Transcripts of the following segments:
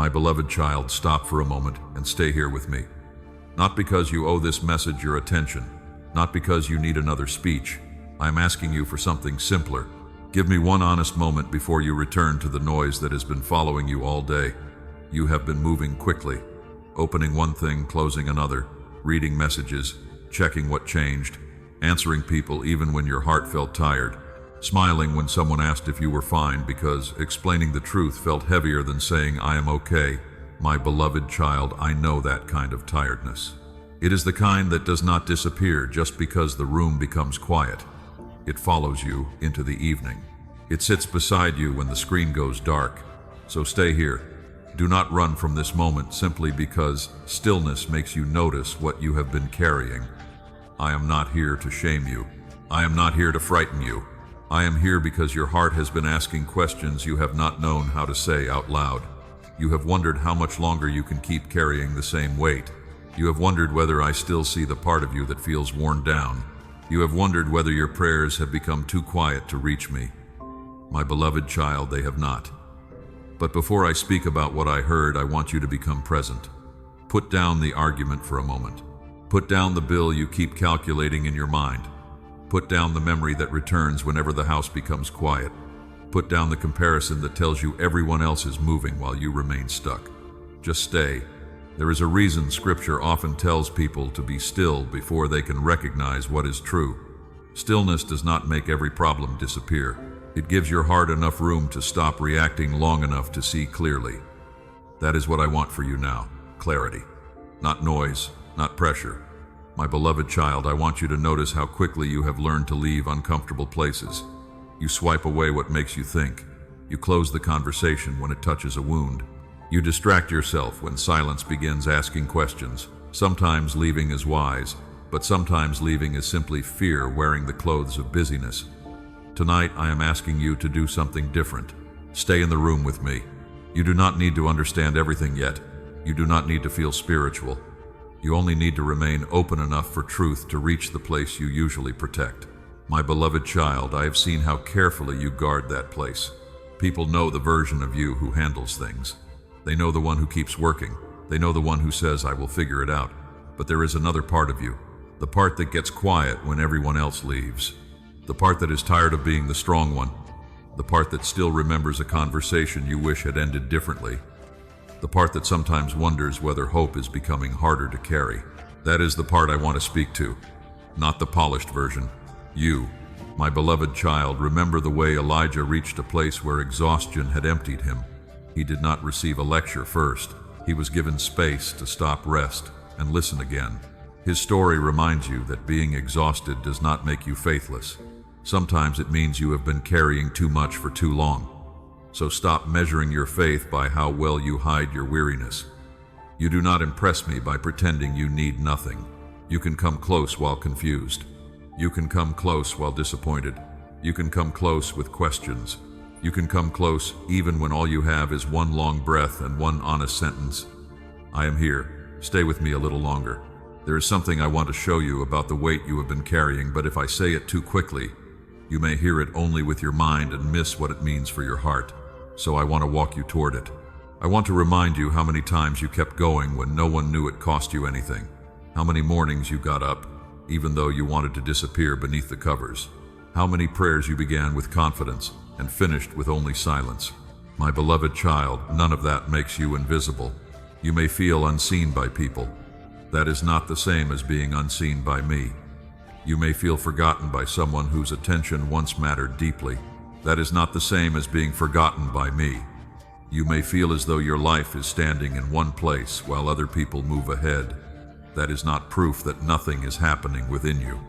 My beloved child, stop for a moment and stay here with me. Not because you owe this message your attention, not because you need another speech. I am asking you for something simpler. Give me one honest moment before you return to the noise that has been following you all day. You have been moving quickly, opening one thing, closing another, reading messages, checking what changed, answering people even when your heart felt tired, smiling when someone asked if you were fine because explaining the truth felt heavier than saying, I am okay. My beloved child, I know that kind of tiredness. It is the kind that does not disappear just because the room becomes quiet. It follows you into the evening. It sits beside you when the screen goes dark. So stay here. Do not run from this moment simply because stillness makes you notice what you have been carrying. I am not here to shame you. I am not here to frighten you. I am here because your heart has been asking questions you have not known how to say out loud. You have wondered how much longer you can keep carrying the same weight. You have wondered whether I still see the part of you that feels worn down. You have wondered whether your prayers have become too quiet to reach me. My beloved child, they have not. But before I speak about what I heard, I want you to become present. Put down the argument for a moment. Put down the bill you keep calculating in your mind. Put down the memory that returns whenever the house becomes quiet. Put down the comparison that tells you everyone else is moving while you remain stuck. Just stay. There is a reason Scripture often tells people to be still before they can recognize what is true. Stillness does not make every problem disappear. It gives your heart enough room to stop reacting long enough to see clearly. That is what I want for you now, clarity. Not noise, not pressure. My beloved child, I want you to notice how quickly you have learned to leave uncomfortable places. You swipe away what makes you think. You close the conversation when it touches a wound. You distract yourself when silence begins asking questions. Sometimes leaving is wise, but sometimes leaving is simply fear wearing the clothes of busyness. Tonight, I am asking you to do something different. Stay in the room with me. You do not need to understand everything yet. You do not need to feel spiritual. You only need to remain open enough for truth to reach the place you usually protect. My beloved child, I have seen how carefully you guard that place. People know the version of you who handles things. They know the one who keeps working. They know the one who says, I will figure it out. But there is another part of you, the part that gets quiet when everyone else leaves. The part that is tired of being the strong one. The part that still remembers a conversation you wish had ended differently. The part that sometimes wonders whether hope is becoming harder to carry. That is the part I want to speak to, not the polished version. You, my beloved child, remember the way Elijah reached a place where exhaustion had emptied him. He did not receive a lecture first. He was given space to stop, rest, and listen again. His story reminds you that being exhausted does not make you faithless. Sometimes it means you have been carrying too much for too long. So stop measuring your faith by how well you hide your weariness. You do not impress me by pretending you need nothing. You can come close while confused. You can come close while disappointed. You can come close with questions. You can come close even when all you have is one long breath and one honest sentence. I am here. Stay with me a little longer. There is something I want to show you about the weight you have been carrying, but if I say it too quickly, you may hear it only with your mind and miss what it means for your heart. So I want to walk you toward it. I want to remind you how many times you kept going when no one knew it cost you anything. How many mornings you got up, even though you wanted to disappear beneath the covers. How many prayers you began with confidence and finished with only silence. My beloved child, none of that makes you invisible. You may feel unseen by people. That is not the same as being unseen by me. You may feel forgotten by someone whose attention once mattered deeply. That is not the same as being forgotten by me. You may feel as though your life is standing in one place while other people move ahead. That is not proof that nothing is happening within you.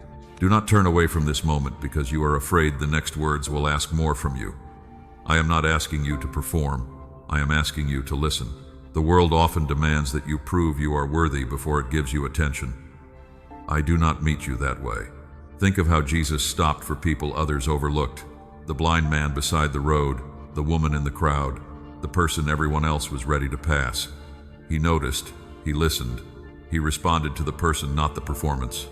Do not turn away from this moment because you are afraid the next words will ask more from you. I am not asking you to perform. I am asking you to listen. The world often demands that you prove you are worthy before it gives you attention. I do not meet you that way. Think of how Jesus stopped for people others overlooked. The blind man beside the road, the woman in the crowd, the person everyone else was ready to pass. He noticed, he listened, he responded to the person, not the performance.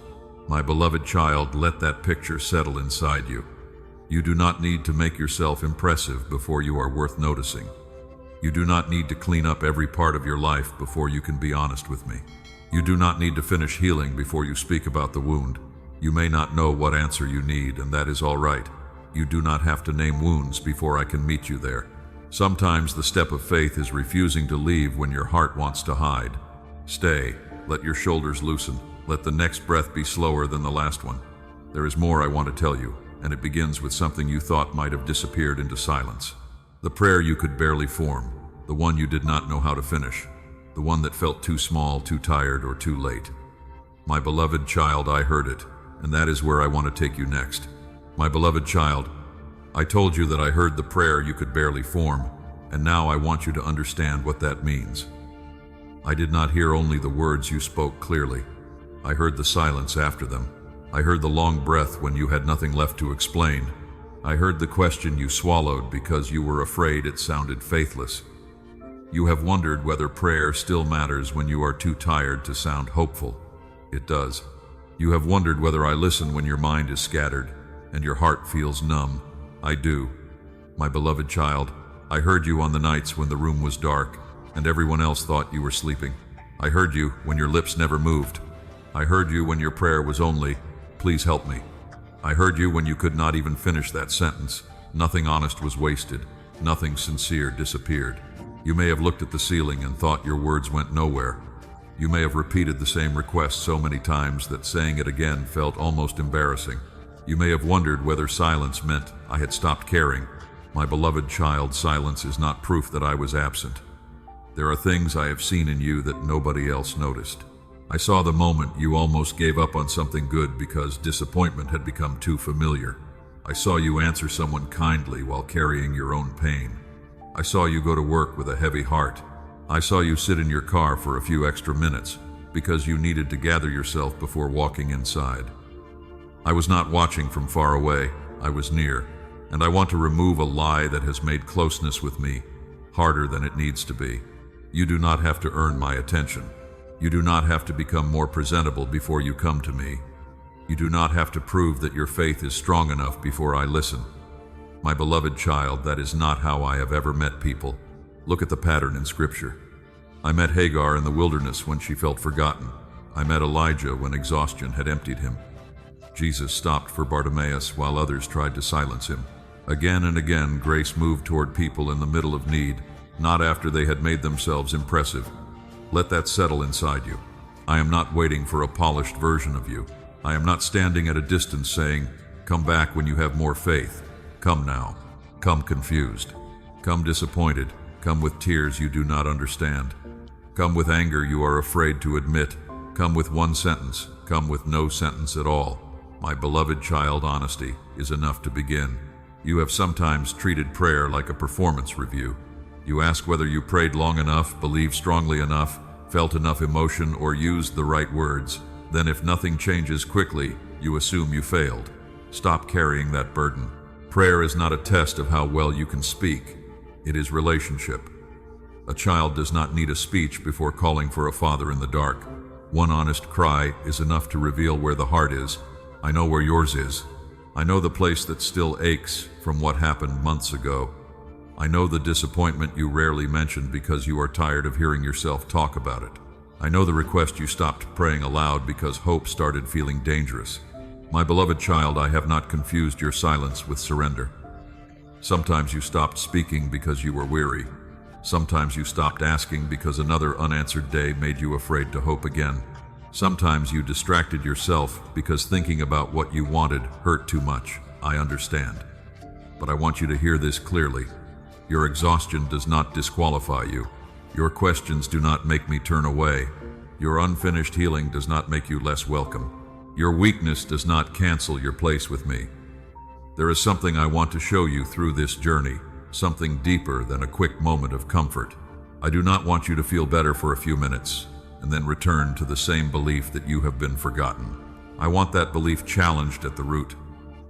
My beloved child, let that picture settle inside you. You do not need to make yourself impressive before you are worth noticing. You do not need to clean up every part of your life before you can be honest with me. You do not need to finish healing before you speak about the wound. You may not know what answer you need, and that is all right. You do not have to name wounds before I can meet you there. Sometimes the step of faith is refusing to leave when your heart wants to hide. Stay. Let your shoulders loosen. Let the next breath be slower than the last one. There is more I want to tell you, and it begins with something you thought might have disappeared into silence. The prayer you could barely form, the one you did not know how to finish, the one that felt too small, too tired, or too late. My beloved child, I heard it, and that is where I want to take you next. My beloved child, I told you that I heard the prayer you could barely form, and now I want you to understand what that means. I did not hear only the words you spoke clearly. I heard the silence after them. I heard the long breath when you had nothing left to explain. I heard the question you swallowed because you were afraid it sounded faithless. You have wondered whether prayer still matters when you are too tired to sound hopeful. It does. You have wondered whether I listen when your mind is scattered and your heart feels numb. I do. My beloved child, I heard you on the nights when the room was dark and everyone else thought you were sleeping. I heard you when your lips never moved. I heard you when your prayer was only, "Please help me." I heard you when you could not even finish that sentence. Nothing honest was wasted. Nothing sincere disappeared. You may have looked at the ceiling and thought your words went nowhere. You may have repeated the same request so many times that saying it again felt almost embarrassing. You may have wondered whether silence meant I had stopped caring. My beloved child, silence is not proof that I was absent. There are things I have seen in you that nobody else noticed. I saw the moment you almost gave up on something good because disappointment had become too familiar. I saw you answer someone kindly while carrying your own pain. I saw you go to work with a heavy heart. I saw you sit in your car for a few extra minutes because you needed to gather yourself before walking inside. I was not watching from far away. I was near, and I want to remove a lie that has made closeness with me harder than it needs to be. You do not have to earn my attention. You do not have to become more presentable before you come to me. You do not have to prove that your faith is strong enough before I listen. My beloved child, that is not how I have ever met people. Look at the pattern in Scripture. I met Hagar in the wilderness when she felt forgotten. I met Elijah when exhaustion had emptied him. Jesus stopped for Bartimaeus while others tried to silence him. Again and again, grace moved toward people in the middle of need, not after they had made themselves impressive. Let that settle inside you. I am not waiting for a polished version of you. I am not standing at a distance saying, "Come back when you have more faith." Come now. Come confused. Come disappointed. Come with tears you do not understand. Come with anger you are afraid to admit. Come with one sentence. Come with no sentence at all. My beloved child, honesty is enough to begin. You have sometimes treated prayer like a performance review. You ask whether you prayed long enough, believed strongly enough, felt enough emotion, or used the right words. Then if nothing changes quickly, you assume you failed. Stop carrying that burden. Prayer is not a test of how well you can speak. It is relationship. A child does not need a speech before calling for a father in the dark. One honest cry is enough to reveal where the heart is. I know where yours is. I know the place that still aches from what happened months ago. I know the disappointment you rarely mention because you are tired of hearing yourself talk about it. I know the request you stopped praying aloud because hope started feeling dangerous. My beloved child, I have not confused your silence with surrender. Sometimes you stopped speaking because you were weary. Sometimes you stopped asking because another unanswered day made you afraid to hope again. Sometimes you distracted yourself because thinking about what you wanted hurt too much. I understand. But I want you to hear this clearly. Your exhaustion does not disqualify you. Your questions do not make me turn away. Your unfinished healing does not make you less welcome. Your weakness does not cancel your place with me. There is something I want to show you through this journey, something deeper than a quick moment of comfort. I do not want you to feel better for a few minutes and then return to the same belief that you have been forgotten. I want that belief challenged at the root.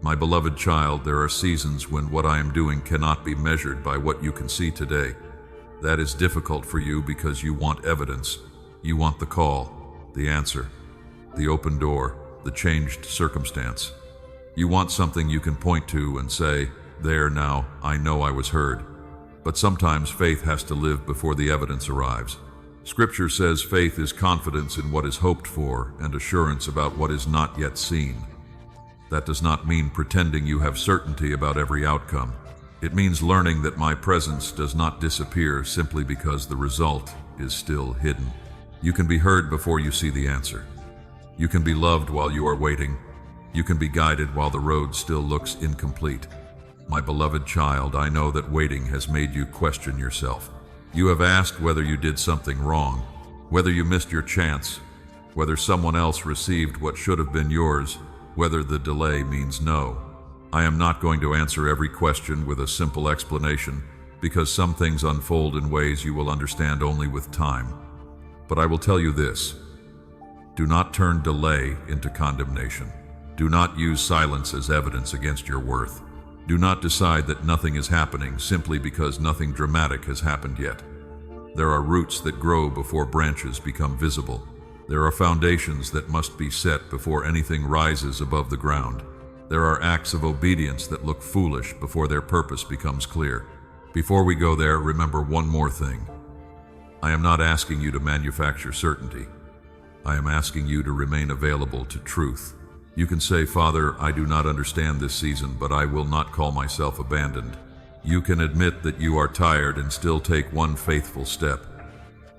My beloved child, there are seasons when what I am doing cannot be measured by what you can see today. That is difficult for you because you want evidence. You want the call, the answer, the open door, the changed circumstance. You want something you can point to and say, "There now, I know I was heard." But sometimes faith has to live before the evidence arrives. Scripture says faith is confidence in what is hoped for and assurance about what is not yet seen. That does not mean pretending you have certainty about every outcome. It means learning that my presence does not disappear simply because the result is still hidden. You can be heard before you see the answer. You can be loved while you are waiting. You can be guided while the road still looks incomplete. My beloved child, I know that waiting has made you question yourself. You have asked whether you did something wrong, whether you missed your chance, whether someone else received what should have been yours, whether the delay means no. I am not going to answer every question with a simple explanation, because some things unfold in ways you will understand only with time. But I will tell you this: do not turn delay into condemnation. Do not use silence as evidence against your worth. Do not decide that nothing is happening simply because nothing dramatic has happened yet. There are roots that grow before branches become visible. There are foundations that must be set before anything rises above the ground. There are acts of obedience that look foolish before their purpose becomes clear. Before we go there, remember one more thing. I am not asking you to manufacture certainty. I am asking you to remain available to truth. You can say, Father, I do not understand this season, but I will not call myself abandoned. You can admit that you are tired and still take one faithful step.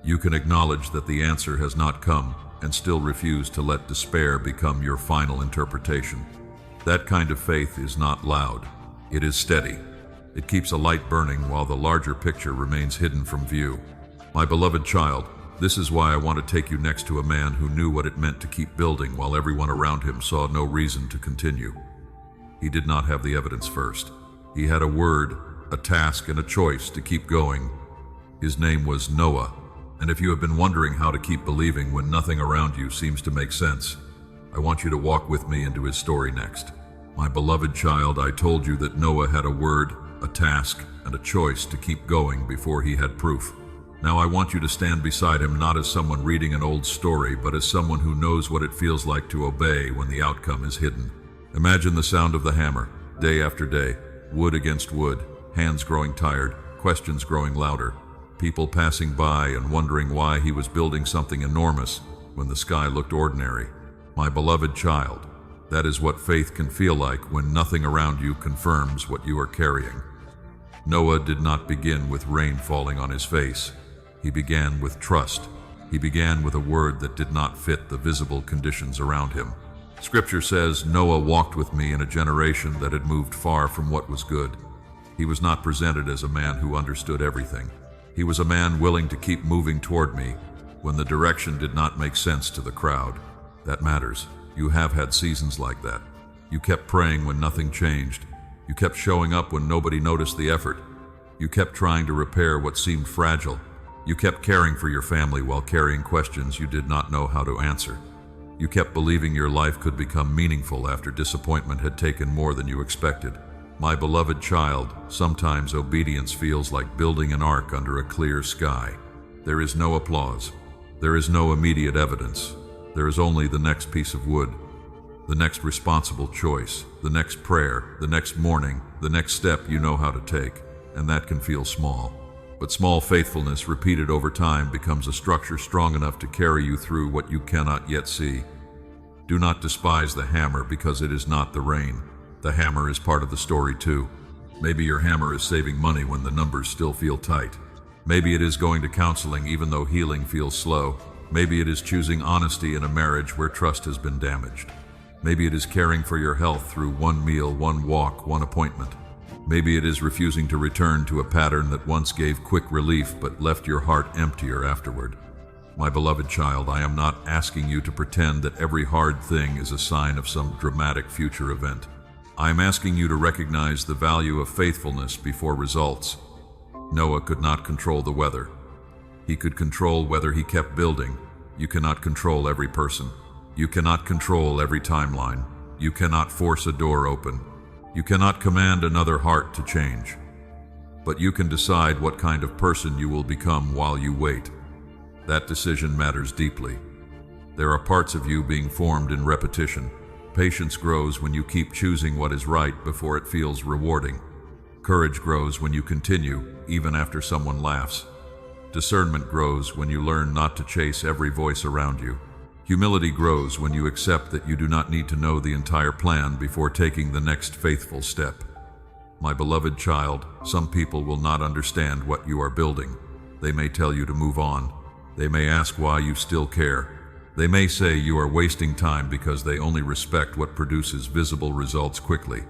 You can acknowledge that the answer has not come and still refuse to let despair become your final interpretation. That kind of faith is not loud. It is steady. It keeps a light burning while the larger picture remains hidden from view. My beloved child, this is why I want to take you next to a man who knew what it meant to keep building while everyone around him saw no reason to continue. He did not have the evidence first. He had a word, a task, and a choice to keep going. His name was Noah. And if you have been wondering how to keep believing when nothing around you seems to make sense, I want you to walk with me into his story next. My beloved child, I told you that Noah had a word, a task, and a choice to keep going before he had proof. Now I want you to stand beside him not as someone reading an old story, but as someone who knows what it feels like to obey when the outcome is hidden. Imagine the sound of the hammer, day after day, wood against wood, hands growing tired, questions growing louder, people passing by and wondering why he was building something enormous when the sky looked ordinary. My beloved child, that is what faith can feel like when nothing around you confirms what you are carrying. Noah did not begin with rain falling on his face. He began with trust. He began with a word that did not fit the visible conditions around him. Scripture says, Noah walked with me in a generation that had moved far from what was good. He was not presented as a man who understood everything. He was a man willing to keep moving toward me when the direction did not make sense to the crowd. That matters. You have had seasons like that. You kept praying when nothing changed. You kept showing up when nobody noticed the effort. You kept trying to repair what seemed fragile. You kept caring for your family while carrying questions you did not know how to answer. You kept believing your life could become meaningful after disappointment had taken more than you expected. My beloved child, sometimes obedience feels like building an ark under a clear sky. There is no applause. There is no immediate evidence. There is only the next piece of wood, the next responsible choice, the next prayer, the next morning, the next step you know how to take, and that can feel small. But small faithfulness repeated over time becomes a structure strong enough to carry you through what you cannot yet see. Do not despise the hammer because it is not the rain. The hammer is part of the story too. Maybe your hammer is saving money when the numbers still feel tight. Maybe it is going to counseling even though healing feels slow. Maybe it is choosing honesty in a marriage where trust has been damaged. Maybe it is caring for your health through one meal, one walk, one appointment. Maybe it is refusing to return to a pattern that once gave quick relief but left your heart emptier afterward. My beloved child, I am not asking you to pretend that every hard thing is a sign of some dramatic future event. I am asking you to recognize the value of faithfulness before results. Noah could not control the weather. He could control whether he kept building. You cannot control every person. You cannot control every timeline. You cannot force a door open. You cannot command another heart to change. But you can decide what kind of person you will become while you wait. That decision matters deeply. There are parts of you being formed in repetition. Patience grows when you keep choosing what is right before it feels rewarding. Courage grows when you continue, even after someone laughs. Discernment grows when you learn not to chase every voice around you. Humility grows when you accept that you do not need to know the entire plan before taking the next faithful step. My beloved child, some people will not understand what you are building. They may tell you to move on. They may ask why you still care. They may say you are wasting time because they only respect what produces visible results quickly.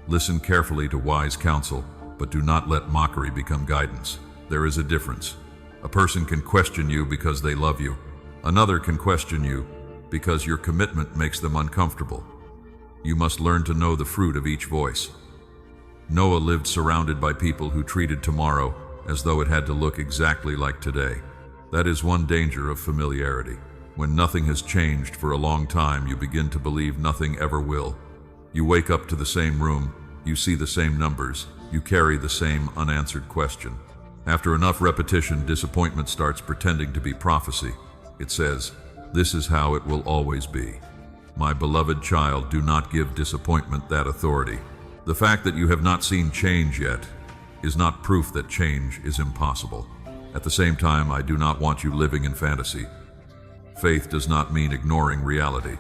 Listen carefully to wise counsel, but do not let mockery become guidance. There is a difference. A person can question you because they love you. Another can question you because your commitment makes them uncomfortable. You must learn to know the fruit of each voice. Noah lived surrounded by people who treated tomorrow as though it had to look exactly like today. That is one danger of familiarity. When nothing has changed for a long time, you begin to believe nothing ever will. You wake up to the same room, you see the same numbers, you carry the same unanswered question. After enough repetition, disappointment starts pretending to be prophecy. It says, "This is how it will always be." My beloved child, do not give disappointment that authority. The fact that you have not seen change yet is not proof that change is impossible. At the same time, I do not want you living in fantasy. Faith does not mean ignoring reality.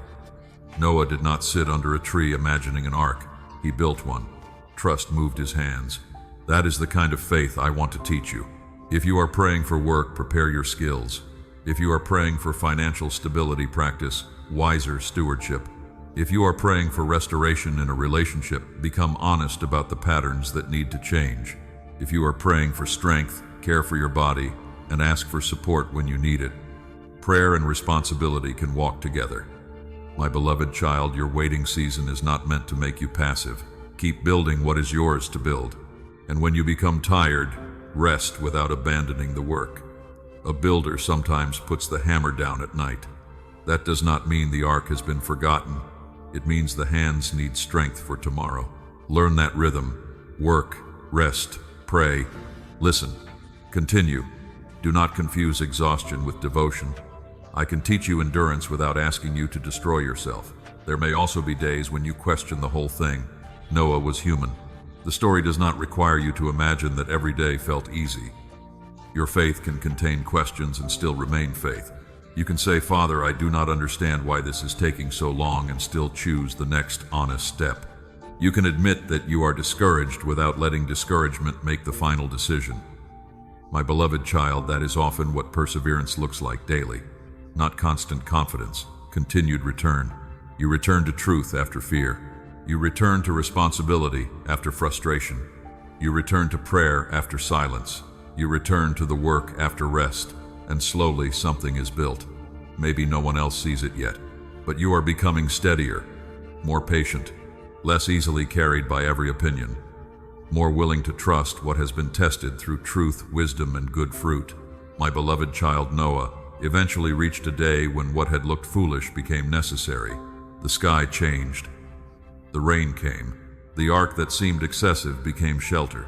Noah did not sit under a tree imagining an ark. He built one. Trust moved his hands. That is the kind of faith I want to teach you. If you are praying for work, prepare your skills. If you are praying for financial stability, practice wiser stewardship. If you are praying for restoration in a relationship, become honest about the patterns that need to change. If you are praying for strength, care for your body, and ask for support when you need it. Prayer and responsibility can walk together. My beloved child, your waiting season is not meant to make you passive. Keep building what is yours to build. And when you become tired, rest without abandoning the work. A builder sometimes puts the hammer down at night. That does not mean the ark has been forgotten. It means the hands need strength for tomorrow. Learn that rhythm. Work, rest, pray, listen, continue. Do not confuse exhaustion with devotion. I can teach you endurance without asking you to destroy yourself. There may also be days when you question the whole thing. Noah was human. The story does not require you to imagine that every day felt easy. Your faith can contain questions and still remain faith. You can say, "Father, I do not understand why this is taking so long," and still choose the next honest step. You can admit that you are discouraged without letting discouragement make the final decision. My beloved child, that is often what perseverance looks like daily. Not constant confidence, continued return. You return to truth after fear. You return to responsibility after frustration. You return to prayer after silence. You return to the work after rest, and slowly something is built. Maybe no one else sees it yet, but you are becoming steadier, more patient, less easily carried by every opinion, more willing to trust what has been tested through truth, wisdom, and good fruit. My beloved child Noah eventually reached a day when what had looked foolish became necessary. The sky changed. The rain came. The ark that seemed excessive became shelter.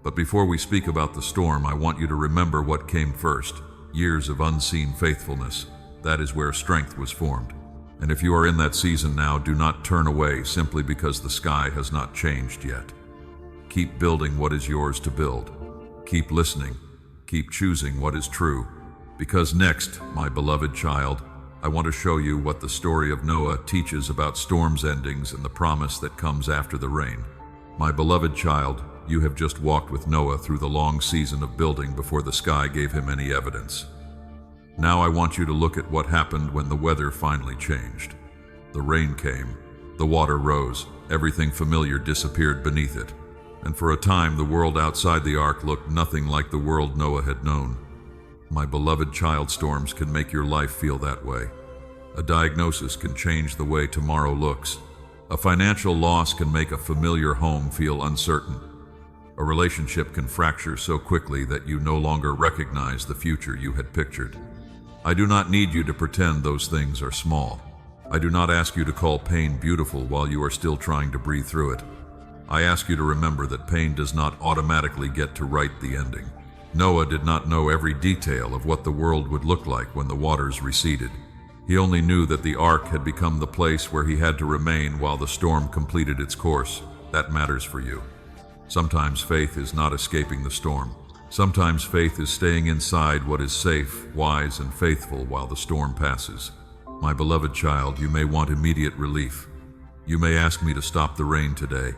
But before we speak about the storm, I want you to remember what came first. Years of unseen faithfulness. That is where strength was formed. And if you are in that season now, do not turn away simply because the sky has not changed yet. Keep building what is yours to build. Keep listening. Keep choosing what is true. Because next, my beloved child, I want to show you what the story of Noah teaches about storms' endings and the promise that comes after the rain. My beloved child, you have just walked with Noah through the long season of building before the sky gave him any evidence. Now I want you to look at what happened when the weather finally changed. The rain came, the water rose, everything familiar disappeared beneath it, and for a time the world outside the ark looked nothing like the world Noah had known. My beloved child, storms can make your life feel that way. A diagnosis can change the way tomorrow looks. A financial loss can make a familiar home feel uncertain. A relationship can fracture so quickly that you no longer recognize the future you had pictured. I do not need you to pretend those things are small. I do not ask you to call pain beautiful while you are still trying to breathe through it. I ask you to remember that pain does not automatically get to write the ending. Noah did not know every detail of what the world would look like when the waters receded. He only knew that the ark had become the place where he had to remain while the storm completed its course. That matters for you. Sometimes faith is not escaping the storm. Sometimes faith is staying inside what is safe, wise, and faithful while the storm passes. My beloved child, you may want immediate relief. You may ask me to stop the rain today.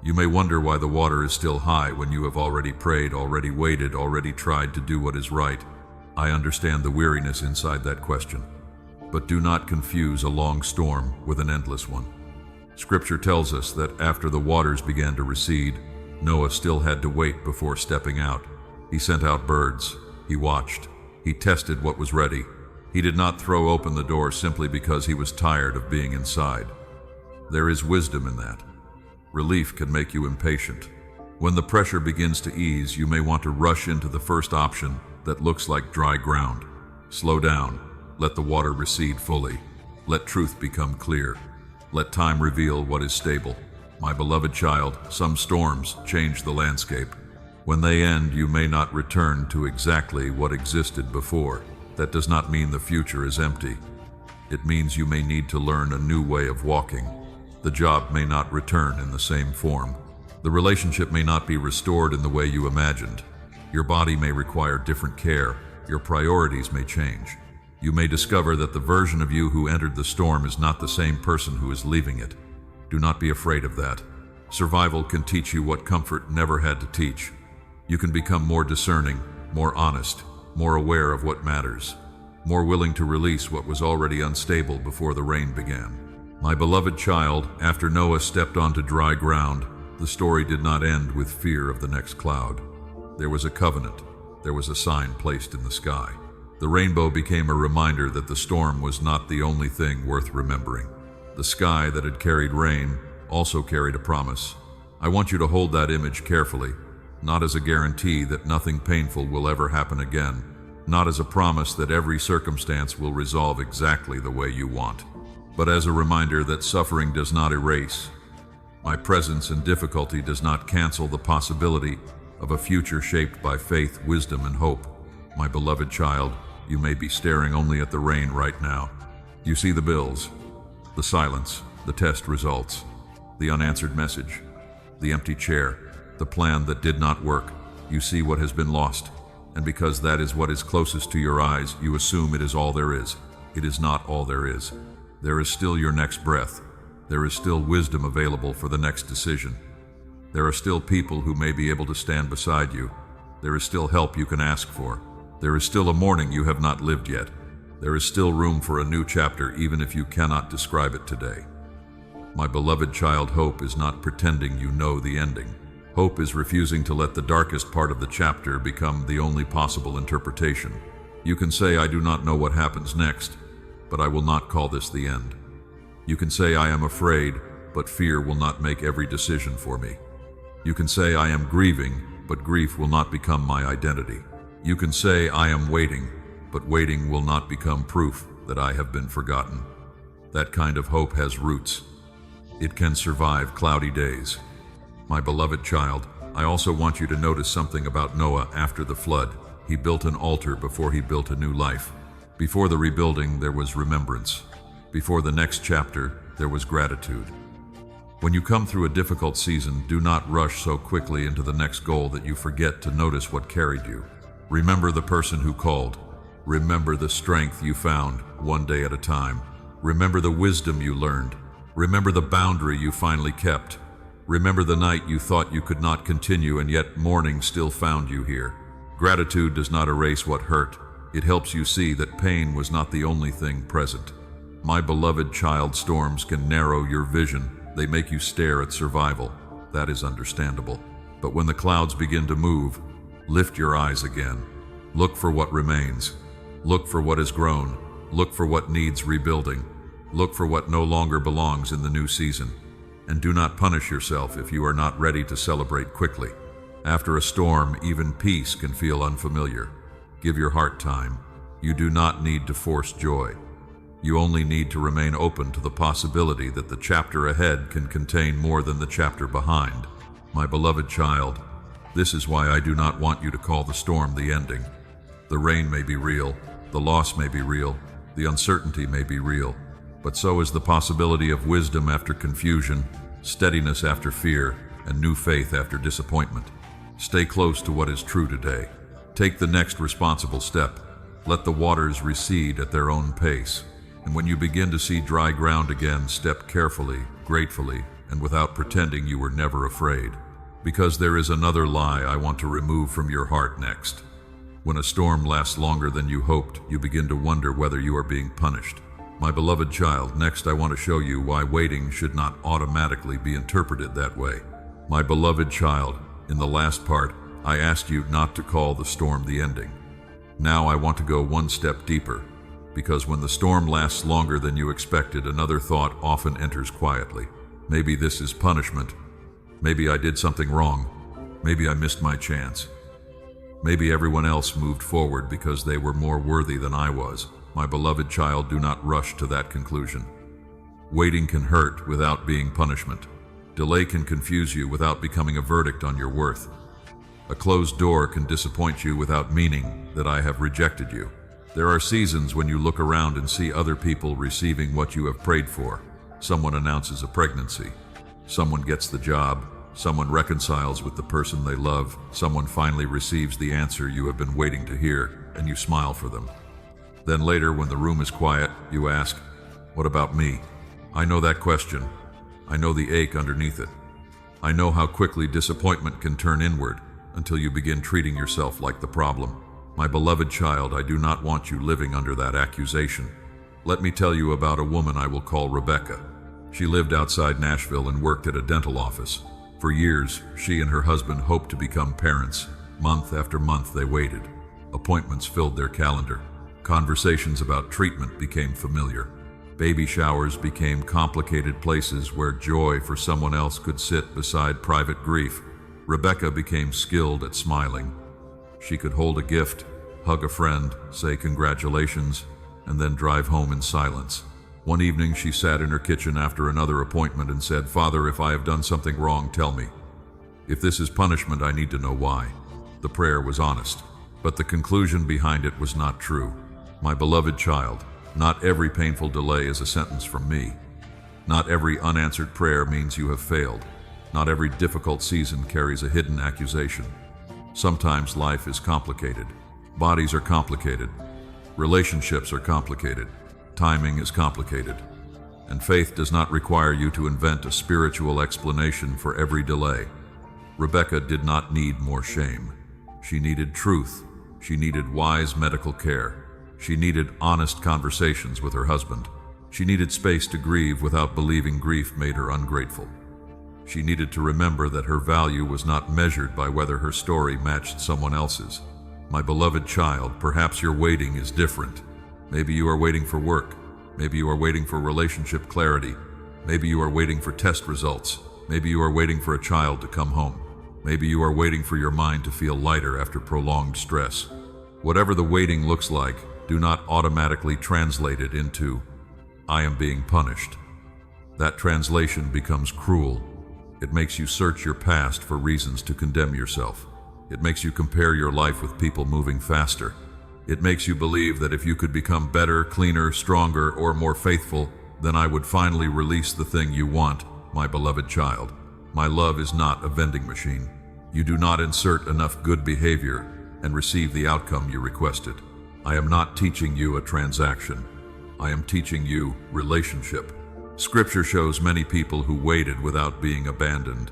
You may wonder why the water is still high when you have already prayed, already waited, already tried to do what is right. I understand the weariness inside that question. But do not confuse a long storm with an endless one. Scripture tells us that after the waters began to recede, Noah still had to wait before stepping out. He sent out birds. He watched. He tested what was ready. He did not throw open the door simply because he was tired of being inside. There is wisdom in that. Relief can make you impatient. When the pressure begins to ease, you may want to rush into the first option that looks like dry ground. Slow down. Let the water recede fully. Let truth become clear. Let time reveal what is stable. My beloved child, some storms change the landscape. When they end, you may not return to exactly what existed before. That does not mean the future is empty. It means you may need to learn a new way of walking. The job may not return in the same form. The relationship may not be restored in the way you imagined. Your body may require different care. Your priorities may change. You may discover that the version of you who entered the storm is not the same person who is leaving it. Do not be afraid of that. Survival can teach you what comfort never had to teach. You can become more discerning, more honest, more aware of what matters, more willing to release what was already unstable before the rain began. My beloved child, after Noah stepped onto dry ground, the story did not end with fear of the next cloud. There was a covenant. There was a sign placed in the sky. The rainbow became a reminder that the storm was not the only thing worth remembering. The sky that had carried rain also carried a promise. I want you to hold that image carefully, not as a guarantee that nothing painful will ever happen again, not as a promise that every circumstance will resolve exactly the way you want, but as a reminder that suffering does not erase. My presence in difficulty does not cancel the possibility of a future shaped by faith, wisdom, and hope. My beloved child, you may be staring only at the rain right now. You see the bills, the silence, the test results, the unanswered message, the empty chair, the plan that did not work. You see what has been lost, and because that is what is closest to your eyes, you assume it is all there is. It is not all there is. There is still your next breath. There is still wisdom available for the next decision. There are still people who may be able to stand beside you. There is still help you can ask for. There is still a morning you have not lived yet. There is still room for a new chapter, even if you cannot describe it today. My beloved child, hope is not pretending you know the ending. Hope is refusing to let the darkest part of the chapter become the only possible interpretation. You can say, I do not know what happens next, but I will not call this the end. You can say, I am afraid, but fear will not make every decision for me. You can say, I am grieving, but grief will not become my identity. You can say, I am waiting, but waiting will not become proof that I have been forgotten. That kind of hope has roots. It can survive cloudy days. My beloved child, I also want you to notice something about Noah after the flood. He built an altar before he built a new life. Before the rebuilding, there was remembrance. Before the next chapter, there was gratitude. When you come through a difficult season, do not rush so quickly into the next goal that you forget to notice what carried you. Remember the person who called. Remember the strength you found, one day at a time. Remember the wisdom you learned. Remember the boundary you finally kept. Remember the night you thought you could not continue, and yet morning still found you here. Gratitude does not erase what hurt. It helps you see that pain was not the only thing present. My beloved child, storms can narrow your vision. They make you stare at survival. That is understandable. But when the clouds begin to move, lift your eyes again. Look for what remains. Look for what has grown. Look for what needs rebuilding. Look for what no longer belongs in the new season. And do not punish yourself if you are not ready to celebrate quickly. After a storm, even peace can feel unfamiliar. Give your heart time. You do not need to force joy. You only need to remain open to the possibility that the chapter ahead can contain more than the chapter behind. My beloved child, this is why I do not want you to call the storm the ending. The rain may be real, the loss may be real, the uncertainty may be real, but so is the possibility of wisdom after confusion, steadiness after fear, and new faith after disappointment. Stay close to what is true today. Take the next responsible step. Let the waters recede at their own pace. And when you begin to see dry ground again, step carefully, gratefully, and without pretending you were never afraid. Because there is another lie I want to remove from your heart next. When a storm lasts longer than you hoped, you begin to wonder whether you are being punished. My beloved child, next I want to show you why waiting should not automatically be interpreted that way. My beloved child, in the last part, I asked you not to call the storm the ending. Now I want to go one step deeper, because when the storm lasts longer than you expected, another thought often enters quietly. Maybe this is punishment. Maybe I did something wrong. Maybe I missed my chance. Maybe everyone else moved forward because they were more worthy than I was. My beloved child, do not rush to that conclusion. Waiting can hurt without being punishment. Delay can confuse you without becoming a verdict on your worth. A closed door can disappoint you without meaning that I have rejected you. There are seasons when you look around and see other people receiving what you have prayed for. Someone announces a pregnancy. Someone gets the job. Someone reconciles with the person they love. Someone finally receives the answer you have been waiting to hear, and you smile for them. Then later, when the room is quiet, you ask, "What about me?" I know that question. I know the ache underneath it. I know how quickly disappointment can turn inward until you begin treating yourself like the problem. My beloved child, I do not want you living under that accusation. Let me tell you about a woman I will call Rebecca. She lived outside Nashville and worked at a dental office. For years, she and her husband hoped to become parents. Month after month, they waited. Appointments filled their calendar. Conversations about treatment became familiar. Baby showers became complicated places where joy for someone else could sit beside private grief. Rebecca became skilled at smiling. She could hold a gift, hug a friend, say congratulations, and then drive home in silence. One evening she sat in her kitchen after another appointment and said, "Father, if I have done something wrong, tell me. If this is punishment, I need to know why." The prayer was honest, but the conclusion behind it was not true. My beloved child, not every painful delay is a sentence from me. Not every unanswered prayer means you have failed. Not every difficult season carries a hidden accusation. Sometimes life is complicated. Bodies are complicated. Relationships are complicated. Timing is complicated. And faith does not require you to invent a spiritual explanation for every delay. Rebecca did not need more shame. She needed truth. She needed wise medical care. She needed honest conversations with her husband. She needed space to grieve without believing grief made her ungrateful. She needed to remember that her value was not measured by whether her story matched someone else's. My beloved child, perhaps your waiting is different. Maybe you are waiting for work. Maybe you are waiting for relationship clarity. Maybe you are waiting for test results. Maybe you are waiting for a child to come home. Maybe you are waiting for your mind to feel lighter after prolonged stress. Whatever the waiting looks like, do not automatically translate it into, "I am being punished." That translation becomes cruel. It makes you search your past for reasons to condemn yourself. It makes you compare your life with people moving faster. It makes you believe that if you could become better, cleaner, stronger, or more faithful, then I would finally release the thing you want. My beloved child, my love is not a vending machine. You do not insert enough good behavior and receive the outcome you requested. I am not teaching you a transaction. I am teaching you relationship. Scripture shows many people who waited without being abandoned.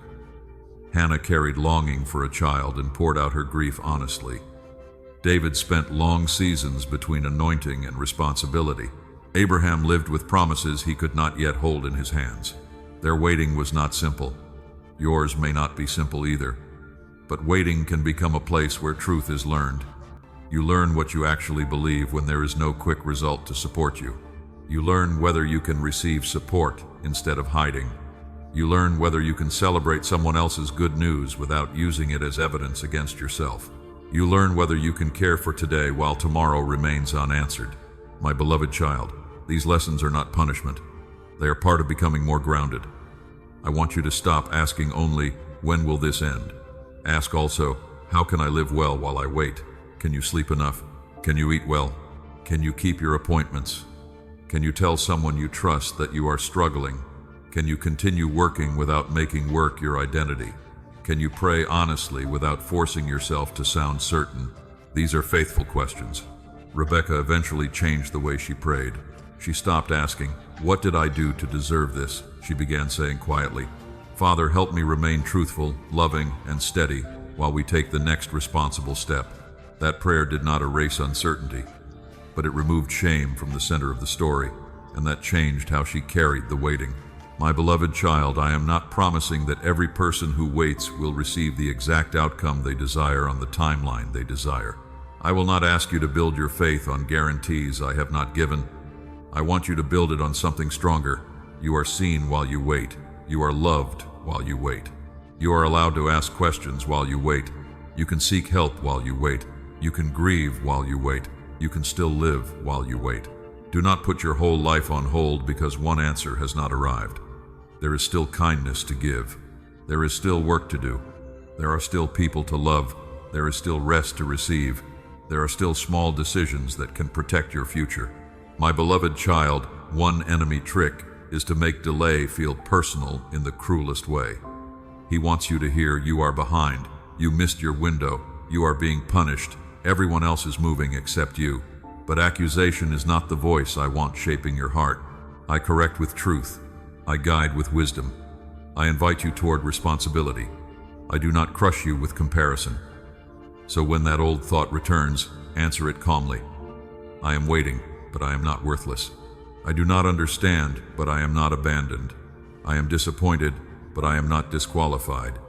Hannah carried longing for a child and poured out her grief honestly. David spent long seasons between anointing and responsibility. Abraham lived with promises he could not yet hold in his hands. Their waiting was not simple. Yours may not be simple either. But waiting can become a place where truth is learned. You learn what you actually believe when there is no quick result to support you. You learn whether you can receive support instead of hiding. You learn whether you can celebrate someone else's good news without using it as evidence against yourself. You learn whether you can care for today while tomorrow remains unanswered. My beloved child, these lessons are not punishment. They are part of becoming more grounded. I want you to stop asking only, "When will this end?" Ask also, "How can I live well while I wait?" Can you sleep enough? Can you eat well? Can you keep your appointments? Can you tell someone you trust that you are struggling? Can you continue working without making work your identity? Can you pray honestly without forcing yourself to sound certain? These are faithful questions. Rebecca eventually changed the way she prayed. She stopped asking, "What did I do to deserve this?" She began saying quietly, "Father, help me remain truthful, loving, and steady while we take the next responsible step." That prayer did not erase uncertainty, but it removed shame from the center of the story, and that changed how she carried the waiting. My beloved child, I am not promising that every person who waits will receive the exact outcome they desire on the timeline they desire. I will not ask you to build your faith on guarantees I have not given. I want you to build it on something stronger. You are seen while you wait. You are loved while you wait. You are allowed to ask questions while you wait. You can seek help while you wait. You can grieve while you wait. You can still live while you wait. Do not put your whole life on hold because one answer has not arrived. There is still kindness to give. There is still work to do. There are still people to love. There is still rest to receive. There are still small decisions that can protect your future. My beloved child, one enemy trick is to make delay feel personal in the cruelest way. He wants you to hear, "You are behind. You missed your window. You are being punished. Everyone else is moving except you." But accusation is not the voice I want shaping your heart. I correct with truth. I guide with wisdom. I invite you toward responsibility. I do not crush you with comparison. So when that old thought returns, answer it calmly. I am waiting, but I am not worthless. I do not understand, but I am not abandoned. I am disappointed, but I am not disqualified.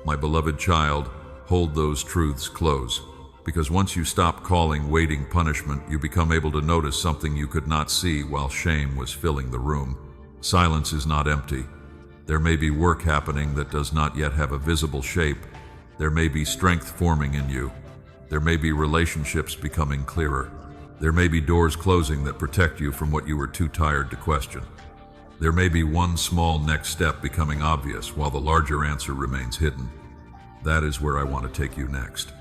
My beloved child, hold those truths close, because once you stop calling waiting punishment, you become able to notice something you could not see while shame was filling the room. Silence is not empty. There may be work happening that does not yet have a visible shape. There may be strength forming in you. There may be relationships becoming clearer. There may be doors closing that protect you from what you were too tired to question. There may be one small next step becoming obvious while the larger answer remains hidden. That is where I want to take you next.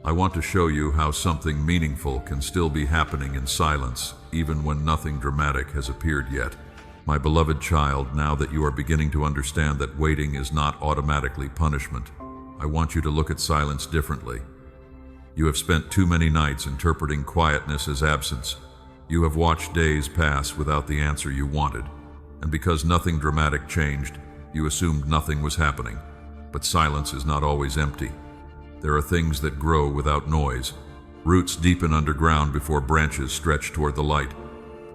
I want to show you how something meaningful can still be happening in silence, even when nothing dramatic has appeared yet. My beloved child, now that you are beginning to understand that waiting is not automatically punishment, I want you to look at silence differently. You have spent too many nights interpreting quietness as absence. You have watched days pass without the answer you wanted, and because nothing dramatic changed, you assumed nothing was happening. But silence is not always empty. There are things that grow without noise. Roots deepen underground before branches stretch toward the light.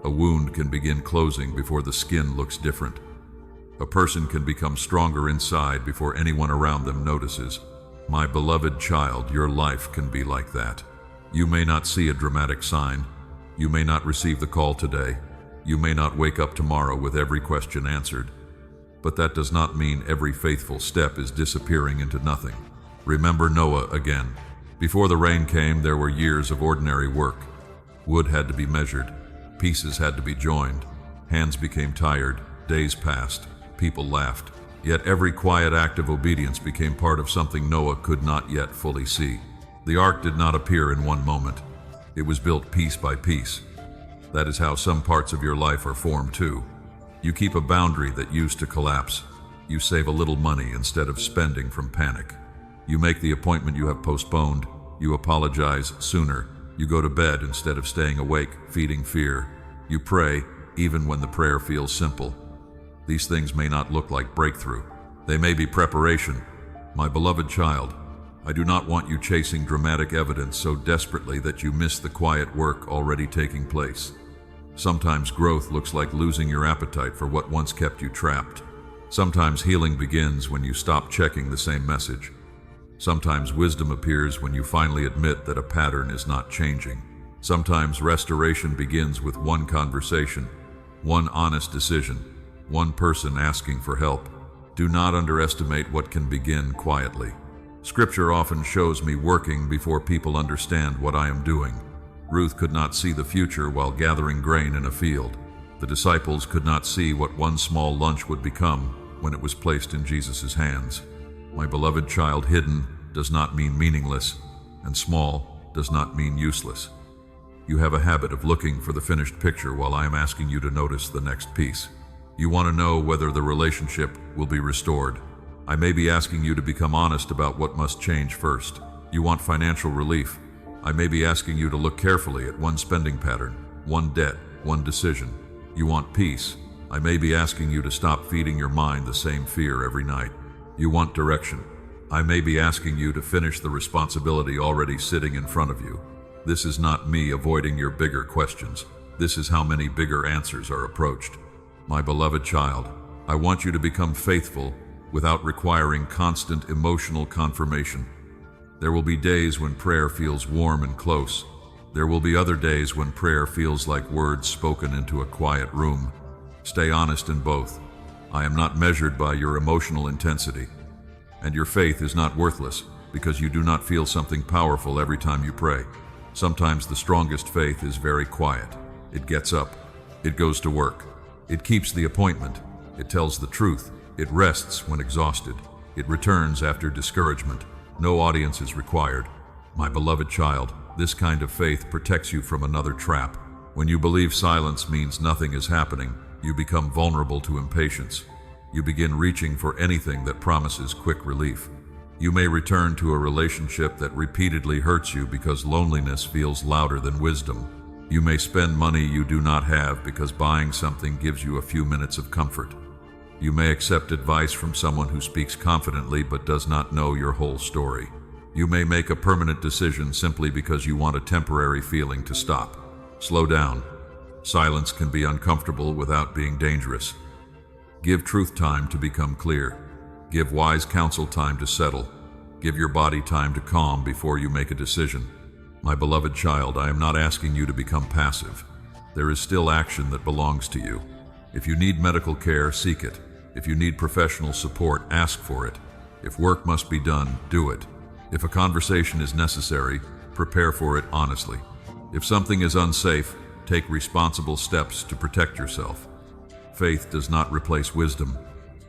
A wound can begin closing before the skin looks different. A person can become stronger inside before anyone around them notices. My beloved child, your life can be like that. You may not see a dramatic sign. You may not receive the call today. You may not wake up tomorrow with every question answered. But that does not mean every faithful step is disappearing into nothing. Remember Noah again. Before the rain came, there were years of ordinary work. Wood had to be measured. Pieces had to be joined. Hands became tired. Days passed. People laughed. Yet every quiet act of obedience became part of something Noah could not yet fully see. The ark did not appear in one moment. It was built piece by piece. That is how some parts of your life are formed too. You keep a boundary that used to collapse. You save a little money instead of spending from panic. You make the appointment you have postponed. You apologize sooner. You go to bed instead of staying awake, feeding fear. You pray, even when the prayer feels simple. These things may not look like breakthrough. They may be preparation. My beloved child, I do not want you chasing dramatic evidence so desperately that you miss the quiet work already taking place. Sometimes growth looks like losing your appetite for what once kept you trapped. Sometimes healing begins when you stop checking the same message. Sometimes wisdom appears when you finally admit that a pattern is not changing. Sometimes restoration begins with one conversation, one honest decision, one person asking for help. Do not underestimate what can begin quietly. Scripture often shows me working before people understand what I am doing. Ruth could not see the future while gathering grain in a field. The disciples could not see what one small lunch would become when it was placed in Jesus' hands. My beloved child, hidden does not mean meaningless, and small does not mean useless. You have a habit of looking for the finished picture while I am asking you to notice the next piece. You want to know whether the relationship will be restored. I may be asking you to become honest about what must change first. You want financial relief. I may be asking you to look carefully at one spending pattern, one debt, one decision. You want peace. I may be asking you to stop feeding your mind the same fear every night. You want direction. I may be asking you to finish the responsibility already sitting in front of you. This is not me avoiding your bigger questions. This is how many bigger answers are approached. My beloved child, I want you to become faithful without requiring constant emotional confirmation. There will be days when prayer feels warm and close. There will be other days when prayer feels like words spoken into a quiet room. Stay honest in both. I am not measured by your emotional intensity. And your faith is not worthless because you do not feel something powerful every time you pray. Sometimes the strongest faith is very quiet. It gets up. It goes to work. It keeps the appointment. It tells the truth. It rests when exhausted. It returns after discouragement. No audience is required. My beloved child, this kind of faith protects you from another trap. When you believe silence means nothing is happening, you become vulnerable to impatience. You begin reaching for anything that promises quick relief. You may return to a relationship that repeatedly hurts you because loneliness feels louder than wisdom. You may spend money you do not have because buying something gives you a few minutes of comfort. You may accept advice from someone who speaks confidently but does not know your whole story. You may make a permanent decision simply because you want a temporary feeling to stop. Slow down. Silence can be uncomfortable without being dangerous. Give truth time to become clear. Give wise counsel time to settle. Give your body time to calm before you make a decision. My beloved child, I am not asking you to become passive. There is still action that belongs to you. If you need medical care, seek it. If you need professional support, ask for it. If work must be done, do it. If a conversation is necessary, prepare for it honestly. If something is unsafe, take responsible steps to protect yourself. Faith does not replace wisdom.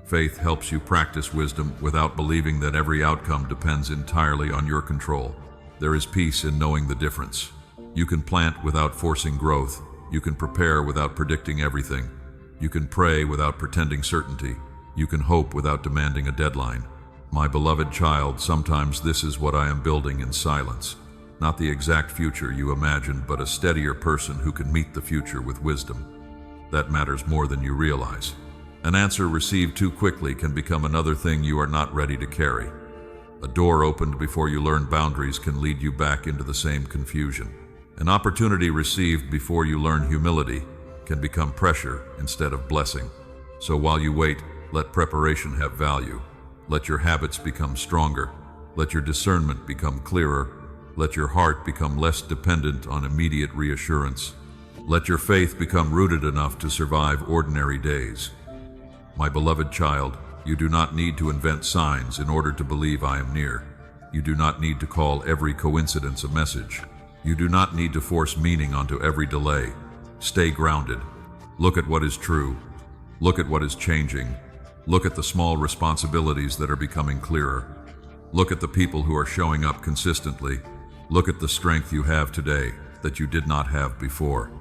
Faith helps you practice wisdom without believing that every outcome depends entirely on your control. There is peace in knowing the difference. You can plant without forcing growth. You can prepare without predicting everything. You can pray without pretending certainty. You can hope without demanding a deadline. My beloved child, sometimes this is what I am building in silence. Not the exact future you imagine, but a steadier person who can meet the future with wisdom. That matters more than you realize. An answer received too quickly can become another thing you are not ready to carry. A door opened before you learn boundaries can lead you back into the same confusion. An opportunity received before you learn humility can become pressure instead of blessing. So while you wait, let preparation have value. Let your habits become stronger. Let your discernment become clearer. Let your heart become less dependent on immediate reassurance. Let your faith become rooted enough to survive ordinary days. My beloved child, you do not need to invent signs in order to believe I am near. You do not need to call every coincidence a message. You do not need to force meaning onto every delay. Stay grounded. Look at what is true. Look at what is changing. Look at the small responsibilities that are becoming clearer. Look at the people who are showing up consistently. Look at the strength you have today that you did not have before.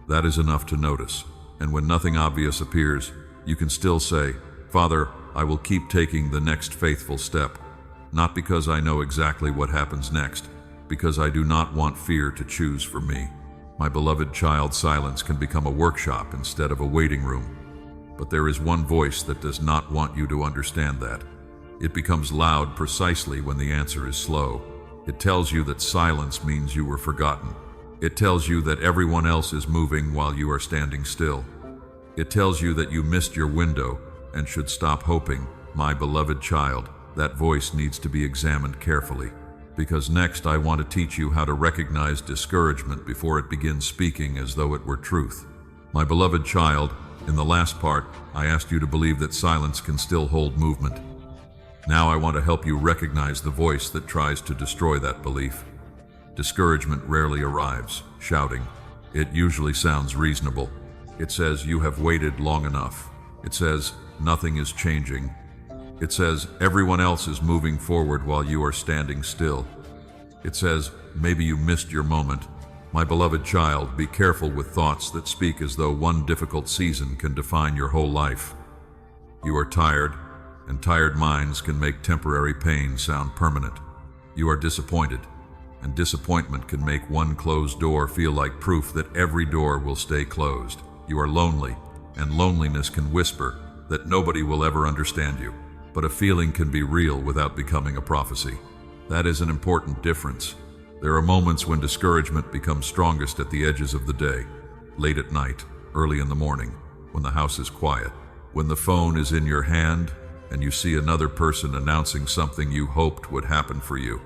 That is enough to notice. And when nothing obvious appears, you can still say, Father, I will keep taking the next faithful step. Not because I know exactly what happens next, because I do not want fear to choose for me. My beloved child, silence can become a workshop instead of a waiting room. But there is one voice that does not want you to understand that. It becomes loud precisely when the answer is slow. It tells you that silence means you were forgotten. It tells you that everyone else is moving while you are standing still. It tells you that you missed your window and should stop hoping. My beloved child, that voice needs to be examined carefully. Because next I want to teach you how to recognize discouragement before it begins speaking as though it were truth. My beloved child, in the last part, I asked you to believe that silence can still hold movement. Now I want to help you recognize the voice that tries to destroy that belief. Discouragement rarely arrives, shouting. It usually sounds reasonable. It says, you have waited long enough. It says, nothing is changing. It says, everyone else is moving forward while you are standing still. It says, maybe you missed your moment. My beloved child, be careful with thoughts that speak as though one difficult season can define your whole life. You are tired, and tired minds can make temporary pain sound permanent. You are disappointed, and disappointment can make one closed door feel like proof that every door will stay closed. You are lonely, and loneliness can whisper that nobody will ever understand you. But a feeling can be real without becoming a prophecy. That is an important difference. There are moments when discouragement becomes strongest at the edges of the day, late at night, early in the morning, when the house is quiet, when the phone is in your hand and you see another person announcing something you hoped would happen for you.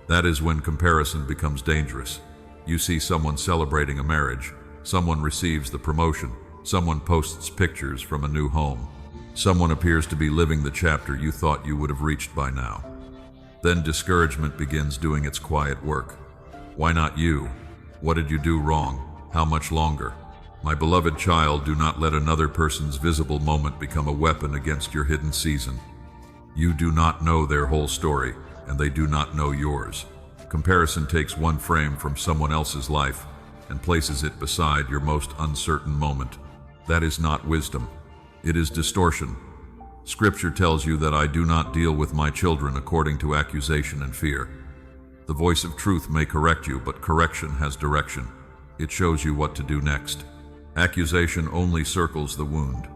That is when comparison becomes dangerous. You see someone celebrating a marriage, someone receives the promotion, someone posts pictures from a new home. Someone appears to be living the chapter you thought you would have reached by now. Then discouragement begins doing its quiet work. Why not you? What did you do wrong? How much longer? My beloved child, do not let another person's visible moment become a weapon against your hidden season. You do not know their whole story, and they do not know yours. Comparison takes one frame from someone else's life and places it beside your most uncertain moment. That is not wisdom. It is distortion. Scripture tells you that I do not deal with my children according to accusation and fear. The voice of truth may correct you, but correction has direction. It shows you what to do next. Accusation only circles the wound.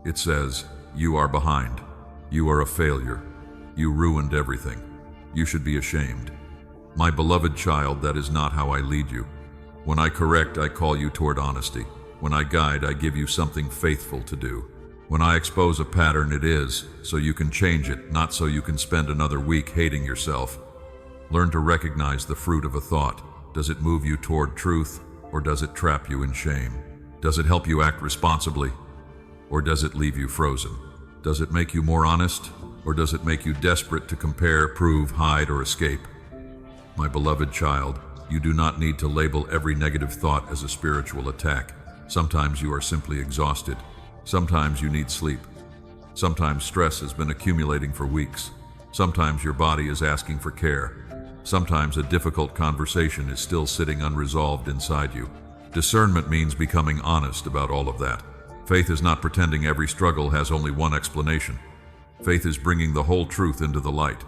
It says, you are behind. You are a failure. You ruined everything. You should be ashamed. My beloved child, that is not how I lead you. When I correct, I call you toward honesty. When I guide, I give you something faithful to do. When I expose a pattern, it is so you can change it, not so you can spend another week hating yourself. Learn to recognize the fruit of a thought. Does it move you toward truth, or does it trap you in shame? Does it help you act responsibly, or does it leave you frozen? Does it make you more honest, or does it make you desperate to compare, prove, hide, or escape? My beloved child, you do not need to label every negative thought as a spiritual attack. Sometimes you are simply exhausted. Sometimes you need sleep. Sometimes stress has been accumulating for weeks. Sometimes your body is asking for care. Sometimes a difficult conversation is still sitting unresolved inside you. Discernment means becoming honest about all of that. Faith is not pretending every struggle has only one explanation. Faith is bringing the whole truth into the light.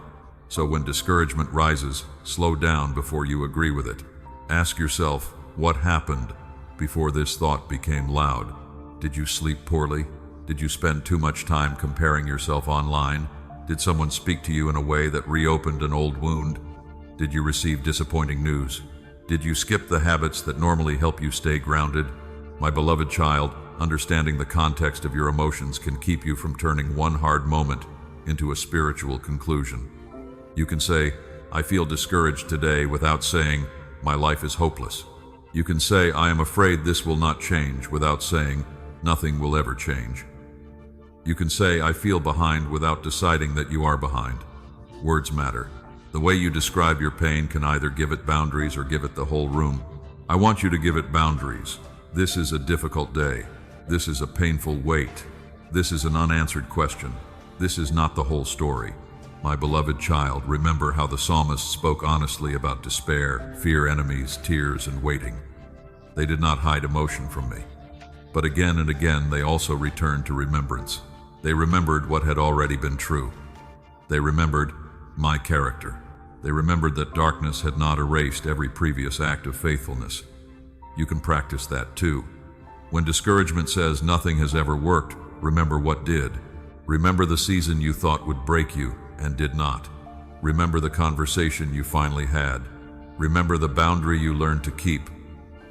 So when discouragement rises, slow down before you agree with it. Ask yourself, what happened before this thought became loud? Did you sleep poorly? Did you spend too much time comparing yourself online? Did someone speak to you in a way that reopened an old wound? Did you receive disappointing news? Did you skip the habits that normally help you stay grounded? My beloved child, understanding the context of your emotions can keep you from turning one hard moment into a spiritual conclusion. You can say, I feel discouraged today, without saying, my life is hopeless. You can say, I am afraid this will not change, without saying, nothing will ever change. You can say, I feel behind, without deciding that you are behind. Words matter. The way you describe your pain can either give it boundaries or give it the whole room. I want you to give it boundaries. This is a difficult day. This is a painful wait. This is an unanswered question. This is not the whole story. My beloved child, remember how the psalmist spoke honestly about despair, fear, enemies, tears, and waiting. They did not hide emotion from me. But again and again, they also returned to remembrance. They remembered what had already been true. They remembered my character. They remembered that darkness had not erased every previous act of faithfulness. You can practice that too. When discouragement says nothing has ever worked, remember what did. Remember the season you thought would break you and did not. Remember the conversation you finally had. Remember the boundary you learned to keep.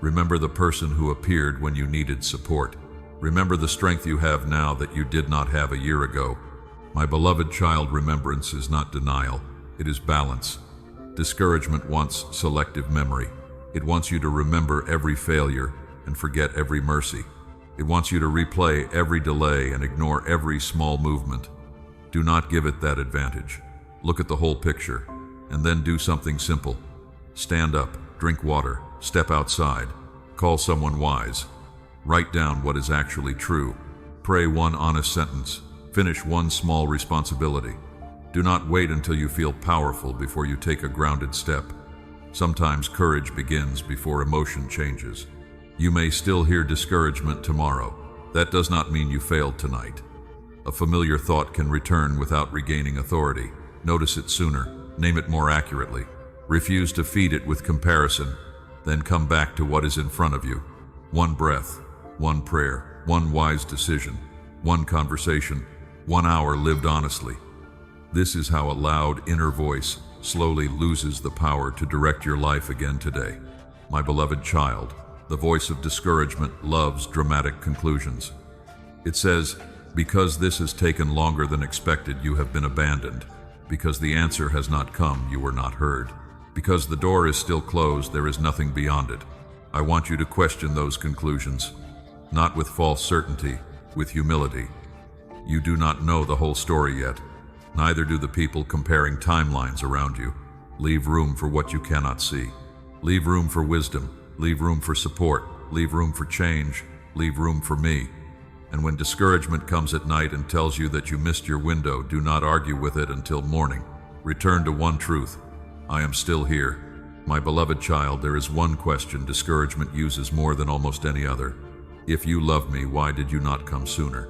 Remember the person who appeared when you needed support. Remember the strength you have now that you did not have a year ago. My beloved child, remembrance is not denial. It is balance. Discouragement wants selective memory. It wants you to remember every failure and forget every mercy. It wants you to replay every delay and ignore every small movement. Do not give it that advantage. Look at the whole picture, and then do something simple. Stand up, drink water, step outside, call someone wise. Write down what is actually true. Pray one honest sentence. Finish one small responsibility. Do not wait until you feel powerful before you take a grounded step. Sometimes courage begins before emotion changes. You may still hear discouragement tomorrow. That does not mean you failed tonight. A familiar thought can return without regaining authority. Notice it sooner. Name it more accurately. Refuse to feed it with comparison. Then come back to what is in front of you. One breath, one prayer, one wise decision, one conversation, 1 hour lived honestly. This is how a loud inner voice slowly loses the power to direct your life again today. My beloved child, the voice of discouragement loves dramatic conclusions. It says, because this has taken longer than expected, you have been abandoned. Because the answer has not come, you were not heard. Because the door is still closed, there is nothing beyond it. I want you to question those conclusions, not with false certainty, with humility. You do not know the whole story yet. Neither do the people comparing timelines around you. Leave room for what you cannot see. Leave room for wisdom. Leave room for support. Leave room for change. Leave room for me. And when discouragement comes at night and tells you that you missed your window, do not argue with it until morning. Return to one truth. I am still here. My beloved child, there is one question discouragement uses more than almost any other. If you love me, why did you not come sooner?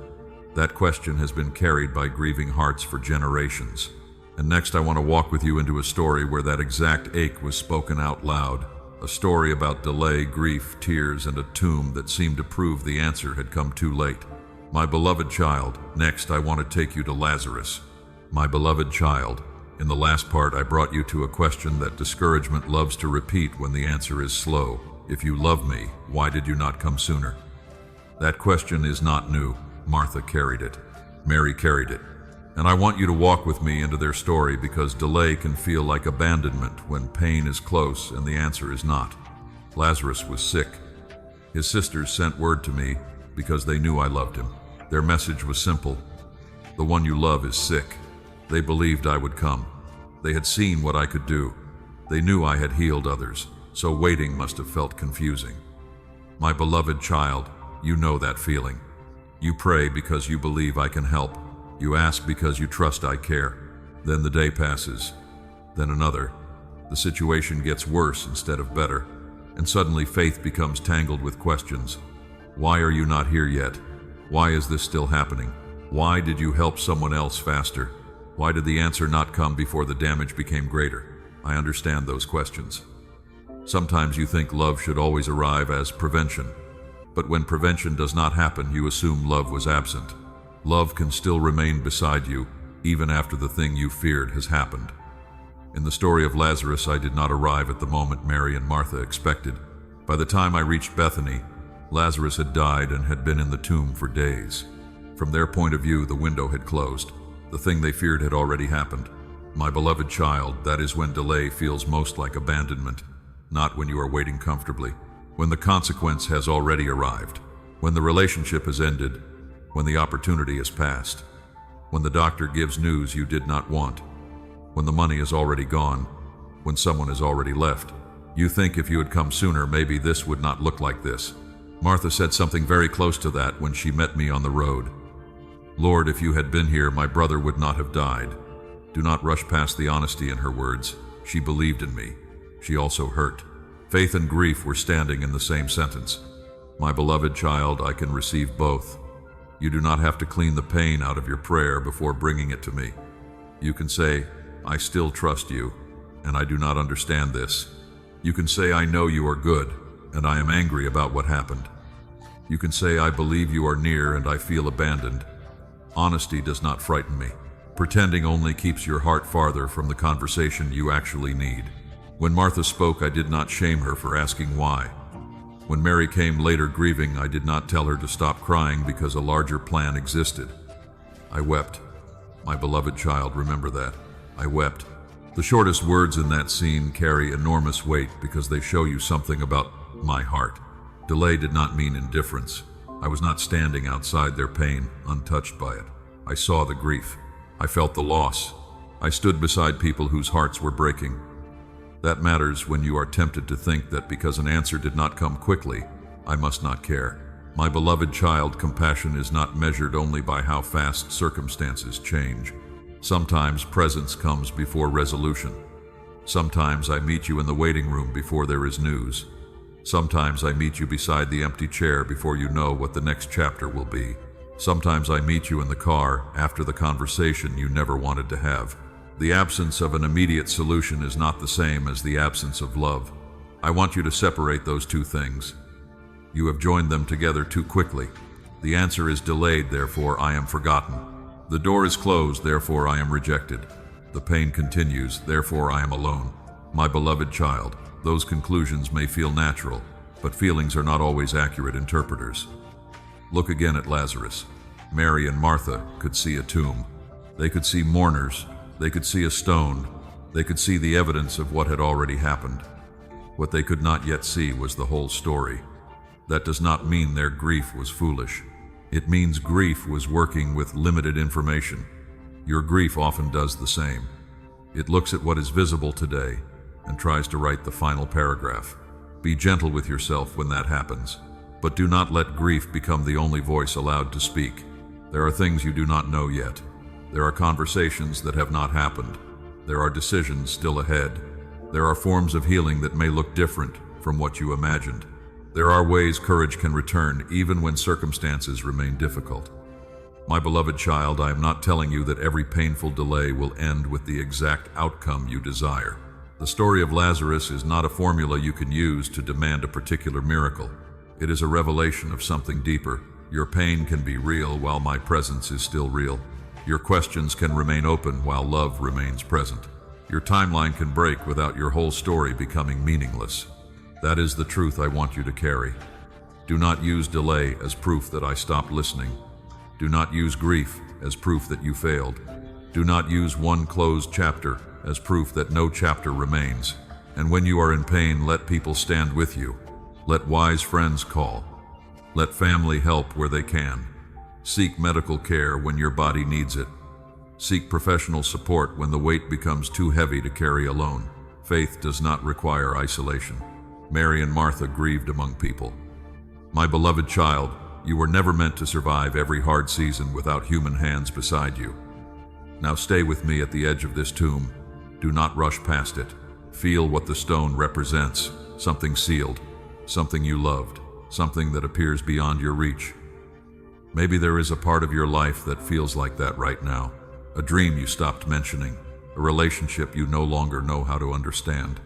That question has been carried by grieving hearts for generations. And next I want to walk with you into a story where that exact ache was spoken out loud. A story about delay, grief, tears, and a tomb that seemed to prove the answer had come too late. My beloved child, next I want to take you to Lazarus. My beloved child, in the last part I brought you to a question that discouragement loves to repeat when the answer is slow. If you love me, why did you not come sooner? That question is not new. Martha carried it. Mary carried it. And I want you to walk with me into their story because delay can feel like abandonment when pain is close and the answer is not. Lazarus was sick. His sisters sent word to me because they knew I loved him. Their message was simple. The one you love is sick. They believed I would come. They had seen what I could do. They knew I had healed others, so waiting must have felt confusing. My beloved child, you know that feeling. You pray because you believe I can help. You ask because you trust I care. Then the day passes. Then another. The situation gets worse instead of better. And suddenly faith becomes tangled with questions. Why are you not here yet? Why is this still happening? Why did you help someone else faster? Why did the answer not come before the damage became greater? I understand those questions. Sometimes you think love should always arrive as prevention. But when prevention does not happen, you assume love was absent. Love can still remain beside you, even after the thing you feared has happened. In the story of Lazarus, I did not arrive at the moment Mary and Martha expected. By the time I reached Bethany, Lazarus had died and had been in the tomb for days. From their point of view, the window had closed. The thing they feared had already happened. My beloved child, that is when delay feels most like abandonment, not when you are waiting comfortably. When the consequence has already arrived, when the relationship has ended, when the opportunity has passed, when the doctor gives news you did not want, when the money is already gone, when someone has already left. You think if you had come sooner, maybe this would not look like this. Martha said something very close to that when she met me on the road. Lord, if you had been here, my brother would not have died. Do not rush past the honesty in her words. She believed in me. She also hurt. Faith and grief were standing in the same sentence. My beloved child, I can receive both. You do not have to clean the pain out of your prayer before bringing it to me. You can say, I still trust you, and I do not understand this. You can say, I know you are good, and I am angry about what happened. You can say, I believe you are near, and I feel abandoned. Honesty does not frighten me. Pretending only keeps your heart farther from the conversation you actually need. When Martha spoke, I did not shame her for asking why. When Mary came later grieving, I did not tell her to stop crying because a larger plan existed. I wept. My beloved child, remember that. I wept. The shortest words in that scene carry enormous weight because they show you something about my heart. Delay did not mean indifference. I was not standing outside their pain, untouched by it. I saw the grief. I felt the loss. I stood beside people whose hearts were breaking. That matters when you are tempted to think that because an answer did not come quickly, I must not care. My beloved child, compassion is not measured only by how fast circumstances change. Sometimes presence comes before resolution. Sometimes I meet you in the waiting room before there is news. Sometimes I meet you beside the empty chair before you know what the next chapter will be. Sometimes I meet you in the car after the conversation you never wanted to have. The absence of an immediate solution is not the same as the absence of love. I want you to separate those two things. You have joined them together too quickly. The answer is delayed, therefore I am forgotten. The door is closed, therefore I am rejected. The pain continues, therefore I am alone. My beloved child, those conclusions may feel natural, but feelings are not always accurate interpreters. Look again at Lazarus. Mary and Martha could see a tomb. They could see mourners. They could see a stone. They could see the evidence of what had already happened. What they could not yet see was the whole story. That does not mean their grief was foolish. It means grief was working with limited information. Your grief often does the same. It looks at what is visible today and tries to write the final paragraph. Be gentle with yourself when that happens, but do not let grief become the only voice allowed to speak. There are things you do not know yet. There are conversations that have not happened. There are decisions still ahead. There are forms of healing that may look different from what you imagined. There are ways courage can return even when circumstances remain difficult. My beloved child, I am not telling you that every painful delay will end with the exact outcome you desire. The story of Lazarus is not a formula you can use to demand a particular miracle. It is a revelation of something deeper. Your pain can be real while my presence is still real. Your questions can remain open while love remains present. Your timeline can break without your whole story becoming meaningless. That is the truth I want you to carry. Do not use delay as proof that I stopped listening. Do not use grief as proof that you failed. Do not use one closed chapter as proof that no chapter remains. And when you are in pain, let people stand with you. Let wise friends call. Let family help where they can. Seek medical care when your body needs it. Seek professional support when the weight becomes too heavy to carry alone. Faith does not require isolation. Mary and Martha grieved among people. My beloved child, you were never meant to survive every hard season without human hands beside you. Now stay with me at the edge of this tomb. Do not rush past it. Feel what the stone represents, something sealed, something you loved, something that appears beyond your reach. Maybe there is a part of your life that feels like that right now, a dream you stopped mentioning, a relationship you no longer know how to understand,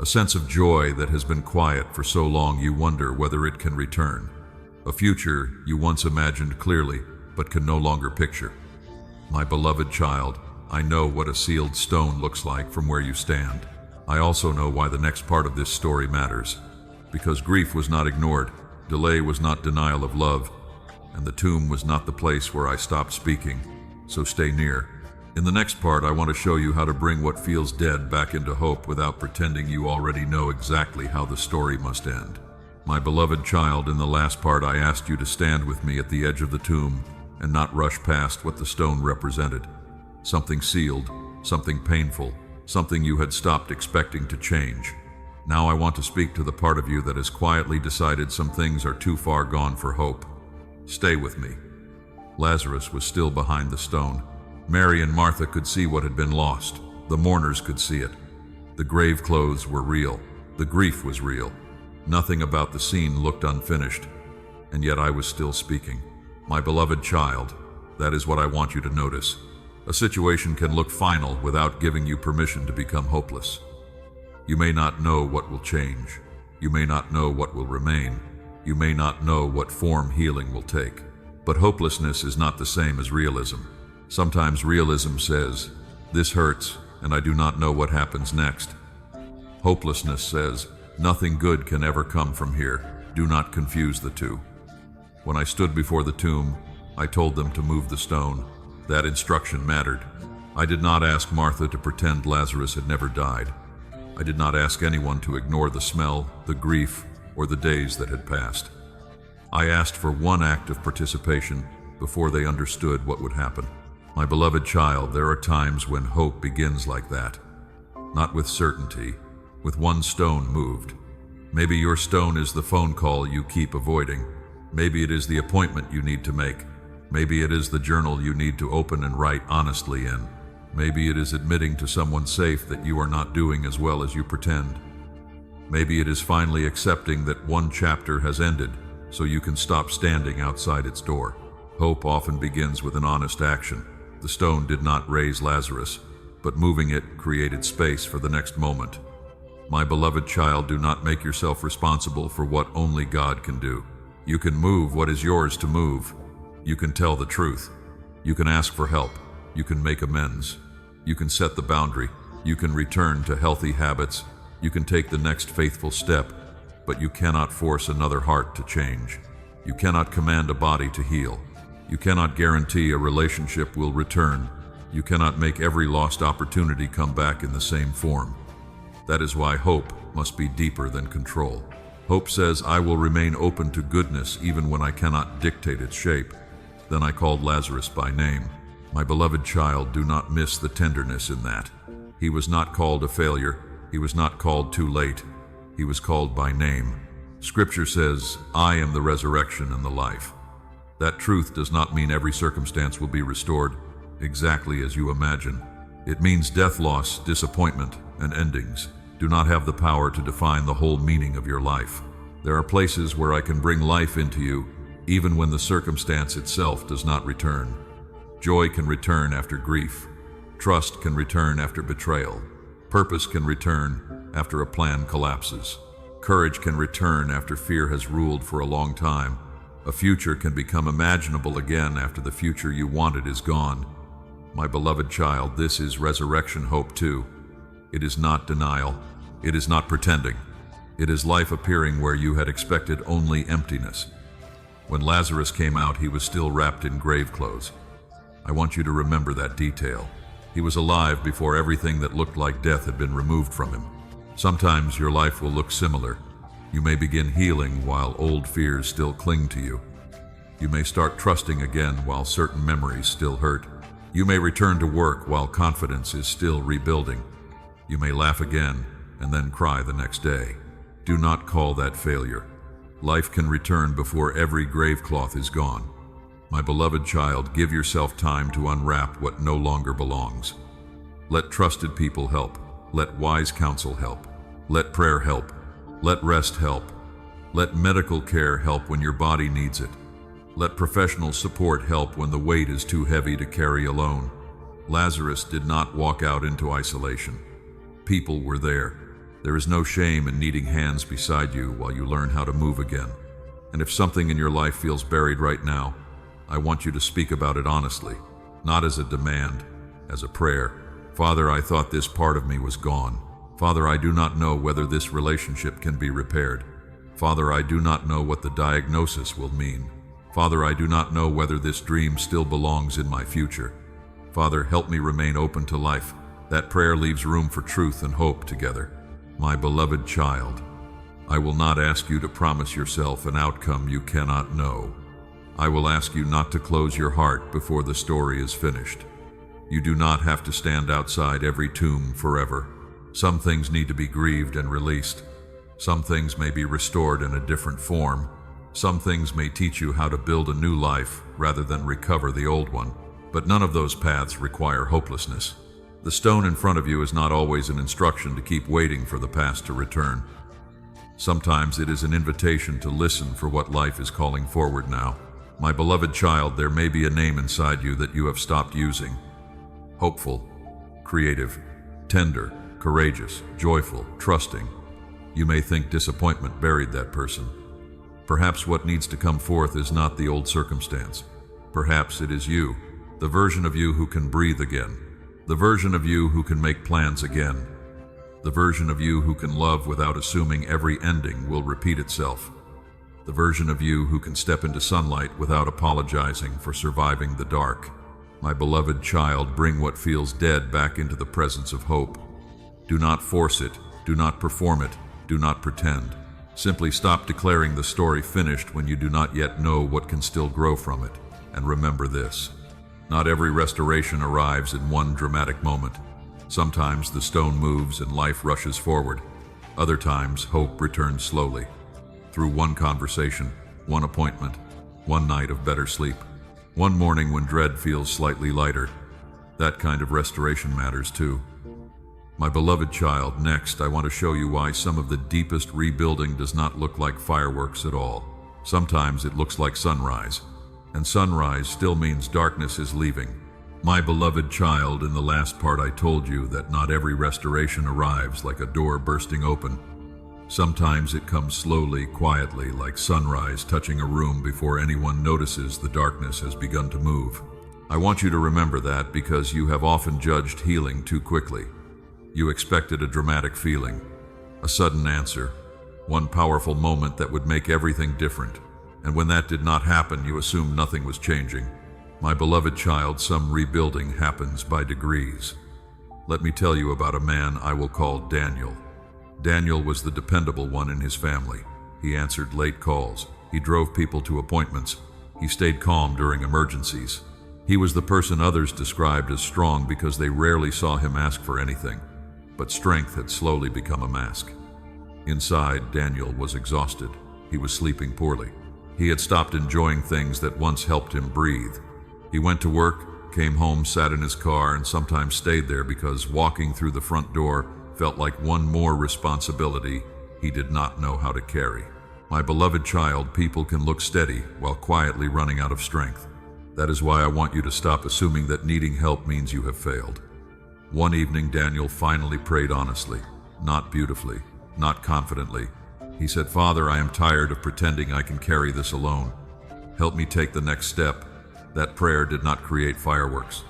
a sense of joy that has been quiet for so long you wonder whether it can return. A future you once imagined clearly, but can no longer picture. My beloved child, I know what a sealed stone looks like from where you stand. I also know why the next part of this story matters. Because grief was not ignored, delay was not denial of love, and the tomb was not the place where I stopped speaking. So stay near. In the next part, I want to show you how to bring what feels dead back into hope without pretending you already know exactly how the story must end. My beloved child, in the last part I asked you to stand with me at the edge of the tomb and not rush past what the stone represented. Something sealed, something painful, something you had stopped expecting to change. Now I want to speak to the part of you that has quietly decided some things are too far gone for hope. Stay with me. Lazarus was still behind the stone. Mary and Martha could see what had been lost. The mourners could see it. The grave clothes were real. The grief was real. Nothing about the scene looked unfinished, and yet I was still speaking. My beloved child, that is what I want you to notice. A situation can look final without giving you permission to become hopeless. You may not know what will change. You may not know what will remain. You may not know what form healing will take. But hopelessness is not the same as realism. Sometimes realism says, "This hurts, and I do not know what happens next." Hopelessness says, "Nothing good can ever come from here. Do not confuse the two." When I stood before the tomb, I told them to move the stone. That instruction mattered. I did not ask Martha to pretend Lazarus had never died. I did not ask anyone to ignore the smell, the grief, or the days that had passed. I asked for one act of participation before they understood what would happen. My beloved child, there are times when hope begins like that. Not with certainty, with one stone moved. Maybe your stone is the phone call you keep avoiding. Maybe it is the appointment you need to make. Maybe it is the journal you need to open and write honestly in. Maybe it is admitting to someone safe that you are not doing as well as you pretend. Maybe it is finally accepting that one chapter has ended so you can stop standing outside its door. Hope often begins with an honest action. The stone did not raise Lazarus, but moving it created space for the next moment. My beloved child, do not make yourself responsible for what only God can do. You can move what is yours to move. You can tell the truth. You can ask for help. You can make amends. You can set the boundary. You can return to healthy habits. You can take the next faithful step, but you cannot force another heart to change. You cannot command a body to heal. You cannot guarantee a relationship will return. You cannot make every lost opportunity come back in the same form. That is why hope must be deeper than control. Hope says, I will remain open to goodness even when I cannot dictate its shape. Then I called Lazarus by name. My beloved child, do not miss the tenderness in that. He was not called a failure. He was not called too late. He was called by name. Scripture says, I am the resurrection and the life. That truth does not mean every circumstance will be restored exactly as you imagine. It means death, loss, disappointment, and endings do not have the power to define the whole meaning of your life. There are places where I can bring life into you, even when the circumstance itself does not return. Joy can return after grief. Trust can return after betrayal. Purpose can return after a plan collapses. Courage can return after fear has ruled for a long time. A future can become imaginable again after the future you wanted is gone. My beloved child, this is resurrection hope too. It is not denial. It is not pretending. It is life appearing where you had expected only emptiness. When Lazarus came out, he was still wrapped in grave clothes. I want you to remember that detail. He was alive before everything that looked like death had been removed from him. Sometimes your life will look similar. You may begin healing while old fears still cling to you. You may start trusting again while certain memories still hurt. You may return to work while confidence is still rebuilding. You may laugh again and then cry the next day. Do not call that failure. Life can return before every grave cloth is gone. My beloved child, give yourself time to unwrap what no longer belongs. Let trusted people help. Let wise counsel help. Let prayer help. Let rest help. Let medical care help when your body needs it. Let professional support help when the weight is too heavy to carry alone. Lazarus did not walk out into isolation. People were there. There is no shame in needing hands beside you while you learn how to move again. And if something in your life feels buried right now, I want you to speak about it honestly, not as a demand, as a prayer. Father, I thought this part of me was gone. Father, I do not know whether this relationship can be repaired. Father, I do not know what the diagnosis will mean. Father, I do not know whether this dream still belongs in my future. Father, help me remain open to life. That prayer leaves room for truth and hope together. My beloved child, I will not ask you to promise yourself an outcome you cannot know. I will ask you not to close your heart before the story is finished. You do not have to stand outside every tomb forever. Some things need to be grieved and released. Some things may be restored in a different form. Some things may teach you how to build a new life rather than recover the old one. But none of those paths require hopelessness. The stone in front of you is not always an instruction to keep waiting for the past to return. Sometimes it is an invitation to listen for what life is calling forward now. My beloved child, there may be a name inside you that you have stopped using. Hopeful, creative, tender, courageous, joyful, trusting. You may think disappointment buried that person. Perhaps what needs to come forth is not the old circumstance. Perhaps it is you, the version of you who can breathe again, the version of you who can make plans again, the version of you who can love without assuming every ending will repeat itself, the version of you who can step into sunlight without apologizing for surviving the dark. My beloved child, bring what feels dead back into the presence of hope. Do not force it, do not perform it, do not pretend. Simply stop declaring the story finished when you do not yet know what can still grow from it. And remember this: not every restoration arrives in one dramatic moment. Sometimes the stone moves and life rushes forward. Other times, hope returns slowly. Through one conversation, one appointment, one night of better sleep, one morning when dread feels slightly lighter. That kind of restoration matters too. My beloved child, next I want to show you why some of the deepest rebuilding does not look like fireworks at all. Sometimes it looks like sunrise, and sunrise still means darkness is leaving. My beloved child, in the last part I told you that not every restoration arrives like a door bursting open. Sometimes it comes slowly, quietly, like sunrise touching a room before anyone notices the darkness has begun to move. I want you to remember that because you have often judged healing too quickly. You expected a dramatic feeling, a sudden answer, one powerful moment that would make everything different. And when that did not happen, you assumed nothing was changing. My beloved child, some rebuilding happens by degrees. Let me tell you about a man I will call Daniel. Daniel was the dependable one in his family. He answered late calls. He drove people to appointments. He stayed calm during emergencies. He was the person others described as strong because they rarely saw him ask for anything. But strength had slowly become a mask. Inside, Daniel was exhausted. He was sleeping poorly. He had stopped enjoying things that once helped him breathe. He went to work, came home, sat in his car, and sometimes stayed there because walking through the front door felt like one more responsibility he did not know how to carry. My beloved child, people can look steady while quietly running out of strength. That is why I want you to stop assuming that needing help means you have failed. One evening, Daniel finally prayed honestly, not beautifully, not confidently. He said, "Father, I am tired of pretending I can carry this alone. Help me take the next step." That prayer did not create fireworks.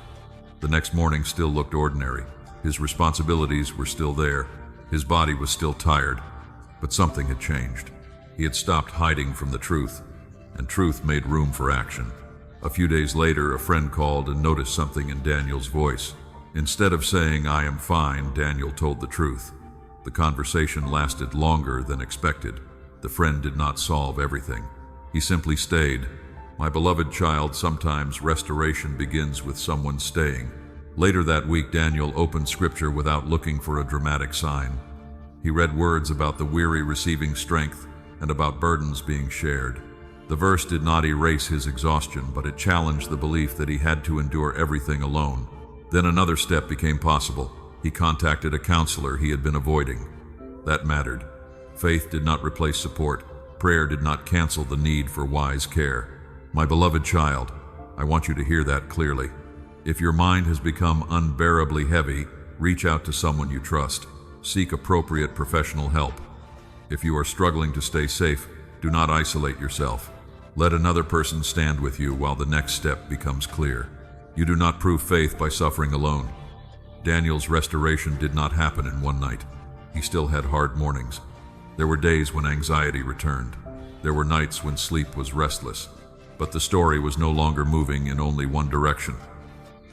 The next morning still looked ordinary. His responsibilities were still there. His body was still tired, but something had changed. He had stopped hiding from the truth, and truth made room for action. A few days later, a friend called and noticed something in Daniel's voice. Instead of saying, "I am fine," Daniel told the truth. The conversation lasted longer than expected. The friend did not solve everything. He simply stayed. My beloved child, sometimes restoration begins with someone staying. Later that week, Daniel opened scripture without looking for a dramatic sign. He read words about the weary receiving strength and about burdens being shared. The verse did not erase his exhaustion, but it challenged the belief that he had to endure everything alone. Then another step became possible. He contacted a counselor he had been avoiding. That mattered. Faith did not replace support. Prayer did not cancel the need for wise care. My beloved child, I want you to hear that clearly. If your mind has become unbearably heavy, reach out to someone you trust. Seek appropriate professional help. If you are struggling to stay safe, do not isolate yourself. Let another person stand with you while the next step becomes clear. You do not prove faith by suffering alone. Daniel's restoration did not happen in one night. He still had hard mornings. There were days when anxiety returned. There were nights when sleep was restless. But the story was no longer moving in only one direction.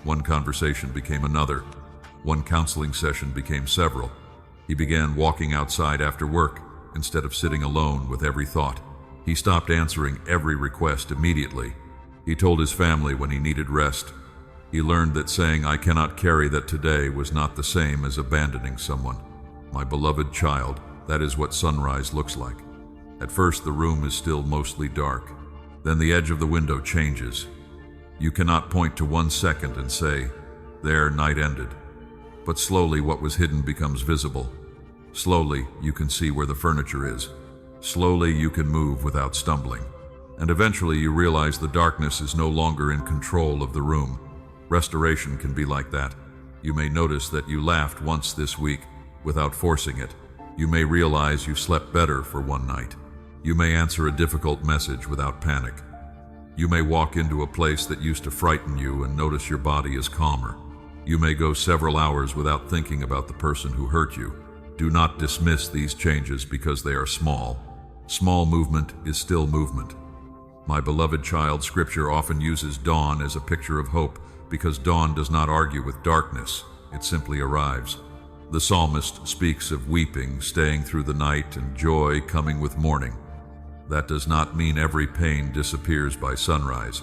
One conversation became another. One counseling session became several. He began walking outside after work instead of sitting alone with every thought. He stopped answering every request immediately. He told his family when he needed rest. He learned that saying, "I cannot carry that today," was not the same as abandoning someone. My beloved child, that is what sunrise looks like. At first, the room is still mostly dark. Then the edge of the window changes. You cannot point to 1 second and say, "There, night ended." But slowly what was hidden becomes visible. Slowly you can see where the furniture is. Slowly you can move without stumbling. And eventually you realize the darkness is no longer in control of the room. Restoration can be like that. You may notice that you laughed once this week without forcing it. You may realize you slept better for one night. You may answer a difficult message without panic. You may walk into a place that used to frighten you and notice your body is calmer. You may go several hours without thinking about the person who hurt you. Do not dismiss these changes because they are small. Small movement is still movement. My beloved child, Scripture often uses dawn as a picture of hope because dawn does not argue with darkness, it simply arrives. The psalmist speaks of weeping, staying through the night, and joy coming with morning. That does not mean every pain disappears by sunrise.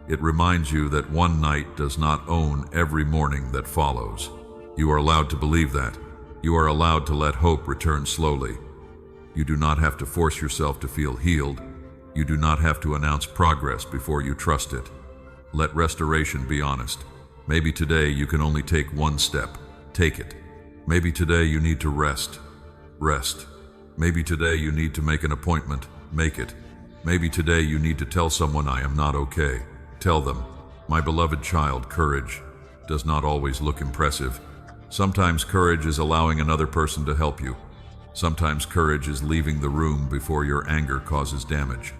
It reminds you that one night does not own every morning that follows. You are allowed to believe that. You are allowed to let hope return slowly. You do not have to force yourself to feel healed. You do not have to announce progress before you trust it. Let restoration be honest. Maybe today you can only take one step. Take it. Maybe today you need to rest. Rest. Maybe today you need to make an appointment. Make it. Maybe today you need to tell someone I am not okay. Tell them. My beloved child, courage does not always look impressive. Sometimes courage is allowing another person to help you. Sometimes courage is leaving the room before your anger causes damage.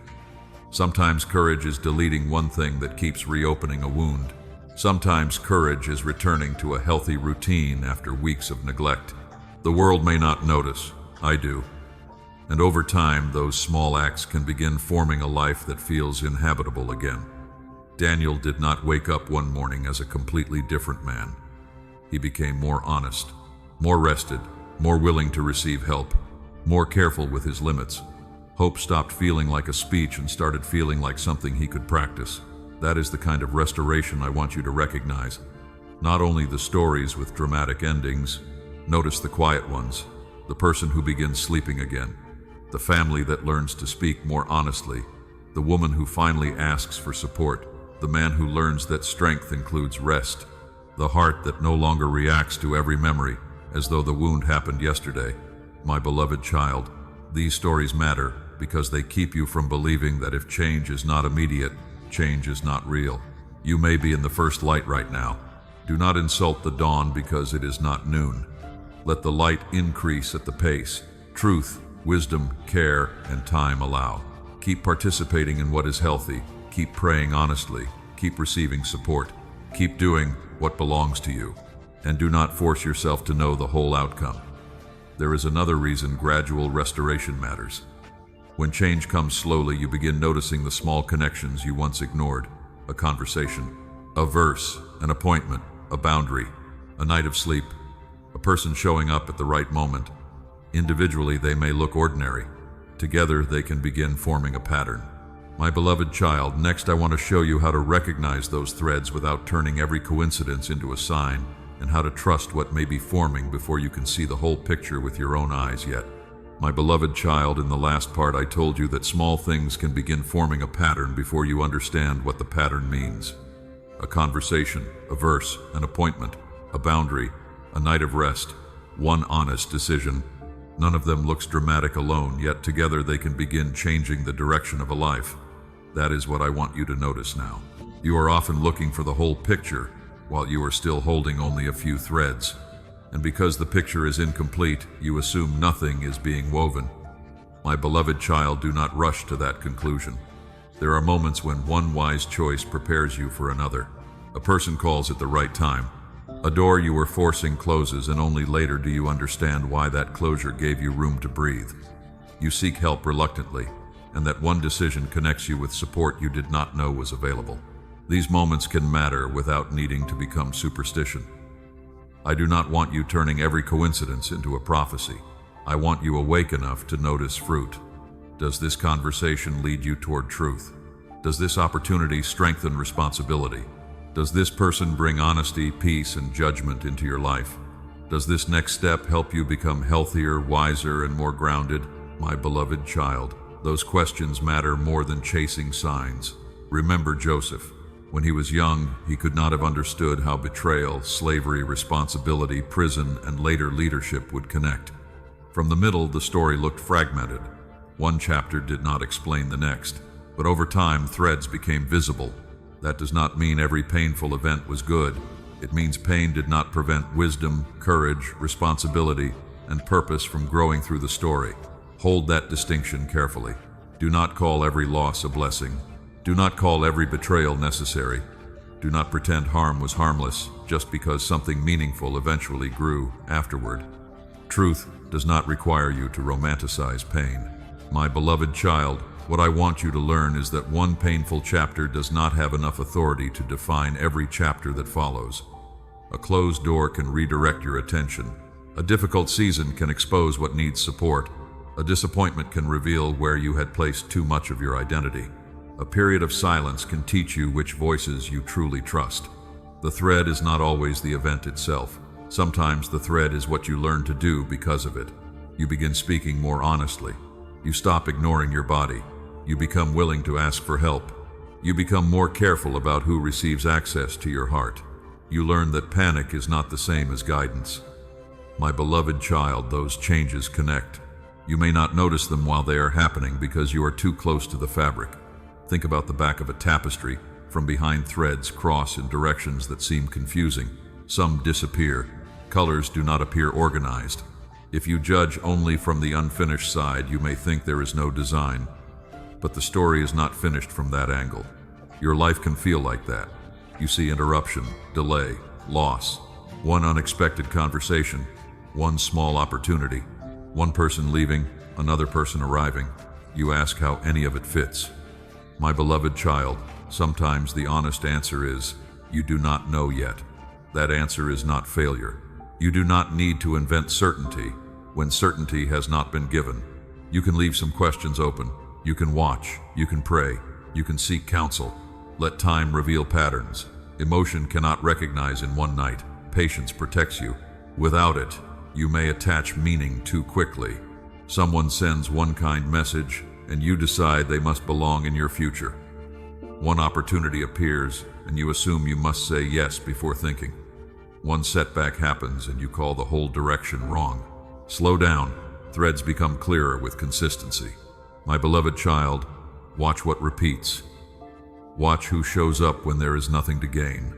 Sometimes courage is deleting one thing that keeps reopening a wound. Sometimes courage is returning to a healthy routine after weeks of neglect. The world may not notice. I do. And over time, those small acts can begin forming a life that feels inhabitable again. Daniel did not wake up one morning as a completely different man. He became more honest, more rested, more willing to receive help, more careful with his limits. Hope stopped feeling like a speech and started feeling like something he could practice. That is the kind of restoration I want you to recognize. Not only the stories with dramatic endings, notice the quiet ones, the person who begins sleeping again, the family that learns to speak more honestly, the woman who finally asks for support, the man who learns that strength includes rest, the heart that no longer reacts to every memory as though the wound happened yesterday. My beloved child, these stories matter because they keep you from believing that if change is not immediate, change is not real. You may be in the first light right now. Do not insult the dawn because it is not noon. Let the light increase at the pace truth, wisdom, care, and time allow. Keep participating in what is healthy. Keep praying honestly. Keep receiving support. Keep doing what belongs to you. And do not force yourself to know the whole outcome. There is another reason gradual restoration matters. When change comes slowly, you begin noticing the small connections you once ignored. A conversation, a verse, an appointment, a boundary, a night of sleep, a person showing up at the right moment. Individually, they may look ordinary. Together, they can begin forming a pattern. My beloved child, next I want to show you how to recognize those threads without turning every coincidence into a sign, and how to trust what may be forming before you can see the whole picture with your own eyes yet. My beloved child, in the last part I told you that small things can begin forming a pattern before you understand what the pattern means. A conversation, a verse, an appointment, a boundary, a night of rest, one honest decision. None of them looks dramatic alone, yet together they can begin changing the direction of a life. That is what I want you to notice now. You are often looking for the whole picture, while you are still holding only a few threads. And because the picture is incomplete, you assume nothing is being woven. My beloved child, do not rush to that conclusion. There are moments when one wise choice prepares you for another. A person calls at the right time. A door you were forcing closes, and only later do you understand why that closure gave you room to breathe. You seek help reluctantly, and that one decision connects you with support you did not know was available. These moments can matter without needing to become superstition. I do not want you turning every coincidence into a prophecy. I want you awake enough to notice fruit. Does this conversation lead you toward truth? Does this opportunity strengthen responsibility? Does this person bring honesty, peace, and judgment into your life? Does this next step help you become healthier, wiser, and more grounded? My beloved child, those questions matter more than chasing signs. Remember Joseph. When he was young, he could not have understood how betrayal, slavery, responsibility, prison, and later leadership would connect. From the middle, the story looked fragmented. One chapter did not explain the next, but over time, threads became visible. That does not mean every painful event was good. It means pain did not prevent wisdom, courage, responsibility, and purpose from growing through the story. Hold that distinction carefully. Do not call every loss a blessing. Do not call every betrayal necessary. Do not pretend harm was harmless just because something meaningful eventually grew afterward. Truth does not require you to romanticize pain. My beloved child, what I want you to learn is that one painful chapter does not have enough authority to define every chapter that follows. A closed door can redirect your attention. A difficult season can expose what needs support. A disappointment can reveal where you had placed too much of your identity. A period of silence can teach you which voices you truly trust. The thread is not always the event itself. Sometimes the thread is what you learn to do because of it. You begin speaking more honestly. You stop ignoring your body. You become willing to ask for help. You become more careful about who receives access to your heart. You learn that panic is not the same as guidance. My beloved child, those changes connect. You may not notice them while they are happening because you are too close to the fabric. Think about the back of a tapestry. From behind, threads cross in directions that seem confusing. Some disappear. Colors do not appear organized. If you judge only from the unfinished side, you may think there is no design. But the story is not finished from that angle. Your life can feel like that. You see interruption, delay, loss, one unexpected conversation, one small opportunity, one person leaving, another person arriving. You ask how any of it fits. My beloved child, sometimes the honest answer is, you do not know yet. That answer is not failure. You do not need to invent certainty when certainty has not been given. You can leave some questions open. You can watch. You can pray. You can seek counsel. Let time reveal patterns. Emotion cannot recognize in one night. Patience protects you. Without it, you may attach meaning too quickly. Someone sends one kind message, and you decide they must belong in your future. One opportunity appears, and you assume you must say yes before thinking. One setback happens, and you call the whole direction wrong. Slow down. Threads become clearer with consistency. My beloved child, watch what repeats. Watch who shows up when there is nothing to gain.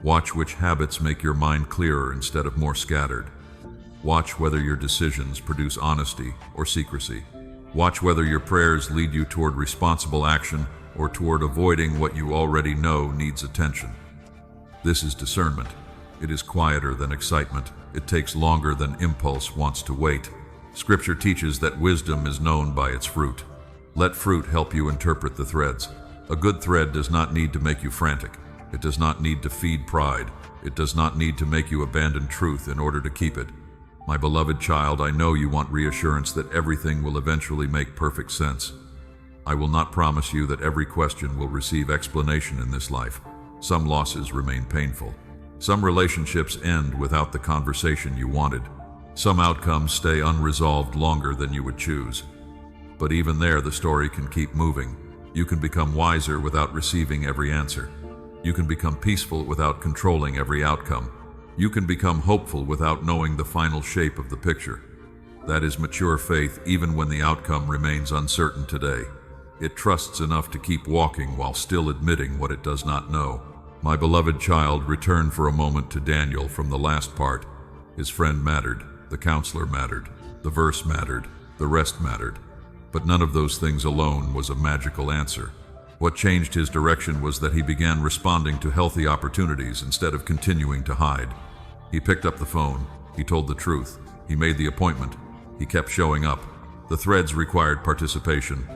Watch which habits make your mind clearer instead of more scattered. Watch whether your decisions produce honesty or secrecy. Watch whether your prayers lead you toward responsible action or toward avoiding what you already know needs attention. This is discernment. It is quieter than excitement. It takes longer than impulse wants to wait. Scripture teaches that wisdom is known by its fruit. Let fruit help you interpret the threads. A good thread does not need to make you frantic. It does not need to feed pride. It does not need to make you abandon truth in order to keep it. My beloved child, I know you want reassurance that everything will eventually make perfect sense. I will not promise you that every question will receive explanation in this life. Some losses remain painful. Some relationships end without the conversation you wanted. Some outcomes stay unresolved longer than you would choose. But even there, the story can keep moving. You can become wiser without receiving every answer. You can become peaceful without controlling every outcome. You can become hopeful without knowing the final shape of the picture. That is mature faith even when the outcome remains uncertain today. It trusts enough to keep walking while still admitting what it does not know. My beloved child, return for a moment to Daniel from the last part. His friend mattered, the counselor mattered, the verse mattered, the rest mattered. But none of those things alone was a magical answer. What changed his direction was that he began responding to healthy opportunities instead of continuing to hide. He picked up the phone. He told the truth. He made the appointment. He kept showing up. The threads required participation.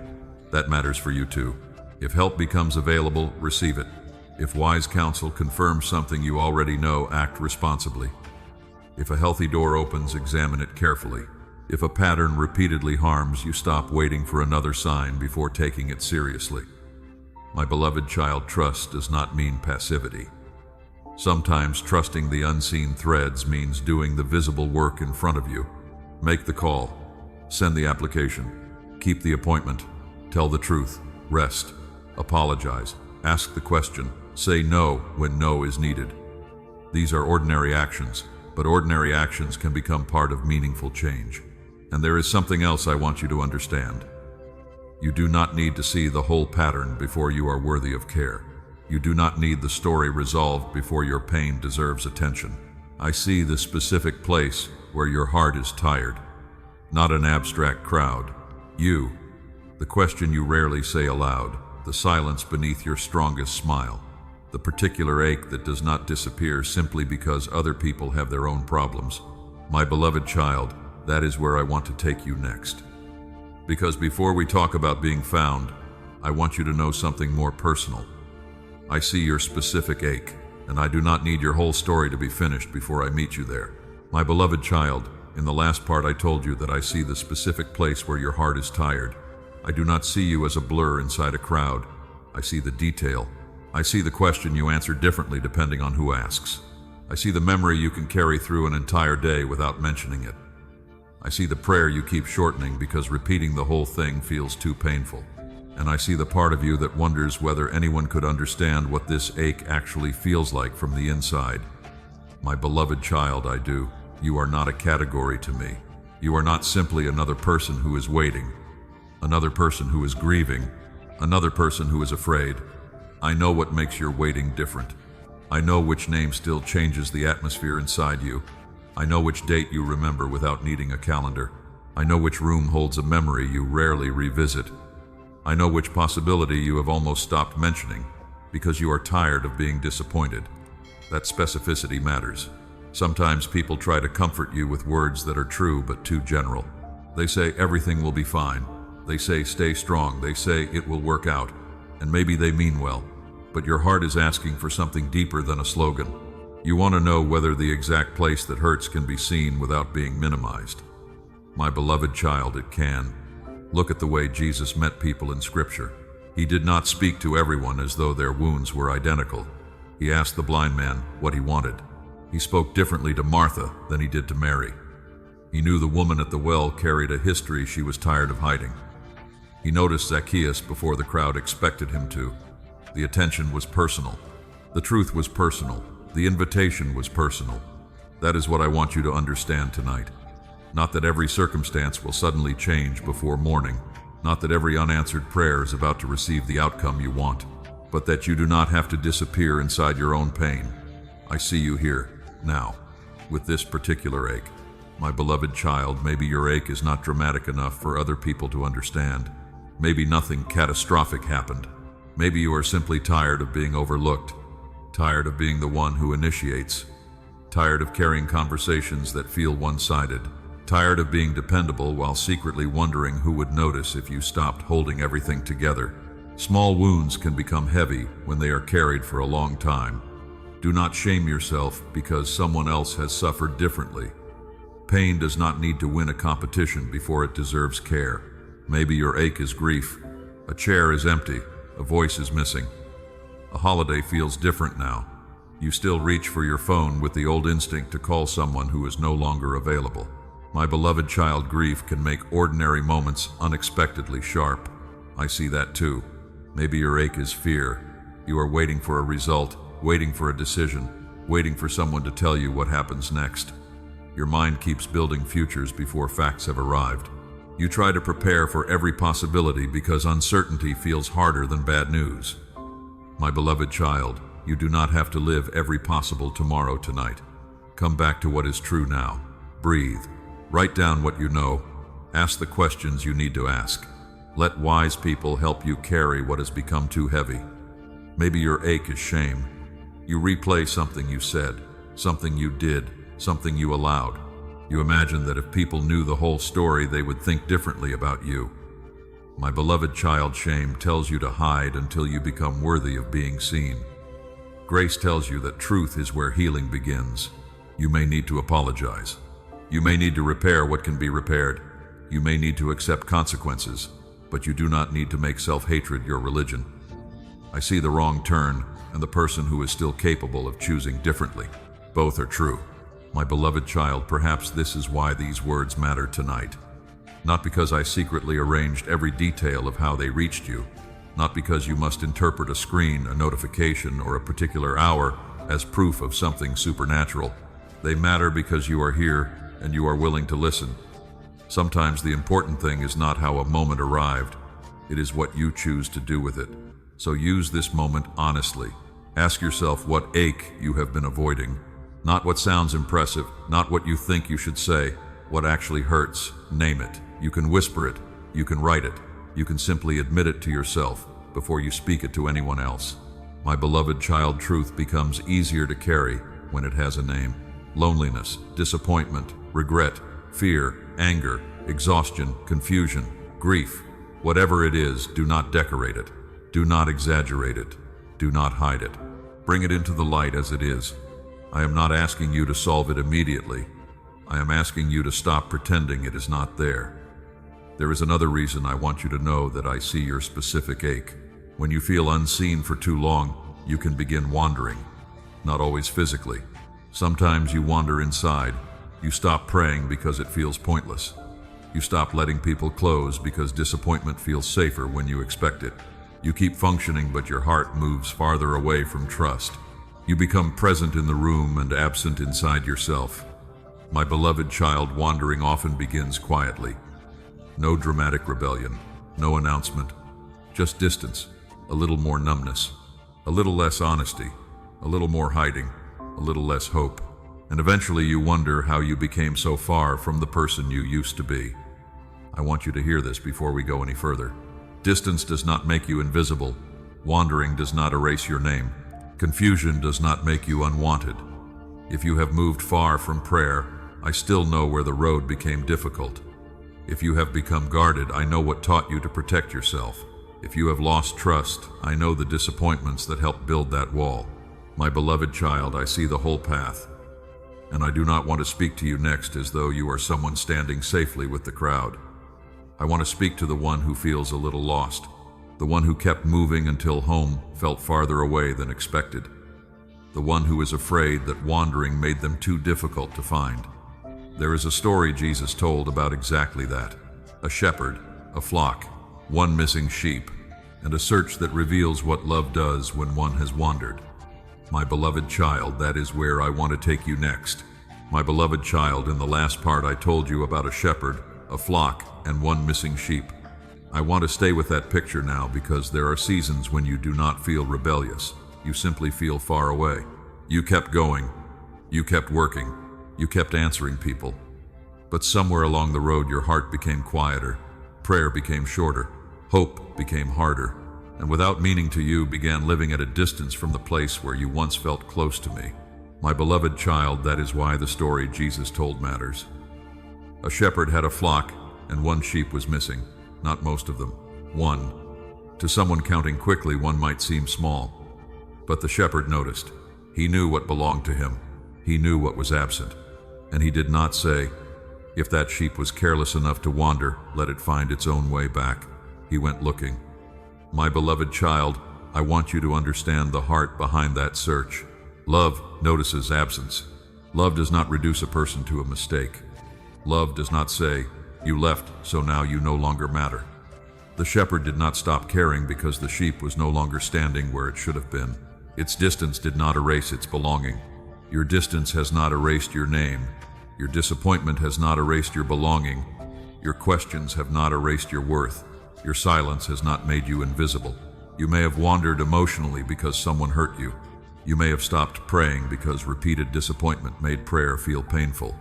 That matters for you too. If help becomes available, receive it. If wise counsel confirms something you already know, act responsibly. If a healthy door opens, examine it carefully. If a pattern repeatedly harms, you stop waiting for another sign before taking it seriously. My beloved child, trust does not mean passivity. Sometimes trusting the unseen threads means doing the visible work in front of you. Make the call. Send the application. Keep the appointment. Tell the truth. Rest. Apologize. Ask the question. Say no when no is needed. These are ordinary actions, but ordinary actions can become part of meaningful change. And there is something else I want you to understand. You do not need to see the whole pattern before you are worthy of care. You do not need the story resolved before your pain deserves attention. I see the specific place where your heart is tired, not an abstract crowd. You, the question you rarely say aloud, the silence beneath your strongest smile, the particular ache that does not disappear simply because other people have their own problems. My beloved child, that is where I want to take you next. Because before we talk about being found, I want you to know something more personal. I see your specific ache, and I do not need your whole story to be finished before I meet you there. My beloved child, in the last part I told you that I see the specific place where your heart is tired. I do not see you as a blur inside a crowd. I see the detail. I see the question you answer differently depending on who asks. I see the memory you can carry through an entire day without mentioning it. I see the prayer you keep shortening because repeating the whole thing feels too painful. and I see the part of you that wonders whether anyone could understand what this ache actually feels like from the inside. My beloved child, I do. You are not a category to me. You are not simply another person who is waiting, another person who is grieving, another person who is afraid. I know what makes your waiting different. I know which name still changes the atmosphere inside you. I know which date you remember without needing a calendar. I know which room holds a memory you rarely revisit. I know which possibility you have almost stopped mentioning because you are tired of being disappointed. That specificity matters. Sometimes people try to comfort you with words that are true but too general. They say everything will be fine. They say stay strong. They say it will work out. And maybe they mean well, but your heart is asking for something deeper than a slogan. You want to know whether the exact place that hurts can be seen without being minimized. My beloved child, it can. Look at the way Jesus met people in Scripture. He did not speak to everyone as though their wounds were identical. He asked the blind man what he wanted. He spoke differently to Martha than he did to Mary. He knew the woman at the well carried a history she was tired of hiding. He noticed Zacchaeus before the crowd expected him to. The attention was personal. The truth was personal. The invitation was personal. That is what I want you to understand tonight. Not that every circumstance will suddenly change before morning. Not that every unanswered prayer is about to receive the outcome you want. But that you do not have to disappear inside your own pain. I see you here, now, with this particular ache. My beloved child, maybe your ache is not dramatic enough for other people to understand. Maybe nothing catastrophic happened. Maybe you are simply tired of being overlooked, tired of being the one who initiates, tired of carrying conversations that feel one-sided, tired of being dependable while secretly wondering who would notice if you stopped holding everything together. Small wounds can become heavy when they are carried for a long time. Do not shame yourself because someone else has suffered differently. Pain does not need to win a competition before it deserves care. Maybe your ache is grief. A chair is empty. A voice is missing. A holiday feels different now. You still reach for your phone with the old instinct to call someone who is no longer available. My beloved child, grief can make ordinary moments unexpectedly sharp. I see that too. Maybe your ache is fear. You are waiting for a result, waiting for a decision, waiting for someone to tell you what happens next. Your mind keeps building futures before facts have arrived. You try to prepare for every possibility because uncertainty feels harder than bad news. My beloved child, you do not have to live every possible tomorrow tonight. Come back to what is true now. Breathe. Write down what you know. Ask the questions you need to ask. Let wise people help you carry what has become too heavy. Maybe your ache is shame. You replay something you said, something you did, something you allowed. You imagine that if people knew the whole story, they would think differently about you. My beloved child, shame tells you to hide until you become worthy of being seen. Grace tells you that truth is where healing begins. You may need to apologize. You may need to repair what can be repaired. You may need to accept consequences, but you do not need to make self-hatred your religion. I see the wrong turn and the person who is still capable of choosing differently. Both are true. My beloved child, perhaps this is why these words matter tonight. Not because I secretly arranged every detail of how they reached you, not because you must interpret a screen, a notification, or a particular hour as proof of something supernatural. They matter because you are here and you are willing to listen. Sometimes the important thing is not how a moment arrived, it is what you choose to do with it. So use this moment honestly. Ask yourself what ache you have been avoiding. Not what sounds impressive, not what you think you should say, what actually hurts. Name it. You can whisper it, you can write it, you can simply admit it to yourself before you speak it to anyone else. My beloved child, truth becomes easier to carry when it has a name. Loneliness, disappointment, regret, fear, anger, exhaustion, confusion, grief. Whatever it is, do not decorate it. Do not exaggerate it. Do not hide it. Bring it into the light as it is. I am not asking you to solve it immediately. I am asking you to stop pretending it is not there. There is another reason I want you to know that I see your specific ache. When you feel unseen for too long, you can begin wandering. Not always physically. Sometimes you wander inside. You stop praying because it feels pointless. You stop letting people close because disappointment feels safer when you expect it. You keep functioning, but your heart moves farther away from trust. You become present in the room and absent inside yourself. My beloved child, wandering often begins quietly. No dramatic rebellion, no announcement, just distance, a little more numbness, a little less honesty, a little more hiding, a little less hope. And eventually you wonder how you became so far from the person you used to be. I want you to hear this before we go any further. Distance does not make you invisible. Wandering does not erase your name. Confusion does not make you unwanted. If you have moved far from prayer, I still know where the road became difficult. If you have become guarded, I know what taught you to protect yourself. If you have lost trust, I know the disappointments that helped build that wall. My beloved child, I see the whole path. And I do not want to speak to you next as though you are someone standing safely with the crowd. I want to speak to the one who feels a little lost, the one who kept moving until home felt farther away than expected, the one who is afraid that wandering made them too difficult to find. There is a story Jesus told about exactly that. A shepherd, a flock, one missing sheep, and a search that reveals what love does when one has wandered. My beloved child, that is where I want to take you next. My beloved child, in the last part I told you about a shepherd, a flock, and one missing sheep. I want to stay with that picture now because there are seasons when you do not feel rebellious. You simply feel far away. You kept going. You kept working. You kept answering people. But somewhere along the road your heart became quieter. Prayer became shorter. Hope became harder. And without meaning to, you began living at a distance from the place where you once felt close to me. My beloved child, that is why the story Jesus told matters. A shepherd had a flock, and one sheep was missing. Not most of them. One. To someone counting quickly, one might seem small. But the shepherd noticed. He knew what belonged to him. He knew what was absent. And he did not say, "If that sheep was careless enough to wander, let it find its own way back." He went looking. My beloved child, I want you to understand the heart behind that search. Love notices absence. Love does not reduce a person to a mistake. Love does not say, "You left, so now you no longer matter." The shepherd did not stop caring because the sheep was no longer standing where it should have been. Its distance did not erase its belonging. Your distance has not erased your name. Your disappointment has not erased your belonging. Your questions have not erased your worth. Your silence has not made you invisible. You may have wandered emotionally because someone hurt you. You may have stopped praying because repeated disappointment made prayer feel painful.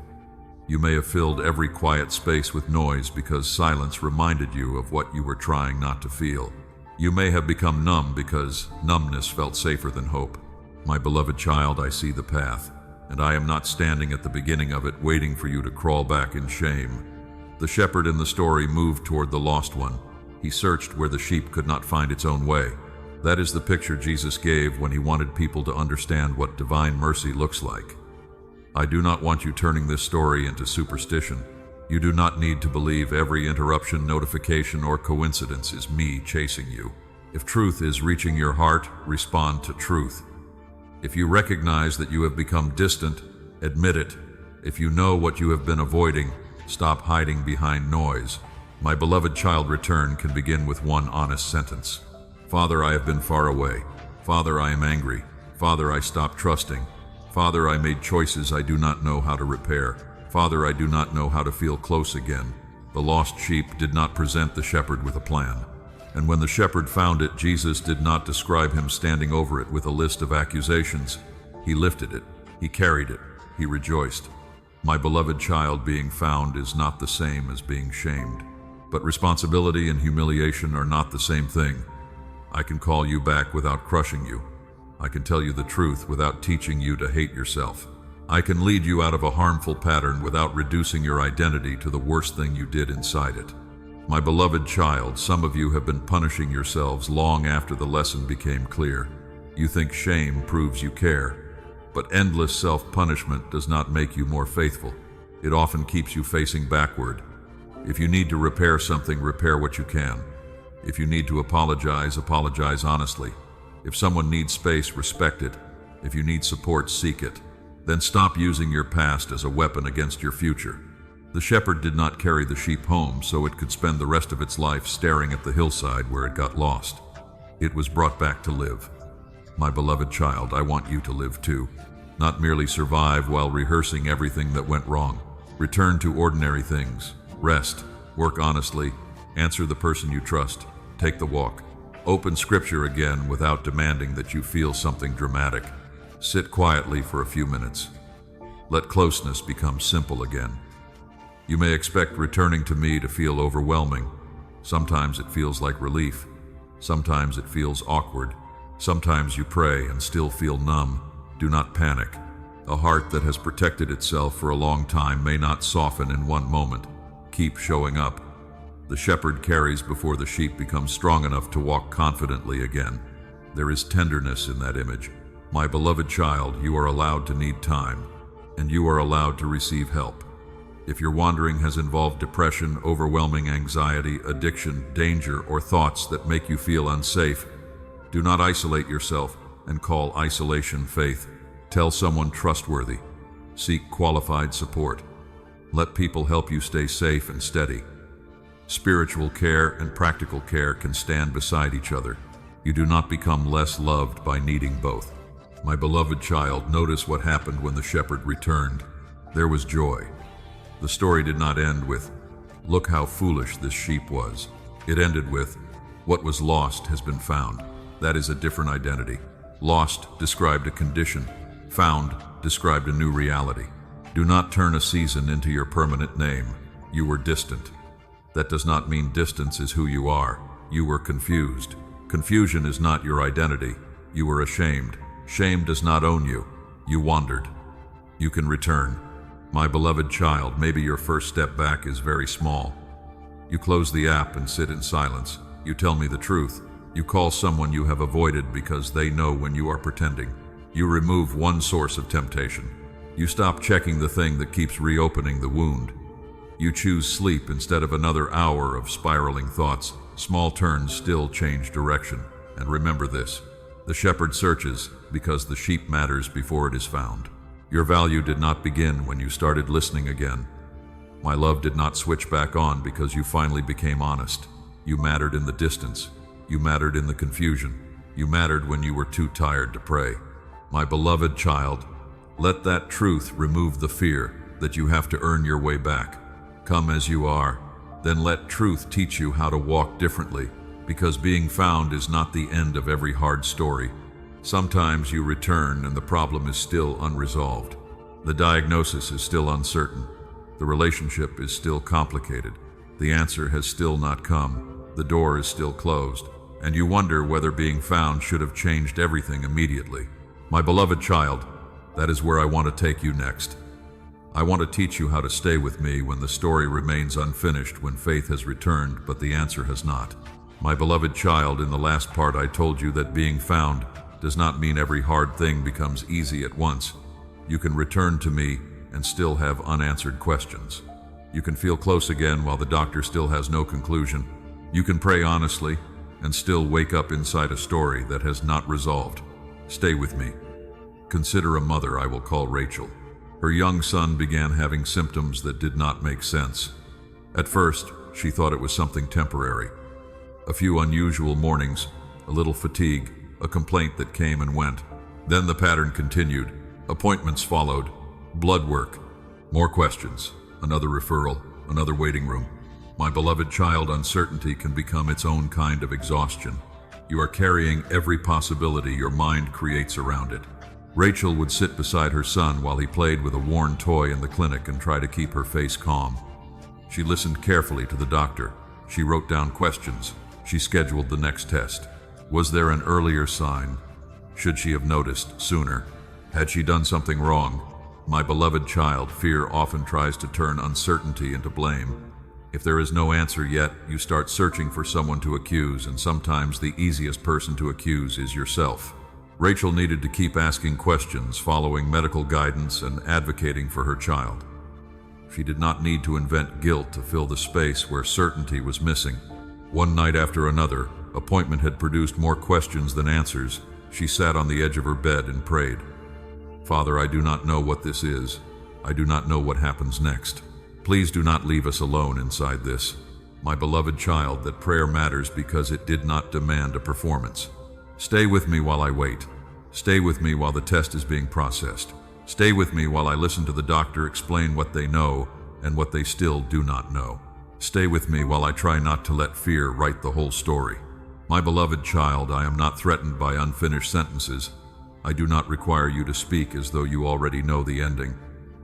You may have filled every quiet space with noise because silence reminded you of what you were trying not to feel. You may have become numb because numbness felt safer than hope. My beloved child, I see the path, and I am not standing at the beginning of it waiting for you to crawl back in shame. The shepherd in the story moved toward the lost one. He searched where the sheep could not find its own way. That is the picture Jesus gave when he wanted people to understand what divine mercy looks like. I do not want you turning this story into superstition. You do not need to believe every interruption, notification, or coincidence is me chasing you. If truth is reaching your heart, respond to truth. If you recognize that you have become distant, admit it. If you know what you have been avoiding, stop hiding behind noise. My beloved child, return can begin with one honest sentence. Father, I have been far away. Father, I am angry. Father, I stopped trusting. Father, I made choices I do not know how to repair. Father, I do not know how to feel close again. The lost sheep did not present the shepherd with a plan. And when the shepherd found it, Jesus did not describe him standing over it with a list of accusations. He lifted it. He carried it. He rejoiced. My beloved child, being found is not the same as being shamed. But responsibility and humiliation are not the same thing. I can call you back without crushing you. I can tell you the truth without teaching you to hate yourself. I can lead you out of a harmful pattern without reducing your identity to the worst thing you did inside it. My beloved child, some of you have been punishing yourselves long after the lesson became clear. You think shame proves you care, but endless self-punishment does not make you more faithful. It often keeps you facing backward. If you need to repair something, repair what you can. If you need to apologize, apologize honestly. If someone needs space, respect it. If you need support, seek it. Then stop using your past as a weapon against your future. The shepherd did not carry the sheep home so it could spend the rest of its life staring at the hillside where it got lost. It was brought back to live. My beloved child, I want you to live too. Not merely survive while rehearsing everything that went wrong. Return to ordinary things. Rest. Work honestly. Answer the person you trust. Take the walk. Open scripture again without demanding that you feel something dramatic. Sit quietly for a few minutes. Let closeness become simple again. You may expect returning to me to feel overwhelming. Sometimes it feels like relief. Sometimes it feels awkward. Sometimes you pray and still feel numb. Do not panic. A heart that has protected itself for a long time may not soften in one moment. Keep showing up. The shepherd carries before the sheep becomes strong enough to walk confidently again. There is tenderness in that image. My beloved child, you are allowed to need time, and you are allowed to receive help. If your wandering has involved depression, overwhelming anxiety, addiction, danger, or thoughts that make you feel unsafe, do not isolate yourself and call isolation faith. Tell someone trustworthy. Seek qualified support. Let people help you stay safe and steady. Spiritual care and practical care can stand beside each other. You do not become less loved by needing both. My beloved child, notice what happened when the shepherd returned. There was joy. The story did not end with, "Look how foolish this sheep was." It ended with, "What was lost has been found." That is a different identity. Lost described a condition. Found described a new reality. Do not turn a season into your permanent name. You were distant. That does not mean distance is who you are. You were confused. Confusion is not your identity. You were ashamed. Shame does not own you. You wandered. You can return. My beloved child, maybe your first step back is very small. You close the app and sit in silence. You tell me the truth. You call someone you have avoided because they know when you are pretending. You remove one source of temptation. You stop checking the thing that keeps reopening the wound. You choose sleep instead of another hour of spiraling thoughts. Small turns still change direction. And remember this, the shepherd searches because the sheep matters before it is found. Your value did not begin when you started listening again. My love did not switch back on because you finally became honest. You mattered in the distance. You mattered in the confusion. You mattered when you were too tired to pray. My beloved child, let that truth remove the fear that you have to earn your way back. Come as you are, then let truth teach you how to walk differently, because being found is not the end of every hard story. Sometimes you return and the problem is still unresolved. The diagnosis is still uncertain. The relationship is still complicated. The answer has still not come. The door is still closed. And you wonder whether being found should have changed everything immediately. My beloved child, that is where I want to take you next. I want to teach you how to stay with me when the story remains unfinished, when faith has returned, but the answer has not. My beloved child, in the last part I told you that being found does not mean every hard thing becomes easy at once. You can return to me and still have unanswered questions. You can feel close again while the doctor still has no conclusion. You can pray honestly and still wake up inside a story that has not resolved. Stay with me. Consider a mother I will call Rachel. Her young son began having symptoms that did not make sense. At first, she thought it was something temporary. A few unusual mornings, a little fatigue, a complaint that came and went. Then the pattern continued. Appointments followed. Blood work. More questions. Another referral. Another waiting room. My beloved child, uncertainty can become its own kind of exhaustion. You are carrying every possibility your mind creates around it. Rachel would sit beside her son while he played with a worn toy in the clinic and try to keep her face calm. She listened carefully to the doctor. She wrote down questions. She scheduled the next test. Was there an earlier sign? Should she have noticed sooner? Had she done something wrong? My beloved child, fear often tries to turn uncertainty into blame. If there is no answer yet, you start searching for someone to accuse, and sometimes the easiest person to accuse is yourself. Rachel needed to keep asking questions, following medical guidance, and advocating for her child. She did not need to invent guilt to fill the space where certainty was missing. One night after another, appointment had produced more questions than answers. She sat on the edge of her bed and prayed. Father, I do not know what this is. I do not know what happens next. Please do not leave us alone inside this. My beloved child, that prayer matters because it did not demand a performance. Stay with me while I wait. Stay with me while the test is being processed. Stay with me while I listen to the doctor explain what they know and what they still do not know. Stay with me while I try not to let fear write the whole story. My beloved child, I am not threatened by unfinished sentences. I do not require you to speak as though you already know the ending.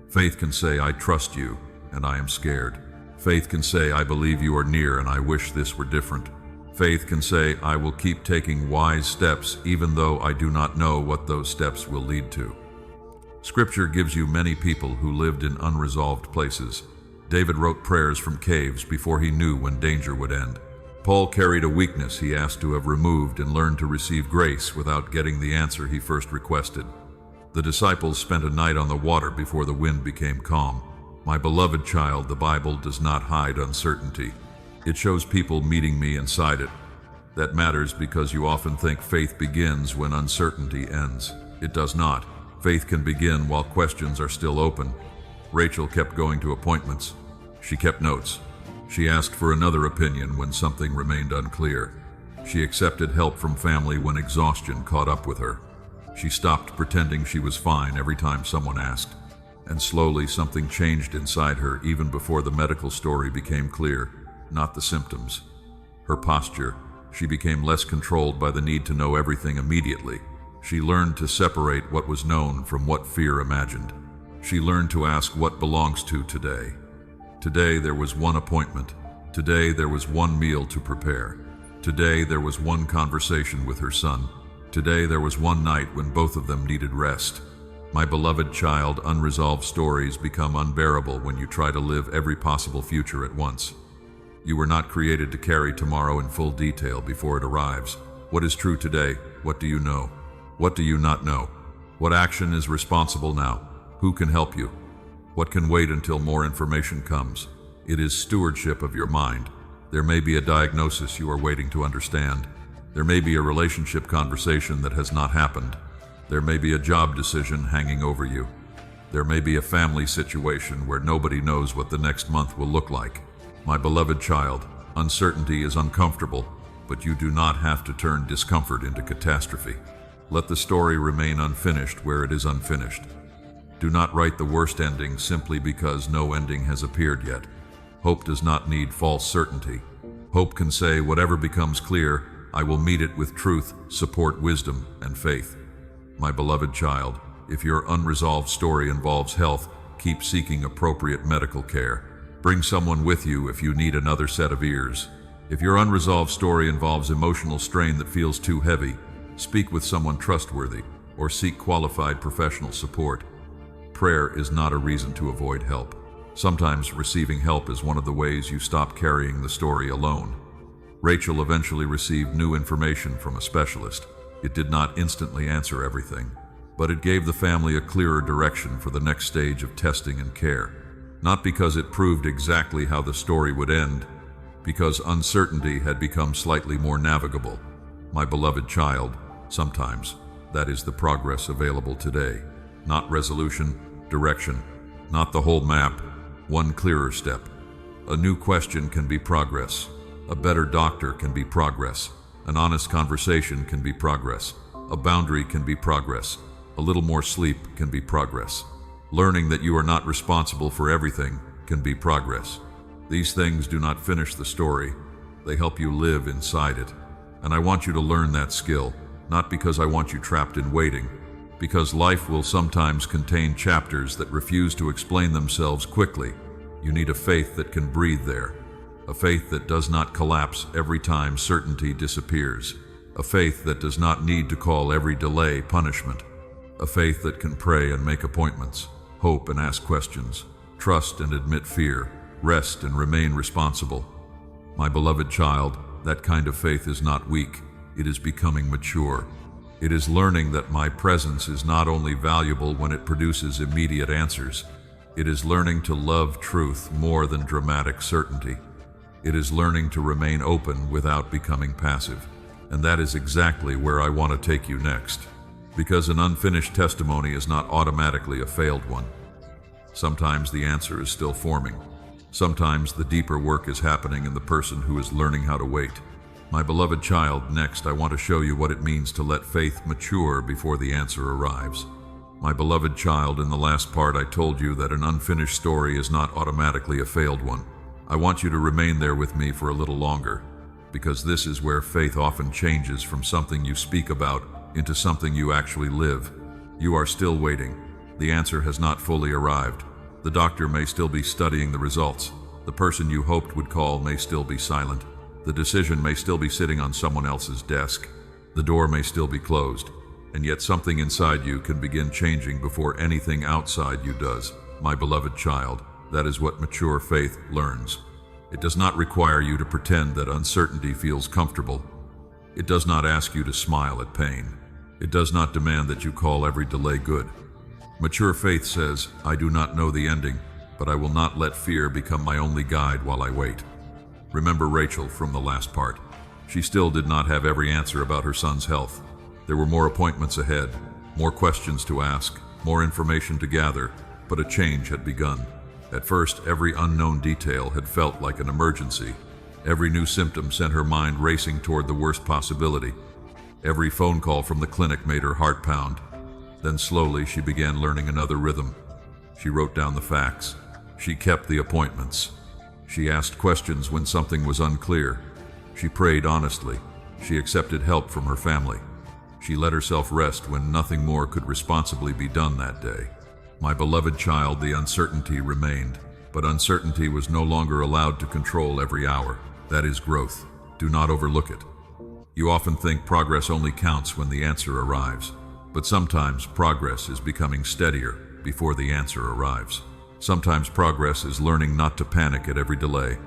Faith can say, I trust you, and I am scared. Faith can say, I believe you are near, and I wish this were different. Faith can say, I will keep taking wise steps, even though I do not know what those steps will lead to. Scripture gives you many people who lived in unresolved places. David wrote prayers from caves before he knew when danger would end. Paul carried a weakness he asked to have removed and learned to receive grace without getting the answer he first requested. The disciples spent a night on the water before the wind became calm. My beloved child, the Bible does not hide uncertainty. It shows people meeting me inside it. That matters because you often think faith begins when uncertainty ends. It does not. Faith can begin while questions are still open. Rachel kept going to appointments. She kept notes. She asked for another opinion when something remained unclear. She accepted help from family when exhaustion caught up with her. She stopped pretending she was fine every time someone asked. And slowly something changed inside her even before the medical story became clear, not the symptoms. Her posture. She became less controlled by the need to know everything immediately. She learned to separate what was known from what fear imagined. She learned to ask what belongs to today. Today there was one appointment. Today there was one meal to prepare. Today there was one conversation with her son. Today there was one night when both of them needed rest. My beloved child, unresolved stories become unbearable when you try to live every possible future at once. You were not created to carry tomorrow in full detail before it arrives. What is true today? What do you know? What do you not know? What action is responsible now? Who can help you? What can wait until more information comes? It is stewardship of your mind. There may be a diagnosis you are waiting to understand. There may be a relationship conversation that has not happened. There may be a job decision hanging over you. There may be a family situation where nobody knows what the next month will look like. My beloved child, uncertainty is uncomfortable, but you do not have to turn discomfort into catastrophe. Let the story remain unfinished where it is unfinished. Do not write the worst ending simply because no ending has appeared yet. Hope does not need false certainty. Hope can say, whatever becomes clear, I will meet it with truth, support, wisdom, and faith. My beloved child, if your unresolved story involves health, keep seeking appropriate medical care. Bring someone with you if you need another set of ears. If your unresolved story involves emotional strain that feels too heavy, speak with someone trustworthy or seek qualified professional support. Prayer is not a reason to avoid help. Sometimes receiving help is one of the ways you stop carrying the story alone. Rachel eventually received new information from a specialist. It did not instantly answer everything, but it gave the family a clearer direction for the next stage of testing and care. Not because it proved exactly how the story would end, because uncertainty had become slightly more navigable. My beloved child, sometimes that is the progress available today. Not resolution, direction, not the whole map, one clearer step. A new question can be progress. A better doctor can be progress. An honest conversation can be progress. A boundary can be progress. A little more sleep can be progress. Learning that you are not responsible for everything can be progress. These things do not finish the story. They help you live inside it. And I want you to learn that skill, not because I want you trapped in waiting, because life will sometimes contain chapters that refuse to explain themselves quickly. You need a faith that can breathe there, a faith that does not collapse every time certainty disappears, a faith that does not need to call every delay punishment, a faith that can pray and make appointments, hope and ask questions, trust and admit fear, rest and remain responsible. My beloved child, that kind of faith is not weak, it is becoming mature. It is learning that my presence is not only valuable when it produces immediate answers, it is learning to love truth more than dramatic certainty. It is learning to remain open without becoming passive. And that is exactly where I want to take you next. Because an unfinished testimony is not automatically a failed one. Sometimes the answer is still forming. Sometimes the deeper work is happening in the person who is learning how to wait. My beloved child, next I want to show you what it means to let faith mature before the answer arrives. My beloved child, in the last part I told you that an unfinished story is not automatically a failed one. I want you to remain there with me for a little longer, because this is where faith often changes from something you speak about into something you actually live. You are still waiting. The answer has not fully arrived. The doctor may still be studying the results. The person you hoped would call may still be silent. The decision may still be sitting on someone else's desk. The door may still be closed. And yet something inside you can begin changing before anything outside you does. My beloved child, that is what mature faith learns. It does not require you to pretend that uncertainty feels comfortable. It does not ask you to smile at pain. It does not demand that you call every delay good. Mature faith says, I do not know the ending, but I will not let fear become my only guide while I wait. Remember Rachel from the last part. She still did not have every answer about her son's health. There were more appointments ahead, more questions to ask, more information to gather, but a change had begun. At first, every unknown detail had felt like an emergency. Every new symptom sent her mind racing toward the worst possibility. Every phone call from the clinic made her heart pound. Then slowly she began learning another rhythm. She wrote down the facts. She kept the appointments. She asked questions when something was unclear. She prayed honestly. She accepted help from her family. She let herself rest when nothing more could responsibly be done that day. My beloved child, the uncertainty remained, but uncertainty was no longer allowed to control every hour. That is growth. Do not overlook it. You often think progress only counts when the answer arrives, but sometimes progress is becoming steadier before the answer arrives. Sometimes progress is learning not to panic at every delay.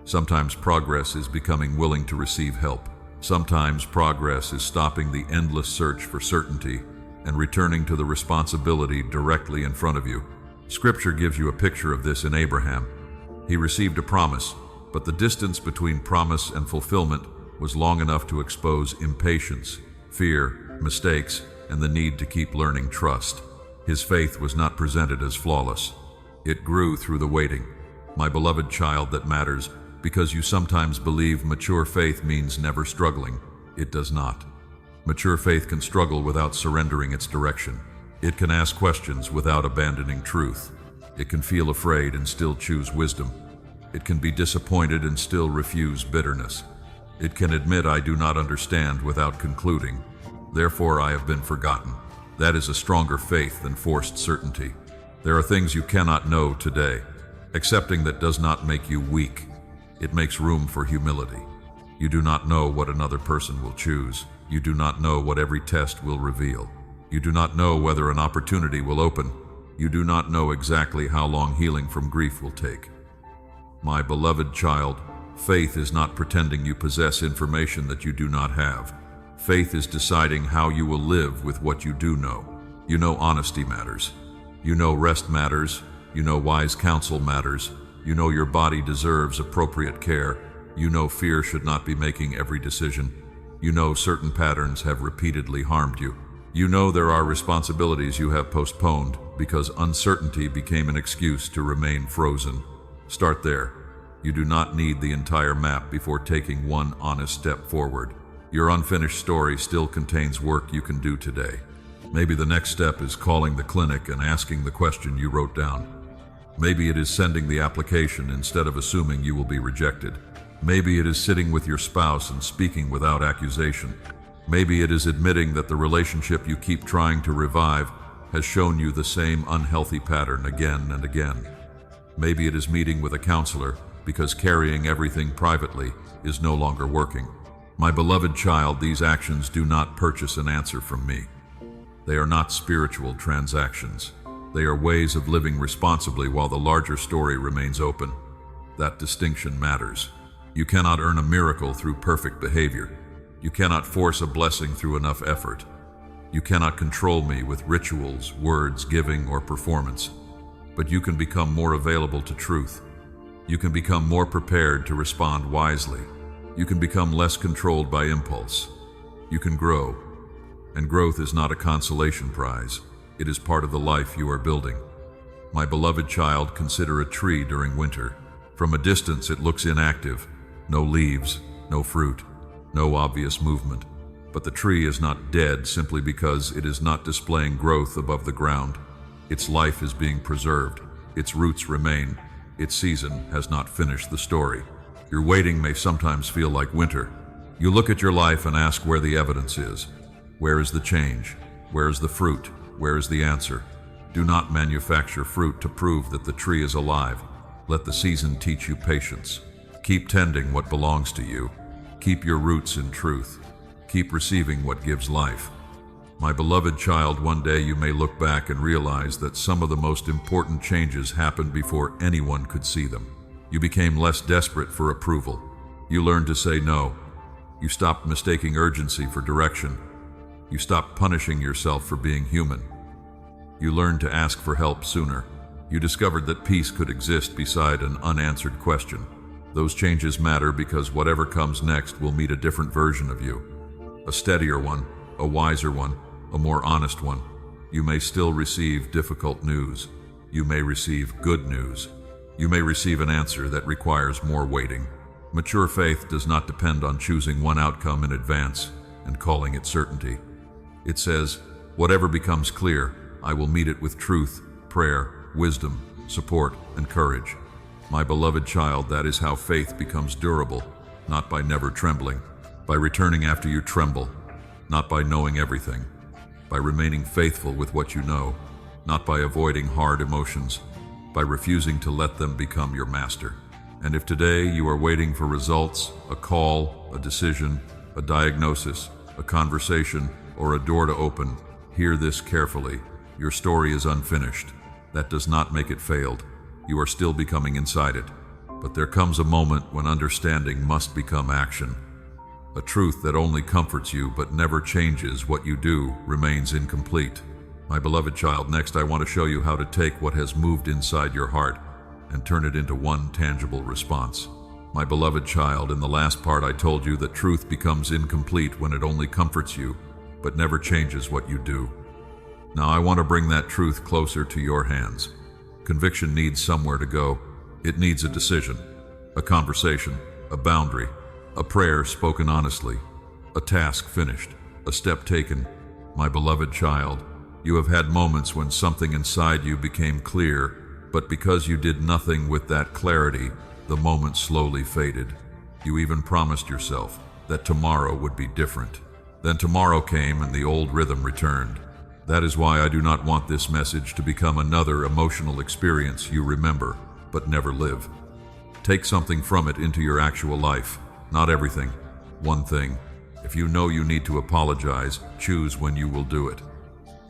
Sometimes progress is becoming willing to receive help. Sometimes progress is stopping the endless search for certainty and returning to the responsibility directly in front of you. Scripture gives you a picture of this in Abraham. He received a promise, but the distance between promise and fulfillment was long enough to expose impatience, fear, mistakes, and the need to keep learning trust. His faith was not presented as flawless. It grew through the waiting. My beloved child, that matters, because you sometimes believe mature faith means never struggling. It does not. Mature faith can struggle without surrendering its direction. It can ask questions without abandoning truth. It can feel afraid and still choose wisdom. It can be disappointed and still refuse bitterness. It can admit, I do not understand, without concluding, therefore I have been forgotten. That is a stronger faith than forced certainty. There are things you cannot know today. Accepting that does not make you weak. It makes room for humility. You do not know what another person will choose. You do not know what every test will reveal. You do not know whether an opportunity will open. You do not know exactly how long healing from grief will take. My beloved child, faith is not pretending you possess information that you do not have. Faith is deciding how you will live with what you do know. You know honesty matters. You know rest matters. You know wise counsel matters. You know your body deserves appropriate care. You know fear should not be making every decision. You know certain patterns have repeatedly harmed you. You know there are responsibilities you have postponed because uncertainty became an excuse to remain frozen. Start there. You do not need the entire map before taking one honest step forward. Your unfinished story still contains work you can do today. Maybe the next step is calling the clinic and asking the question you wrote down. Maybe it is sending the application instead of assuming you will be rejected. Maybe it is sitting with your spouse and speaking without accusation. Maybe it is admitting that the relationship you keep trying to revive has shown you the same unhealthy pattern again and again. Maybe it is meeting with a counselor because carrying everything privately is no longer working. My beloved child, these actions do not purchase an answer from me. They are not spiritual transactions. They are ways of living responsibly while the larger story remains open. That distinction matters. You cannot earn a miracle through perfect behavior. You cannot force a blessing through enough effort. You cannot control me with rituals, words, giving, or performance. But you can become more available to truth. You can become more prepared to respond wisely. You can become less controlled by impulse. You can grow. And growth is not a consolation prize. It is part of the life you are building. My beloved child, consider a tree during winter. From a distance, it looks inactive. No leaves, no fruit, no obvious movement. But the tree is not dead simply because it is not displaying growth above the ground. Its life is being preserved. Its roots remain. Its season has not finished the story. Your waiting may sometimes feel like winter. You look at your life and ask where the evidence is. Where is the change? Where is the fruit? Where is the answer? Do not manufacture fruit to prove that the tree is alive. Let the season teach you patience. Keep tending what belongs to you. Keep your roots in truth. Keep receiving what gives life. My beloved child, one day you may look back and realize that some of the most important changes happened before anyone could see them. You became less desperate for approval. You learned to say no. You stopped mistaking urgency for direction. You stopped punishing yourself for being human. You learned to ask for help sooner. You discovered that peace could exist beside an unanswered question. Those changes matter because whatever comes next will meet a different version of you. A steadier one, a wiser one, a more honest one. You may still receive difficult news. You may receive good news. You may receive an answer that requires more waiting. Mature faith does not depend on choosing one outcome in advance and calling it certainty. It says, whatever becomes clear, I will meet it with truth, prayer, wisdom, support, and courage. My beloved child, that is how faith becomes durable, not by never trembling, by returning after you tremble, not by knowing everything, by remaining faithful with what you know, not by avoiding hard emotions, by refusing to let them become your master. And if today you are waiting for results, a call, a decision, a diagnosis, a conversation, or a door to open, hear this carefully. Your story is unfinished. That does not make it failed. You are still becoming inside it. But there comes a moment when understanding must become action. A truth that only comforts you but never changes what you do remains incomplete. My beloved child, next I want to show you how to take what has moved inside your heart and turn it into one tangible response. My beloved child, in the last part I told you that truth becomes incomplete when it only comforts you but never changes what you do. Now I want to bring that truth closer to your hands. Conviction needs somewhere to go. It needs a decision, a conversation, a boundary, a prayer spoken honestly, a task finished, a step taken. My beloved child, you have had moments when something inside you became clear, but because you did nothing with that clarity, the moment slowly faded. You even promised yourself that tomorrow would be different. Then tomorrow came and the old rhythm returned. That is why I do not want this message to become another emotional experience you remember, but never live. Take something from it into your actual life. Not everything. One thing. If you know you need to apologize, choose when you will do it.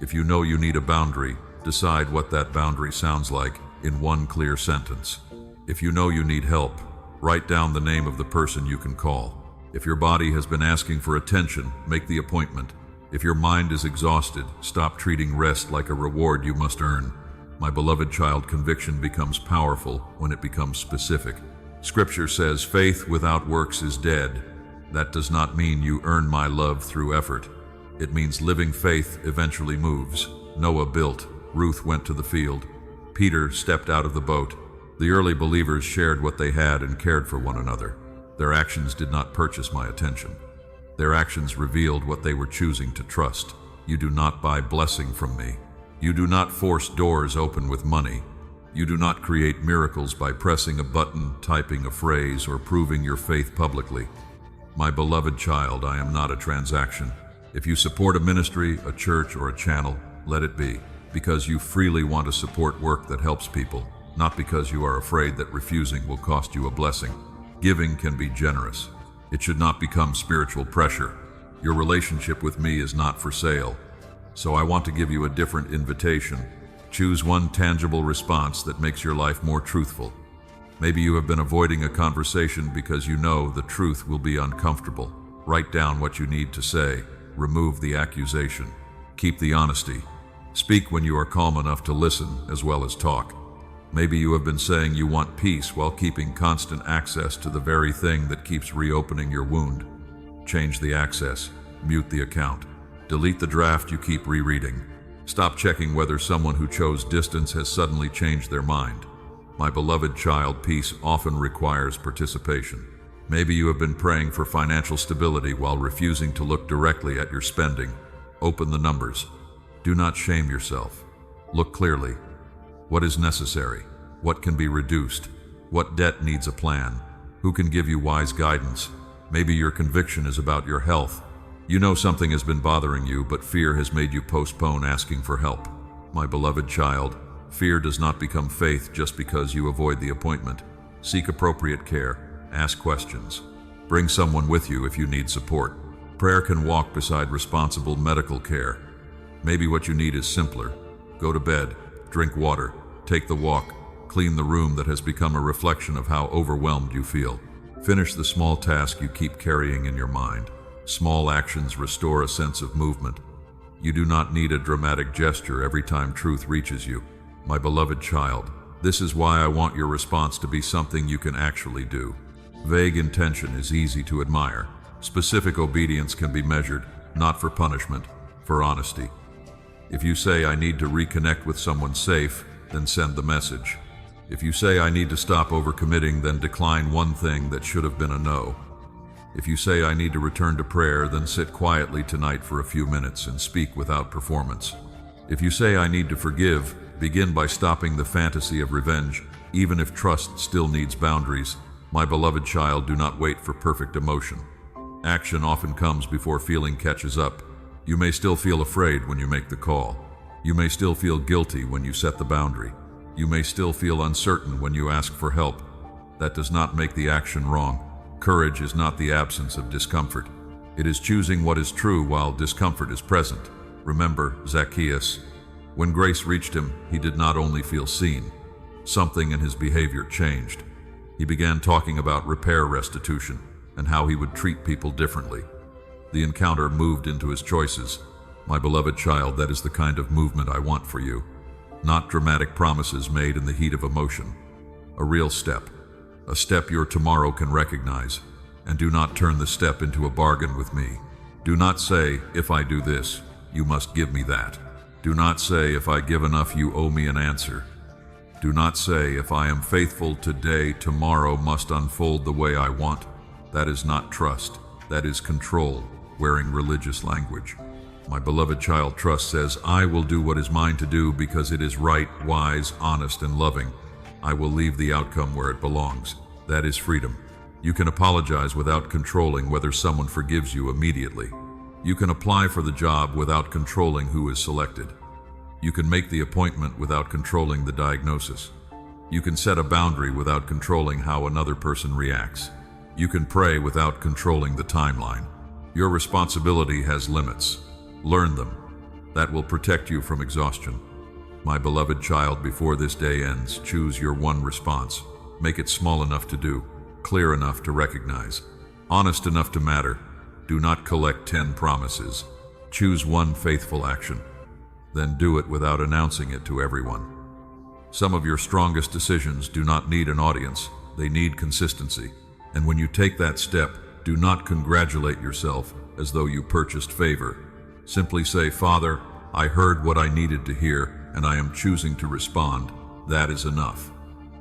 If you know you need a boundary, decide what that boundary sounds like in one clear sentence. If you know you need help, write down the name of the person you can call. If your body has been asking for attention, make the appointment. If your mind is exhausted, stop treating rest like a reward you must earn. My beloved child, conviction becomes powerful when it becomes specific. Scripture says, faith without works is dead. That does not mean you earn my love through effort. It means living faith eventually moves. Noah built. Ruth went to the field. Peter stepped out of the boat. The early believers shared what they had and cared for one another. Their actions did not purchase my attention. Their actions revealed what they were choosing to trust. You do not buy blessing from me. You do not force doors open with money. You do not create miracles by pressing a button, typing a phrase, or proving your faith publicly. My beloved child, I am not a transaction. If you support a ministry, a church, or a channel, let it be, because you freely want to support work that helps people, not because you are afraid that refusing will cost you a blessing. Giving can be generous. It should not become spiritual pressure. Your relationship with me is not for sale. So I want to give you a different invitation. Choose one tangible response that makes your life more truthful. Maybe you have been avoiding a conversation because you know the truth will be uncomfortable. Write down what you need to say. Remove the accusation. Keep the honesty. Speak when you are calm enough to listen as well as talk. Maybe you have been saying you want peace while keeping constant access to the very thing that keeps reopening your wound. Change the access. Mute the account. Delete the draft you keep rereading. Stop checking whether someone who chose distance has suddenly changed their mind. My beloved child, peace often requires participation. Maybe you have been praying for financial stability while refusing to look directly at your spending. Open the numbers. Do not shame yourself. Look clearly. What is necessary? What can be reduced? What debt needs a plan? Who can give you wise guidance? Maybe your conviction is about your health. You know something has been bothering you, but fear has made you postpone asking for help. My beloved child, fear does not become faith just because you avoid the appointment. Seek appropriate care. Ask questions. Bring someone with you if you need support. Prayer can walk beside responsible medical care. Maybe what you need is simpler. Go to bed, drink water, take the walk, clean the room that has become a reflection of how overwhelmed you feel. Finish the small task you keep carrying in your mind. Small actions restore a sense of movement. You do not need a dramatic gesture every time truth reaches you. My beloved child, this is why I want your response to be something you can actually do. Vague intention is easy to admire. Specific obedience can be measured, not for punishment, for honesty. If you say, I need to reconnect with someone safe, then send the message. If you say, I need to stop overcommitting, then decline one thing that should have been a no. If you say, I need to return to prayer, then sit quietly tonight for a few minutes and speak without performance. If you say, I need to forgive, begin by stopping the fantasy of revenge, even if trust still needs boundaries. My beloved child, do not wait for perfect emotion. Action often comes before feeling catches up. You may still feel afraid when you make the call. You may still feel guilty when you set the boundary. You may still feel uncertain when you ask for help. That does not make the action wrong. Courage is not the absence of discomfort. It is choosing what is true while discomfort is present. Remember Zacchaeus. When grace reached him, he did not only feel seen. Something in his behavior changed. He began talking about repair restitution and how he would treat people differently. The encounter moved into his choices. My beloved child, that is the kind of movement I want for you. Not dramatic promises made in the heat of emotion. A real step. A step your tomorrow can recognize. And do not turn the step into a bargain with me. Do not say, if I do this, you must give me that. Do not say, if I give enough, you owe me an answer. Do not say, if I am faithful today, tomorrow must unfold the way I want. That is not trust. That is control, wearing religious language. My beloved child, trust says, I will do what is mine to do because it is right, wise, honest, and loving. I will leave the outcome where it belongs. That is freedom. You can apologize without controlling whether someone forgives you immediately. You can apply for the job without controlling who is selected. You can make the appointment without controlling the diagnosis. You can set a boundary without controlling how another person reacts. You can pray without controlling the timeline. Your responsibility has limits. Learn them. That will protect you from exhaustion. My beloved child, before this day ends, choose your one response. Make it small enough to do, clear enough to recognize, honest enough to matter. Do not collect 10 promises. Choose one faithful action. Then do it without announcing it to everyone. Some of your strongest decisions do not need an audience. They need consistency. And when you take that step, do not congratulate yourself as though you purchased favor. Simply say, Father, I heard what I needed to hear, and I am choosing to respond. That is enough.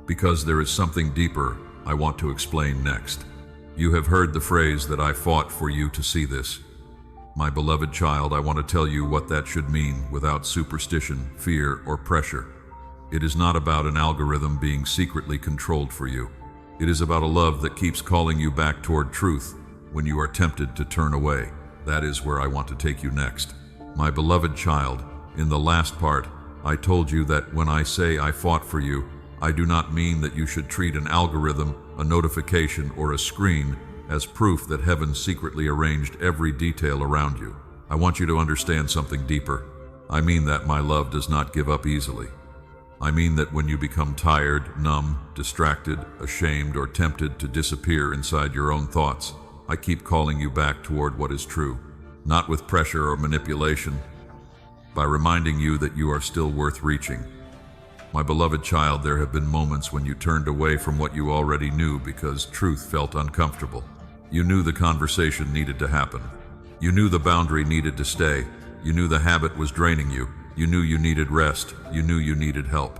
Because there is something deeper I want to explain next. You have heard the phrase that I fought for you to see this. My beloved child, I want to tell you what that should mean without superstition, fear, or pressure. It is not about an algorithm being secretly controlled for you. It is about a love that keeps calling you back toward truth when you are tempted to turn away. That is where I want to take you next. My beloved child, in the last part, I told you that when I say I fought for you, I do not mean that you should treat an algorithm, a notification, or a screen as proof that heaven secretly arranged every detail around you. I want you to understand something deeper. I mean that my love does not give up easily. I mean that when you become tired, numb, distracted, ashamed, or tempted to disappear inside your own thoughts, I keep calling you back toward what is true, not with pressure or manipulation, by reminding you that you are still worth reaching. My beloved child, there have been moments when you turned away from what you already knew because truth felt uncomfortable. You knew the conversation needed to happen. You knew the boundary needed to stay. You knew the habit was draining you. You knew you needed rest. You knew you needed help.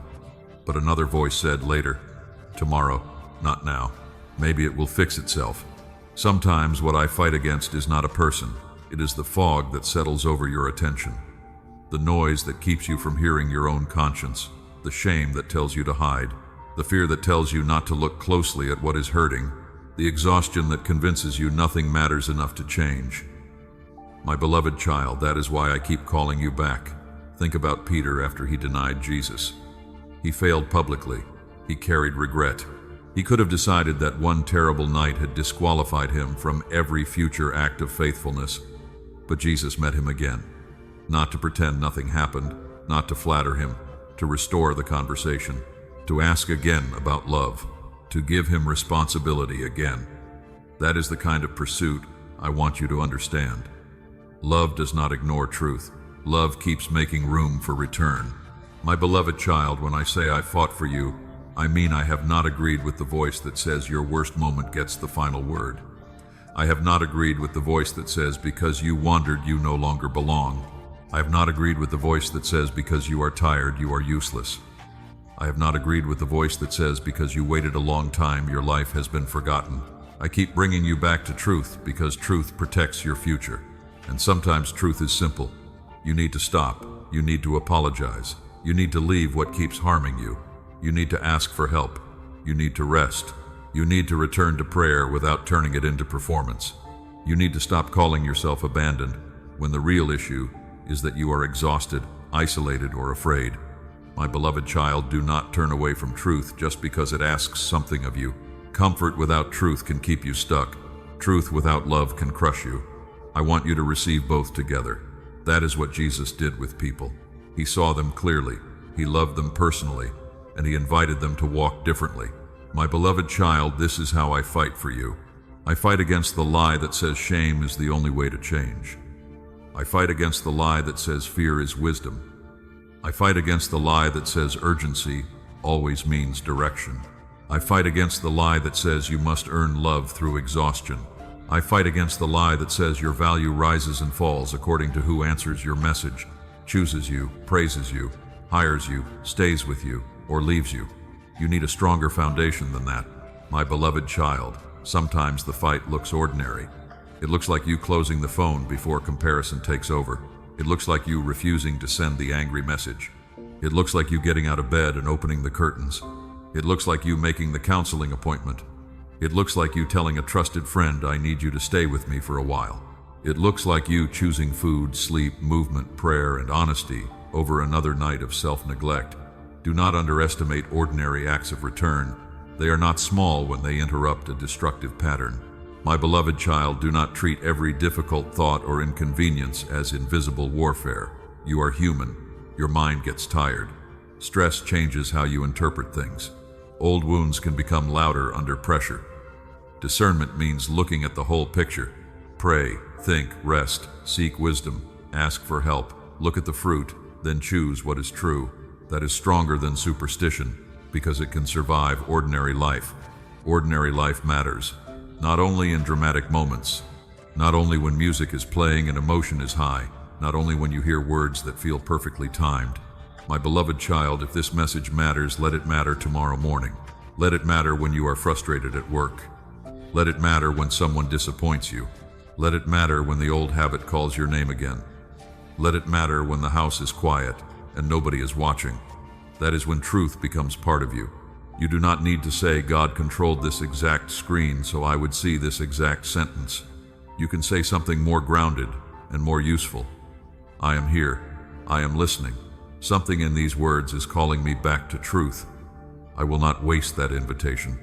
But another voice said later, Tomorrow, not now. Maybe it will fix itself. Sometimes what I fight against is not a person. It is the fog that settles over your attention. The noise that keeps you from hearing your own conscience. The shame that tells you to hide. The fear that tells you not to look closely at what is hurting. The exhaustion that convinces you nothing matters enough to change. My beloved child, that is why I keep calling you back. Think about Peter after he denied Jesus. He failed publicly. He carried regret. He could have decided that one terrible night had disqualified him from every future act of faithfulness. But Jesus met him again. Not to pretend nothing happened, not to flatter him, to restore the conversation, to ask again about love, to give him responsibility again. That is the kind of pursuit I want you to understand. Love does not ignore truth. Love keeps making room for return. My beloved child, when I say I fought for you, I mean I have not agreed with the voice that says your worst moment gets the final word. I have not agreed with the voice that says because you wandered, you no longer belong. I have not agreed with the voice that says because you are tired, you are useless. I have not agreed with the voice that says because you waited a long time, your life has been forgotten. I keep bringing you back to truth because truth protects your future. And sometimes truth is simple. You need to stop. You need to apologize. You need to leave what keeps harming you. You need to ask for help. You need to rest. You need to return to prayer without turning it into performance. You need to stop calling yourself abandoned when the real issue is that you are exhausted, isolated, or afraid. My beloved child, do not turn away from truth just because it asks something of you. Comfort without truth can keep you stuck. Truth without love can crush you. I want you to receive both together. That is what Jesus did with people. He saw them clearly, he loved them personally, and he invited them to walk differently. My beloved child, this is how I fight for you. I fight against the lie that says shame is the only way to change. I fight against the lie that says fear is wisdom. I fight against the lie that says urgency always means direction. I fight against the lie that says you must earn love through exhaustion. I fight against the lie that says your value rises and falls according to who answers your message, chooses you, praises you, hires you, stays with you, or leaves you. You need a stronger foundation than that. My beloved child, sometimes the fight looks ordinary. It looks like you closing the phone before comparison takes over. It looks like you refusing to send the angry message. It looks like you getting out of bed and opening the curtains. It looks like you making the counseling appointment. It looks like you telling a trusted friend, I need you to stay with me for a while. It looks like you choosing food, sleep, movement, prayer, and honesty over another night of self-neglect. Do not underestimate ordinary acts of return. They are not small when they interrupt a destructive pattern. My beloved child, do not treat every difficult thought or inconvenience as invisible warfare. You are human. Your mind gets tired. Stress changes how you interpret things. Old wounds can become louder under pressure. Discernment means looking at the whole picture. Pray, think, rest, seek wisdom, ask for help, look at the fruit, then choose what is true. That is stronger than superstition because it can survive ordinary life. Ordinary life matters, not only in dramatic moments, not only when music is playing and emotion is high, not only when you hear words that feel perfectly timed. My beloved child, if this message matters, let it matter tomorrow morning. Let it matter when you are frustrated at work. Let it matter when someone disappoints you. Let it matter when the old habit calls your name again. Let it matter when the house is quiet and nobody is watching. That is when truth becomes part of you. You do not need to say, God controlled this exact screen so I would see this exact sentence. You can say something more grounded and more useful. I am here. I am listening. Something in these words is calling me back to truth. I will not waste that invitation.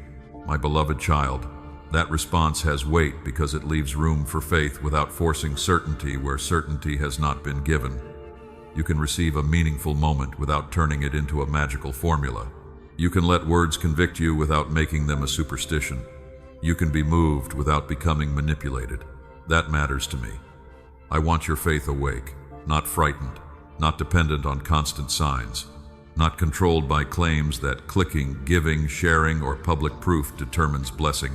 My beloved child, that response has weight because it leaves room for faith without forcing certainty where certainty has not been given. You can receive a meaningful moment without turning it into a magical formula. You can let words convict you without making them a superstition. You can be moved without becoming manipulated. That matters to me. I want your faith awake, not frightened, not dependent on constant signs, not controlled by claims that clicking, giving, sharing, or public proof determines blessing.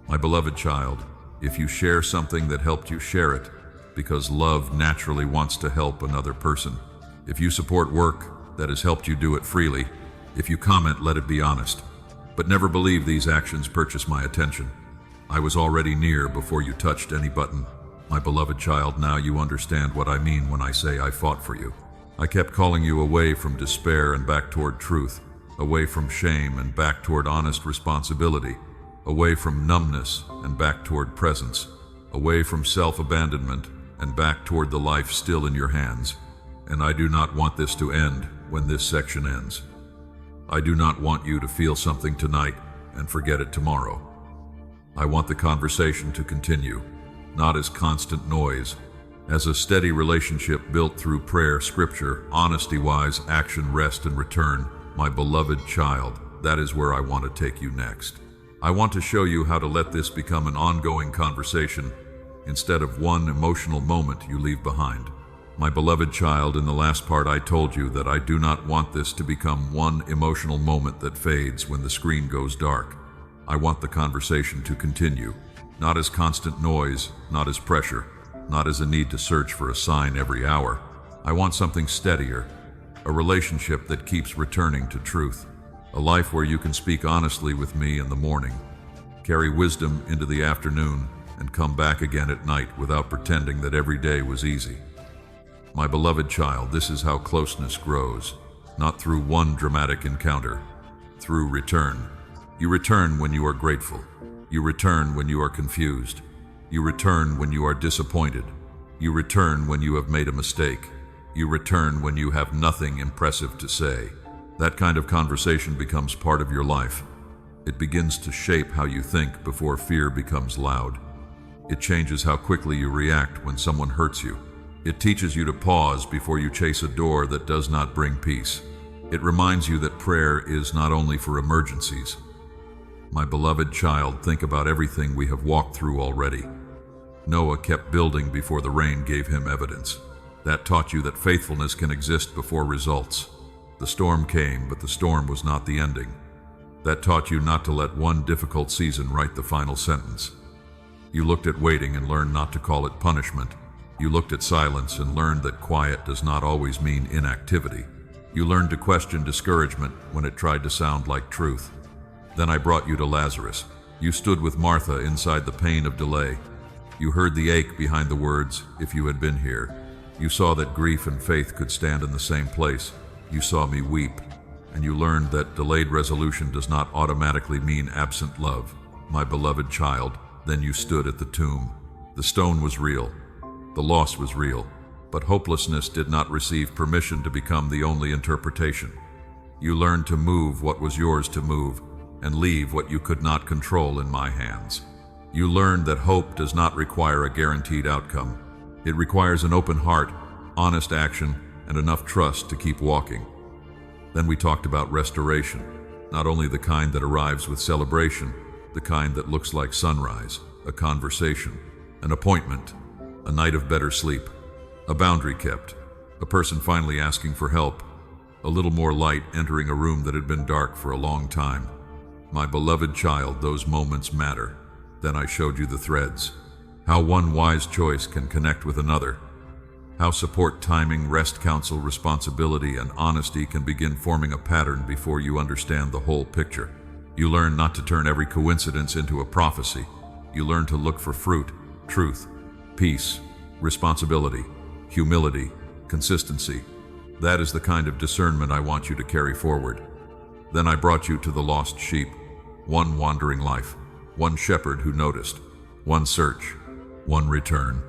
My beloved child, if you share something that helped you, share it, because love naturally wants to help another person. If you support work that has helped you, do it freely. If you comment, let it be honest. But never believe these actions purchase my attention. I was already near before you touched any button. My beloved child, now you understand what I mean when I say I fought for you. I kept calling you away from despair and back toward truth, away from shame and back toward honest responsibility, away from numbness and back toward presence, away from self-abandonment and back toward the life still in your hands. And I do not want this to end when this section ends. I do not want you to feel something tonight and forget it tomorrow. I want the conversation to continue, not as constant noise, as a steady relationship built through prayer, scripture, honesty-wise action, rest, and return. My beloved child, that is where I want to take you next. I want to show you how to let this become an ongoing conversation instead of one emotional moment you leave behind. My beloved child, in the last part I told you that I do not want this to become one emotional moment that fades when the screen goes dark. I want the conversation to continue, not as constant noise, not as pressure, not as a need to search for a sign every hour. I want something steadier, a relationship that keeps returning to truth, a life where you can speak honestly with me in the morning, carry wisdom into the afternoon, and come back again at night without pretending that every day was easy. My beloved child, this is how closeness grows, not through one dramatic encounter, through return. You return when you are grateful. You return when you are confused. You return when you are disappointed. You return when you have made a mistake. You return when you have nothing impressive to say. That kind of conversation becomes part of your life. It begins to shape how you think before fear becomes loud. It changes how quickly you react when someone hurts you. It teaches you to pause before you chase a door that does not bring peace. It reminds you that prayer is not only for emergencies. My beloved child, think about everything we have walked through already. Noah kept building before the rain gave him evidence. That taught you that faithfulness can exist before results. The storm came, but the storm was not the ending. That taught you not to let one difficult season write the final sentence. You looked at waiting and learned not to call it punishment. You looked at silence and learned that quiet does not always mean inactivity. You learned to question discouragement when it tried to sound like truth. Then I brought you to Lazarus. You stood with Martha inside the pain of delay. You heard the ache behind the words, "If you had been here." You saw that grief and faith could stand in the same place. You saw me weep, and you learned that delayed resolution does not automatically mean absent love. My beloved child, then you stood at the tomb. The stone was real. The loss was real, but hopelessness did not receive permission to become the only interpretation. You learned to move what was yours to move, and leave what you could not control in my hands. You learned that hope does not require a guaranteed outcome. It requires an open heart, honest action, and enough trust to keep walking. Then we talked about restoration, not only the kind that arrives with celebration, the kind that looks like sunrise, a conversation, an appointment, a night of better sleep, a boundary kept, a person finally asking for help, a little more light entering a room that had been dark for a long time. My beloved child, those moments matter. Then I showed you the threads, how one wise choice can connect with another, how support, timing, rest, counsel, responsibility, and honesty can begin forming a pattern before you understand the whole picture. You learn not to turn every coincidence into a prophecy. You learn to look for fruit, truth, peace, responsibility, humility, consistency. That is the kind of discernment I want you to carry forward. Then I brought you to the lost sheep, one wandering life, one shepherd who noticed, one search, one return.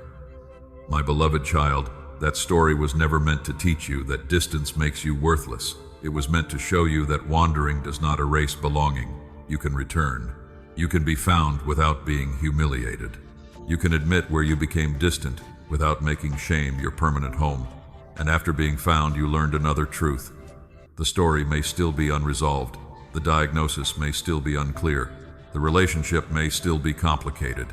My beloved child, that story was never meant to teach you that distance makes you worthless. It was meant to show you that wandering does not erase belonging. You can return. You can be found without being humiliated. You can admit where you became distant without making shame your permanent home. And after being found, you learned another truth. The story may still be unresolved. The diagnosis may still be unclear. The relationship may still be complicated.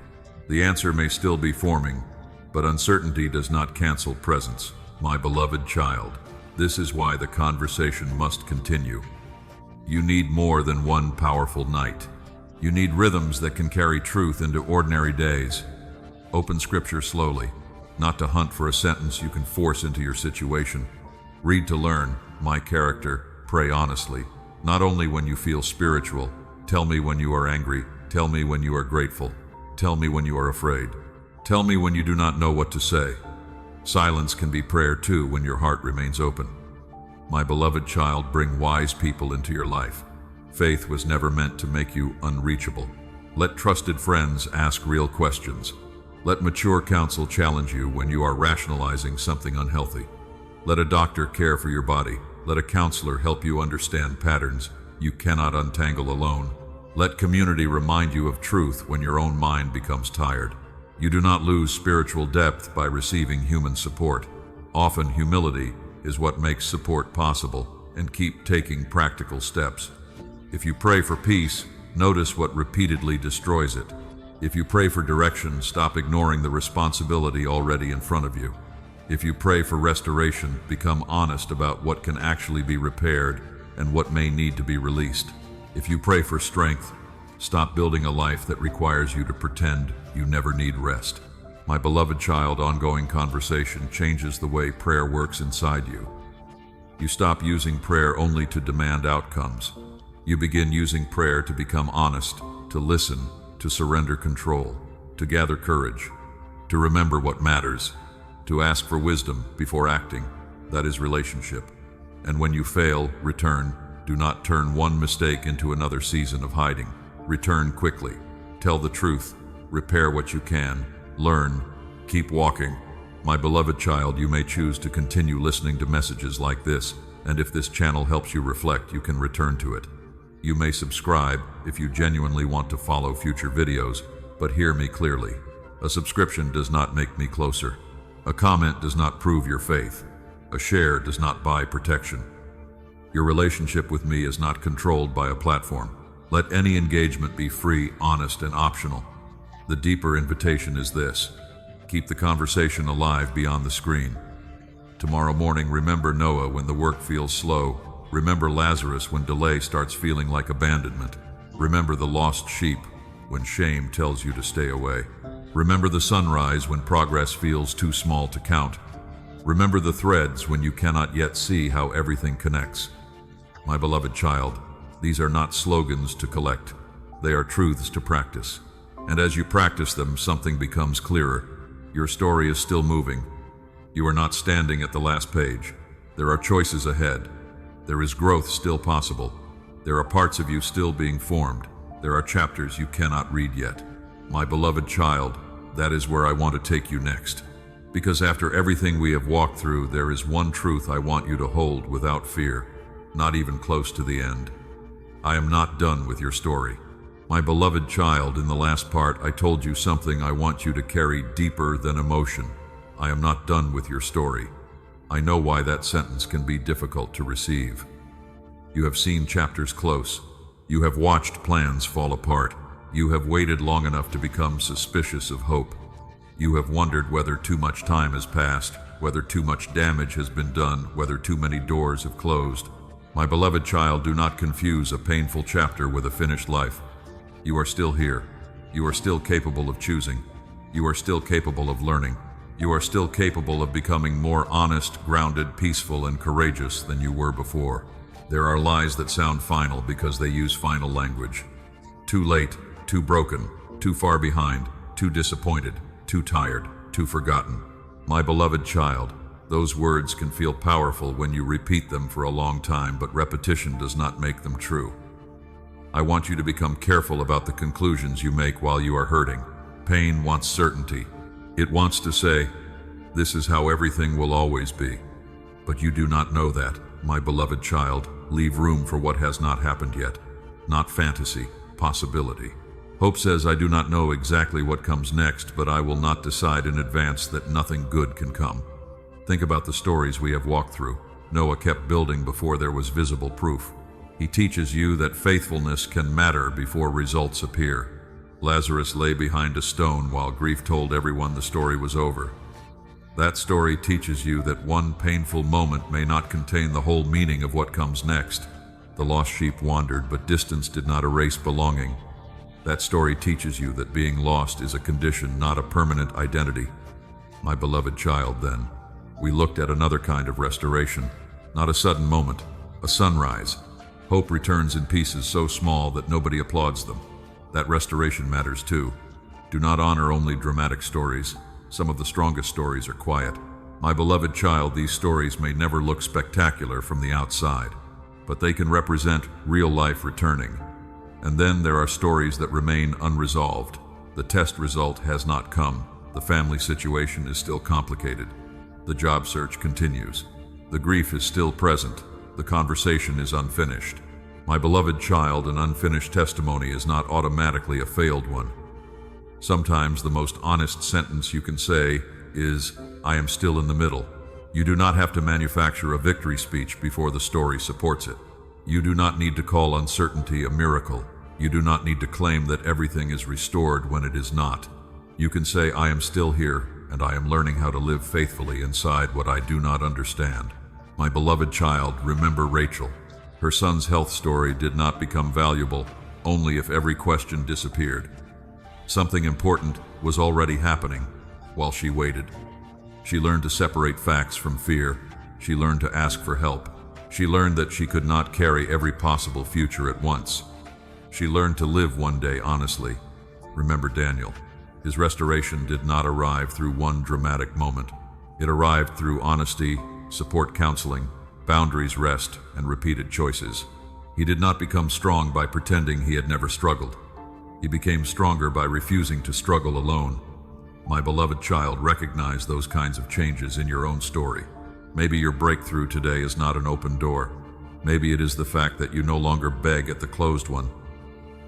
The answer may still be forming, but uncertainty does not cancel presence. My beloved child, this is why the conversation must continue. You need more than one powerful night. You need rhythms that can carry truth into ordinary days. Open scripture slowly, not to hunt for a sentence you can force into your situation. Read to learn, my character, pray honestly, not only when you feel spiritual, Tell me when you are angry. Tell me when you are grateful. Tell me when you are afraid. Tell me when you do not know what to say. Silence can be prayer too when your heart remains open. My beloved child, bring wise people into your life. Faith was never meant to make you unreachable. Let trusted friends ask real questions. Let mature counsel challenge you when you are rationalizing something unhealthy. Let a doctor care for your body. Let a counselor help you understand patterns you cannot untangle alone. Let community remind you of truth when your own mind becomes tired. You do not lose spiritual depth by receiving human support. Often humility is what makes support possible, and keep taking practical steps. If you pray for peace, notice what repeatedly destroys it. If you pray for direction, stop ignoring the responsibility already in front of you. If you pray for restoration, become honest about what can actually be repaired and what may need to be released. If you pray for strength, stop building a life that requires you to pretend you never need rest. My beloved child, ongoing conversation changes the way prayer works inside you. You stop using prayer only to demand outcomes. You begin using prayer to become honest, to listen, to surrender control, to gather courage, to remember what matters, to ask for wisdom before acting. That is relationship. And when you fail, return. Do not turn one mistake into another season of hiding. Return quickly. Tell the truth. Repair what you can. Learn. Keep walking. My beloved child, you may choose to continue listening to messages like this, and if this channel helps you reflect, you can return to it. You may subscribe if you genuinely want to follow future videos, but hear me clearly. A subscription does not make me closer. A comment does not prove your faith. A share does not buy protection. Your relationship with me is not controlled by a platform. Let any engagement be free, honest, and optional. The deeper invitation is this: keep the conversation alive beyond the screen. Tomorrow morning, remember Noah when the work feels slow. Remember Lazarus when delay starts feeling like abandonment. Remember the lost sheep when shame tells you to stay away. Remember the sunrise when progress feels too small to count. Remember the threads when you cannot yet see how everything connects. My beloved child, these are not slogans to collect. They are truths to practice. And as you practice them, something becomes clearer. Your story is still moving. You are not standing at the last page. There are choices ahead. There is growth still possible. There are parts of you still being formed. There are chapters you cannot read yet. My beloved child, that is where I want to take you next. Because after everything we have walked through, there is one truth I want you to hold without fear, not even close to the end. I am not done with your story. My beloved child, in the last part, I told you something I want you to carry deeper than emotion. I am not done with your story. I know why that sentence can be difficult to receive. You have seen chapters close. You have watched plans fall apart. You have waited long enough to become suspicious of hope. You have wondered whether too much time has passed, whether too much damage has been done, whether too many doors have closed. My beloved child, do not confuse a painful chapter with a finished life. You are still here. You are still capable of choosing. You are still capable of learning. You are still capable of becoming more honest, grounded, peaceful, and courageous than you were before. There are lies that sound final because they use final language. Too late, too broken, too far behind, too disappointed, too tired, too forgotten. My beloved child, those words can feel powerful when you repeat them for a long time, but repetition does not make them true. I want you to become careful about the conclusions you make while you are hurting. Pain wants certainty. It wants to say, this is how everything will always be. But you do not know that, my beloved child. Leave room for what has not happened yet. Not fantasy, possibility. Hope says, I do not know exactly what comes next, but I will not decide in advance that nothing good can come. Think about the stories we have walked through. Noah kept building before there was visible proof. He teaches you that faithfulness can matter before results appear. Lazarus lay behind a stone while grief told everyone the story was over. That story teaches you that one painful moment may not contain the whole meaning of what comes next. The lost sheep wandered, but distance did not erase belonging. That story teaches you that being lost is a condition, not a permanent identity. My beloved child, then, we looked at another kind of restoration, not a sudden moment, a sunrise. Hope returns in pieces so small that nobody applauds them. That restoration matters too. Do not honor only dramatic stories. Some of the strongest stories are quiet. My beloved child, these stories may never look spectacular from the outside, but they can represent real life returning. And then there are stories that remain unresolved. The test result has not come. The family situation is still complicated. The job search continues. The grief is still present. The conversation is unfinished. My beloved child, an unfinished testimony is not automatically a failed one. Sometimes the most honest sentence you can say is, "I am still in the middle." You do not have to manufacture a victory speech before the story supports it. You do not need to call uncertainty a miracle. You do not need to claim that everything is restored when it is not. You can say, "I am still here, and I am learning how to live faithfully inside what I do not understand." My beloved child, remember Rachel. Her son's health story did not become valuable only if every question disappeared. Something important was already happening while she waited. She learned to separate facts from fear. She learned to ask for help. She learned that she could not carry every possible future at once. She learned to live one day honestly. Remember Daniel. His restoration did not arrive through one dramatic moment. It arrived through honesty, support counseling, boundaries rest, and repeated choices. He did not become strong by pretending he had never struggled. He became stronger by refusing to struggle alone. My beloved child, recognize those kinds of changes in your own story. Maybe your breakthrough today is not an open door. Maybe it is the fact that you no longer beg at the closed one.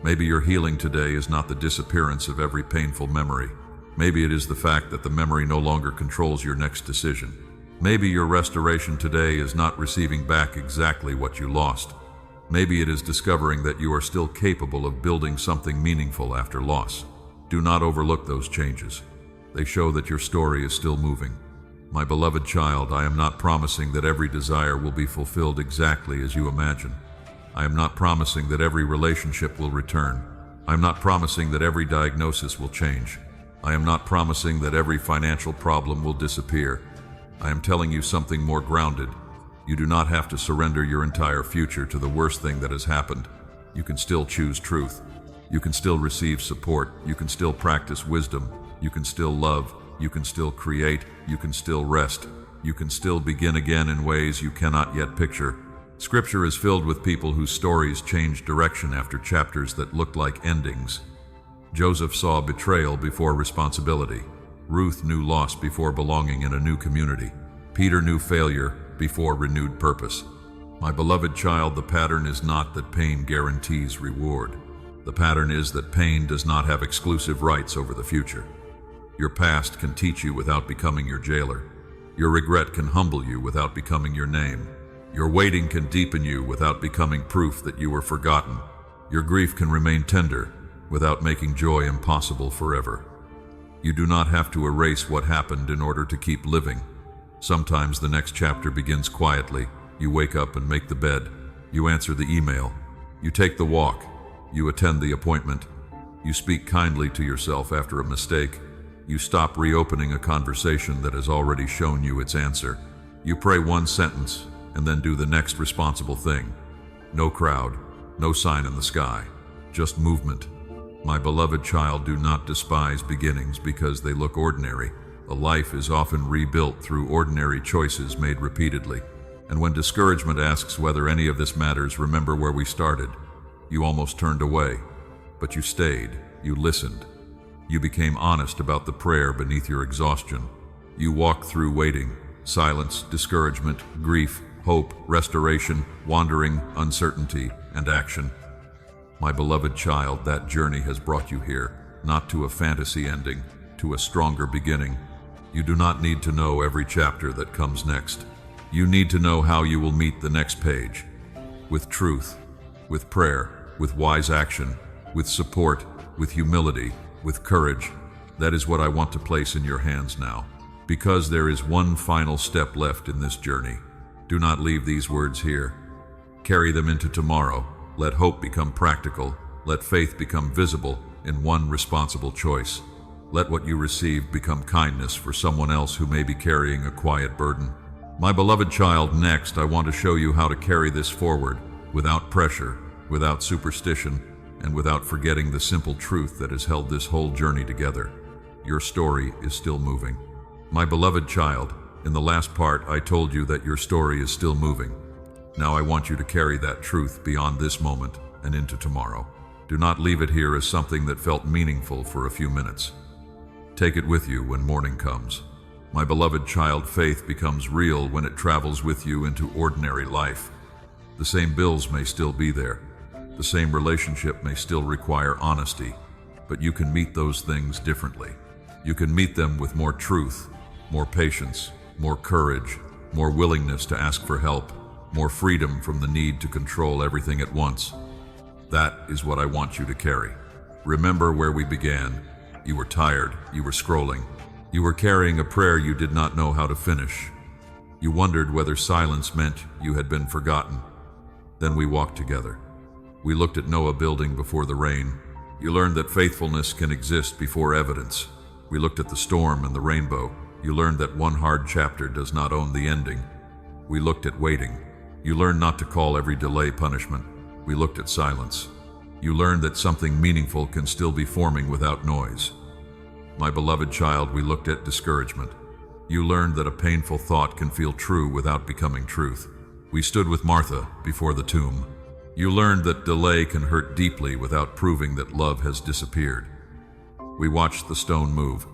Maybe your healing today is not the disappearance of every painful memory. Maybe it is the fact that the memory no longer controls your next decision. Maybe your restoration today is not receiving back exactly what you lost. Maybe it is discovering that you are still capable of building something meaningful after loss. Do not overlook those changes. They show that your story is still moving. My beloved child, I am not promising that every desire will be fulfilled exactly as you imagine. I am not promising that every relationship will return. I am not promising that every diagnosis will change. I am not promising that every financial problem will disappear. I am telling you something more grounded. You do not have to surrender your entire future to the worst thing that has happened. You can still choose truth. You can still receive support. You can still practice wisdom. You can still love. You can still create. You can still rest. You can still begin again in ways you cannot yet picture. Scripture is filled with people whose stories changed direction after chapters that looked like endings. Joseph saw betrayal before responsibility. Ruth knew loss before belonging in a new community. Peter knew failure before renewed purpose. My beloved child, the pattern is not that pain guarantees reward. The pattern is that pain does not have exclusive rights over the future. Your past can teach you without becoming your jailer. Your regret can humble you without becoming your name. Your waiting can deepen you without becoming proof that you were forgotten. Your grief can remain tender without making joy impossible forever. You do not have to erase what happened in order to keep living. Sometimes the next chapter begins quietly. You wake up and make the bed. You answer the email. You take the walk. You attend the appointment. You speak kindly to yourself after a mistake. You stop reopening a conversation that has already shown you its answer. You pray one sentence and then do the next responsible thing. No crowd, no sign in the sky, just movement. My beloved child, do not despise beginnings because they look ordinary. A life is often rebuilt through ordinary choices made repeatedly. And when discouragement asks whether any of this matters, remember where we started. You almost turned away, but you stayed, you listened. You became honest about the prayer beneath your exhaustion. You walked through waiting, silence, discouragement, grief, hope, restoration, wandering, uncertainty, and action. My beloved child, that journey has brought you here, not to a fantasy ending, to a stronger beginning. You do not need to know every chapter that comes next. You need to know how you will meet the next page. With truth, with prayer, with wise action, with support, with humility, with courage. That is what I want to place in your hands now. Because there is one final step left in this journey. Do not leave these words here. Carry them into tomorrow. Let hope become practical. Let faith become visible in one responsible choice. Let what you receive become kindness for someone else who may be carrying a quiet burden. My beloved child, next I want to show you how to carry this forward without pressure, without superstition, and without forgetting the simple truth that has held this whole journey together. Your story is still moving. My beloved child, in the last part I told you that your story is still moving. Now I want you to carry that truth beyond this moment and into tomorrow. Do not leave it here as something that felt meaningful for a few minutes. Take it with you when morning comes. My beloved child, faith becomes real when it travels with you into ordinary life. The same bills may still be there. The same relationship may still require honesty, but you can meet those things differently. You can meet them with more truth, more patience, more courage, more willingness to ask for help, more freedom from the need to control everything at once. That is what I want you to carry. Remember where we began. You were tired, you were scrolling. You were carrying a prayer you did not know how to finish. You wondered whether silence meant you had been forgotten. Then we walked together. We looked at Noah building before the rain. You learned that faithfulness can exist before evidence. We looked at the storm and the rainbow. You learned that one hard chapter does not own the ending. We looked at waiting. You learned not to call every delay punishment. We looked at silence. You learned that something meaningful can still be forming without noise. My beloved child, we looked at discouragement. You learned that a painful thought can feel true without becoming truth. We stood with Martha before the tomb. You learned that delay can hurt deeply without proving that love has disappeared. We watched the stone move.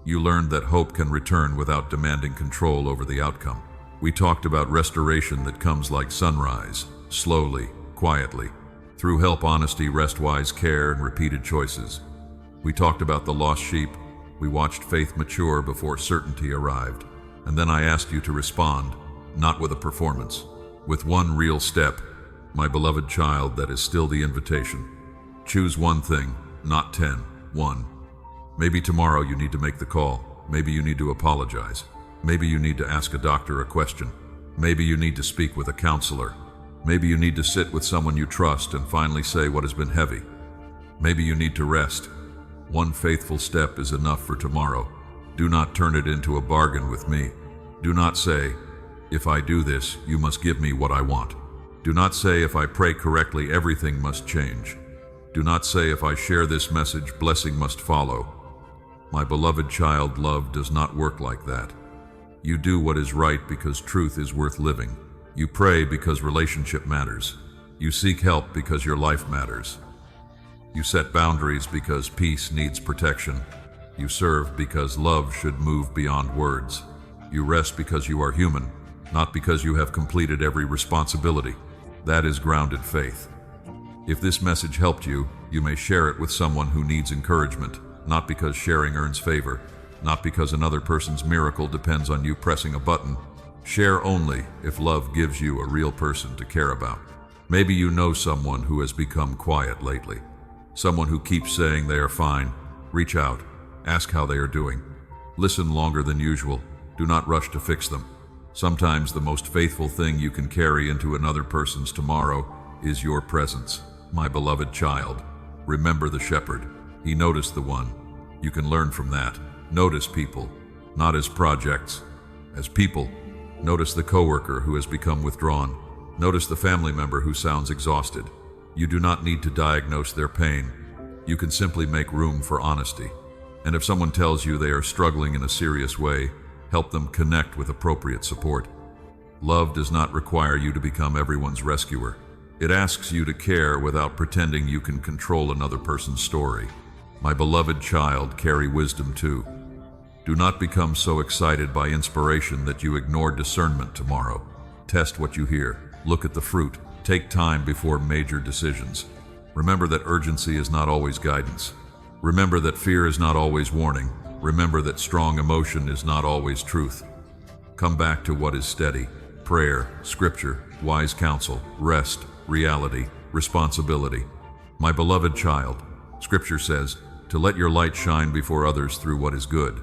You learned that hope can return without demanding control over the outcome. We talked about restoration that comes like sunrise, slowly, quietly, through help, honesty, rest-wise care, and repeated choices. We talked about the lost sheep. We watched faith mature before certainty arrived. And then I asked you to respond, not with a performance, with one real step. My beloved child, that is still the invitation. Choose one thing, not 10. One. Maybe tomorrow you need to make the call. Maybe you need to apologize. Maybe you need to ask a doctor a question. Maybe you need to speak with a counselor. Maybe you need to sit with someone you trust and finally say what has been heavy. Maybe you need to rest. One faithful step is enough for tomorrow. Do not turn it into a bargain with me. Do not say, if I do this, you must give me what I want. Do not say, if I pray correctly, everything must change. Do not say, if I share this message, blessing must follow. My beloved child, love does not work like that. You do what is right because truth is worth living. You pray because relationship matters. You seek help because your life matters. You set boundaries because peace needs protection. You serve because love should move beyond words. You rest because you are human, not because you have completed every responsibility. That is grounded faith. If this message helped you, you may share it with someone who needs encouragement, not because sharing earns favor, not because another person's miracle depends on you pressing a button. Share only if love gives you a real person to care about. Maybe you know someone who has become quiet lately. Someone who keeps saying they are fine. Reach out. Ask how they are doing. Listen longer than usual. Do not rush to fix them. Sometimes the most faithful thing you can carry into another person's tomorrow is your presence. My beloved child, remember the shepherd. He noticed the one. You can learn from that. Notice people, not as projects, as people. Notice the coworker who has become withdrawn. Notice the family member who sounds exhausted. You do not need to diagnose their pain. You can simply make room for honesty. And if someone tells you they are struggling in a serious way, help them connect with appropriate support. Love does not require you to become everyone's rescuer. It asks you to care without pretending you can control another person's story. My beloved child, carry wisdom too. Do not become so excited by inspiration that you ignore discernment tomorrow. Test what you hear. Look at the fruit. Take time before major decisions. Remember that urgency is not always guidance. Remember that fear is not always warning. Remember that strong emotion is not always truth. Come back to what is steady: prayer, scripture, wise counsel, rest, reality, responsibility. My beloved child, scripture says to let your light shine before others through what is good.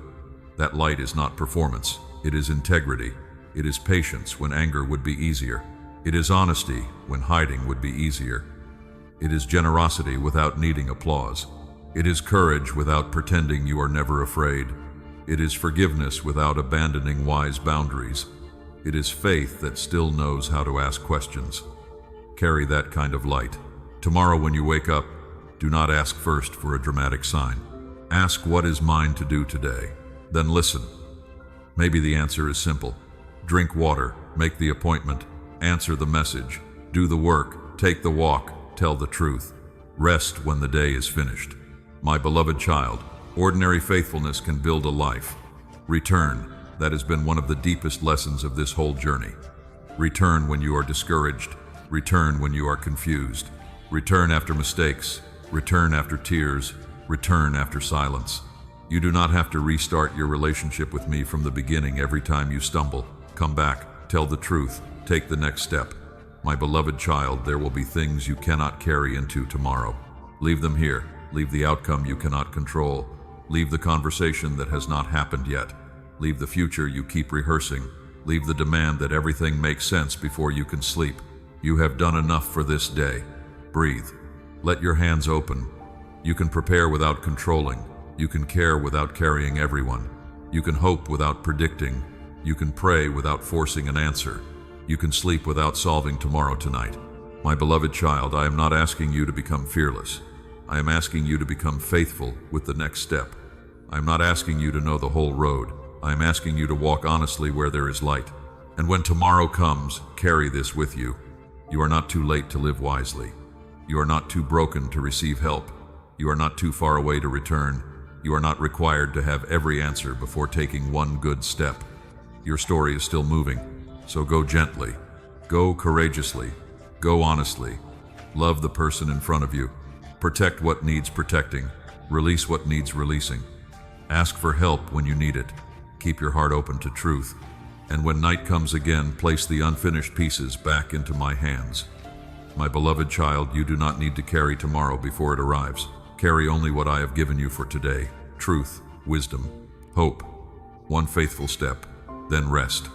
That light is not performance. It is integrity. It is patience when anger would be easier. It is honesty when hiding would be easier. It is generosity without needing applause. It is courage without pretending you are never afraid. It is forgiveness without abandoning wise boundaries. It is faith that still knows how to ask questions. Carry that kind of light. Tomorrow when you wake up, do not ask first for a dramatic sign. Ask what is mine to do today. Then listen. Maybe the answer is simple. Drink water, make the appointment, answer the message, do the work, take the walk, tell the truth. Rest when the day is finished. My beloved child, ordinary faithfulness can build a life. Return. That has been one of the deepest lessons of this whole journey. Return when you are discouraged. Return when you are confused. Return after mistakes. Return after tears. Return after silence. You do not have to restart your relationship with me from the beginning every time you stumble. Come back, tell the truth, take the next step. My beloved child, there will be things you cannot carry into tomorrow. Leave them here. Leave the outcome you cannot control. Leave the conversation that has not happened yet. Leave the future you keep rehearsing. Leave the demand that everything makes sense before you can sleep. You have done enough for this day. Breathe. Let your hands open. You can prepare without controlling. You can care without carrying everyone. You can hope without predicting. You can pray without forcing an answer. You can sleep without solving tomorrow tonight. My beloved child, I am not asking you to become fearless. I am asking you to become faithful with the next step. I am not asking you to know the whole road. I am asking you to walk honestly where there is light. And when tomorrow comes, carry this with you. You are not too late to live wisely. You are not too broken to receive help. You are not too far away to return. You are not required to have every answer before taking one good step. Your story is still moving, so go gently. Go courageously. Go honestly. Love the person in front of you. Protect what needs protecting. Release what needs releasing. Ask for help when you need it. Keep your heart open to truth. And when night comes again, place the unfinished pieces back into my hands. My beloved child, you do not need to carry tomorrow before it arrives. Carry only what I have given you for today. Truth, wisdom, hope. One faithful step, then rest.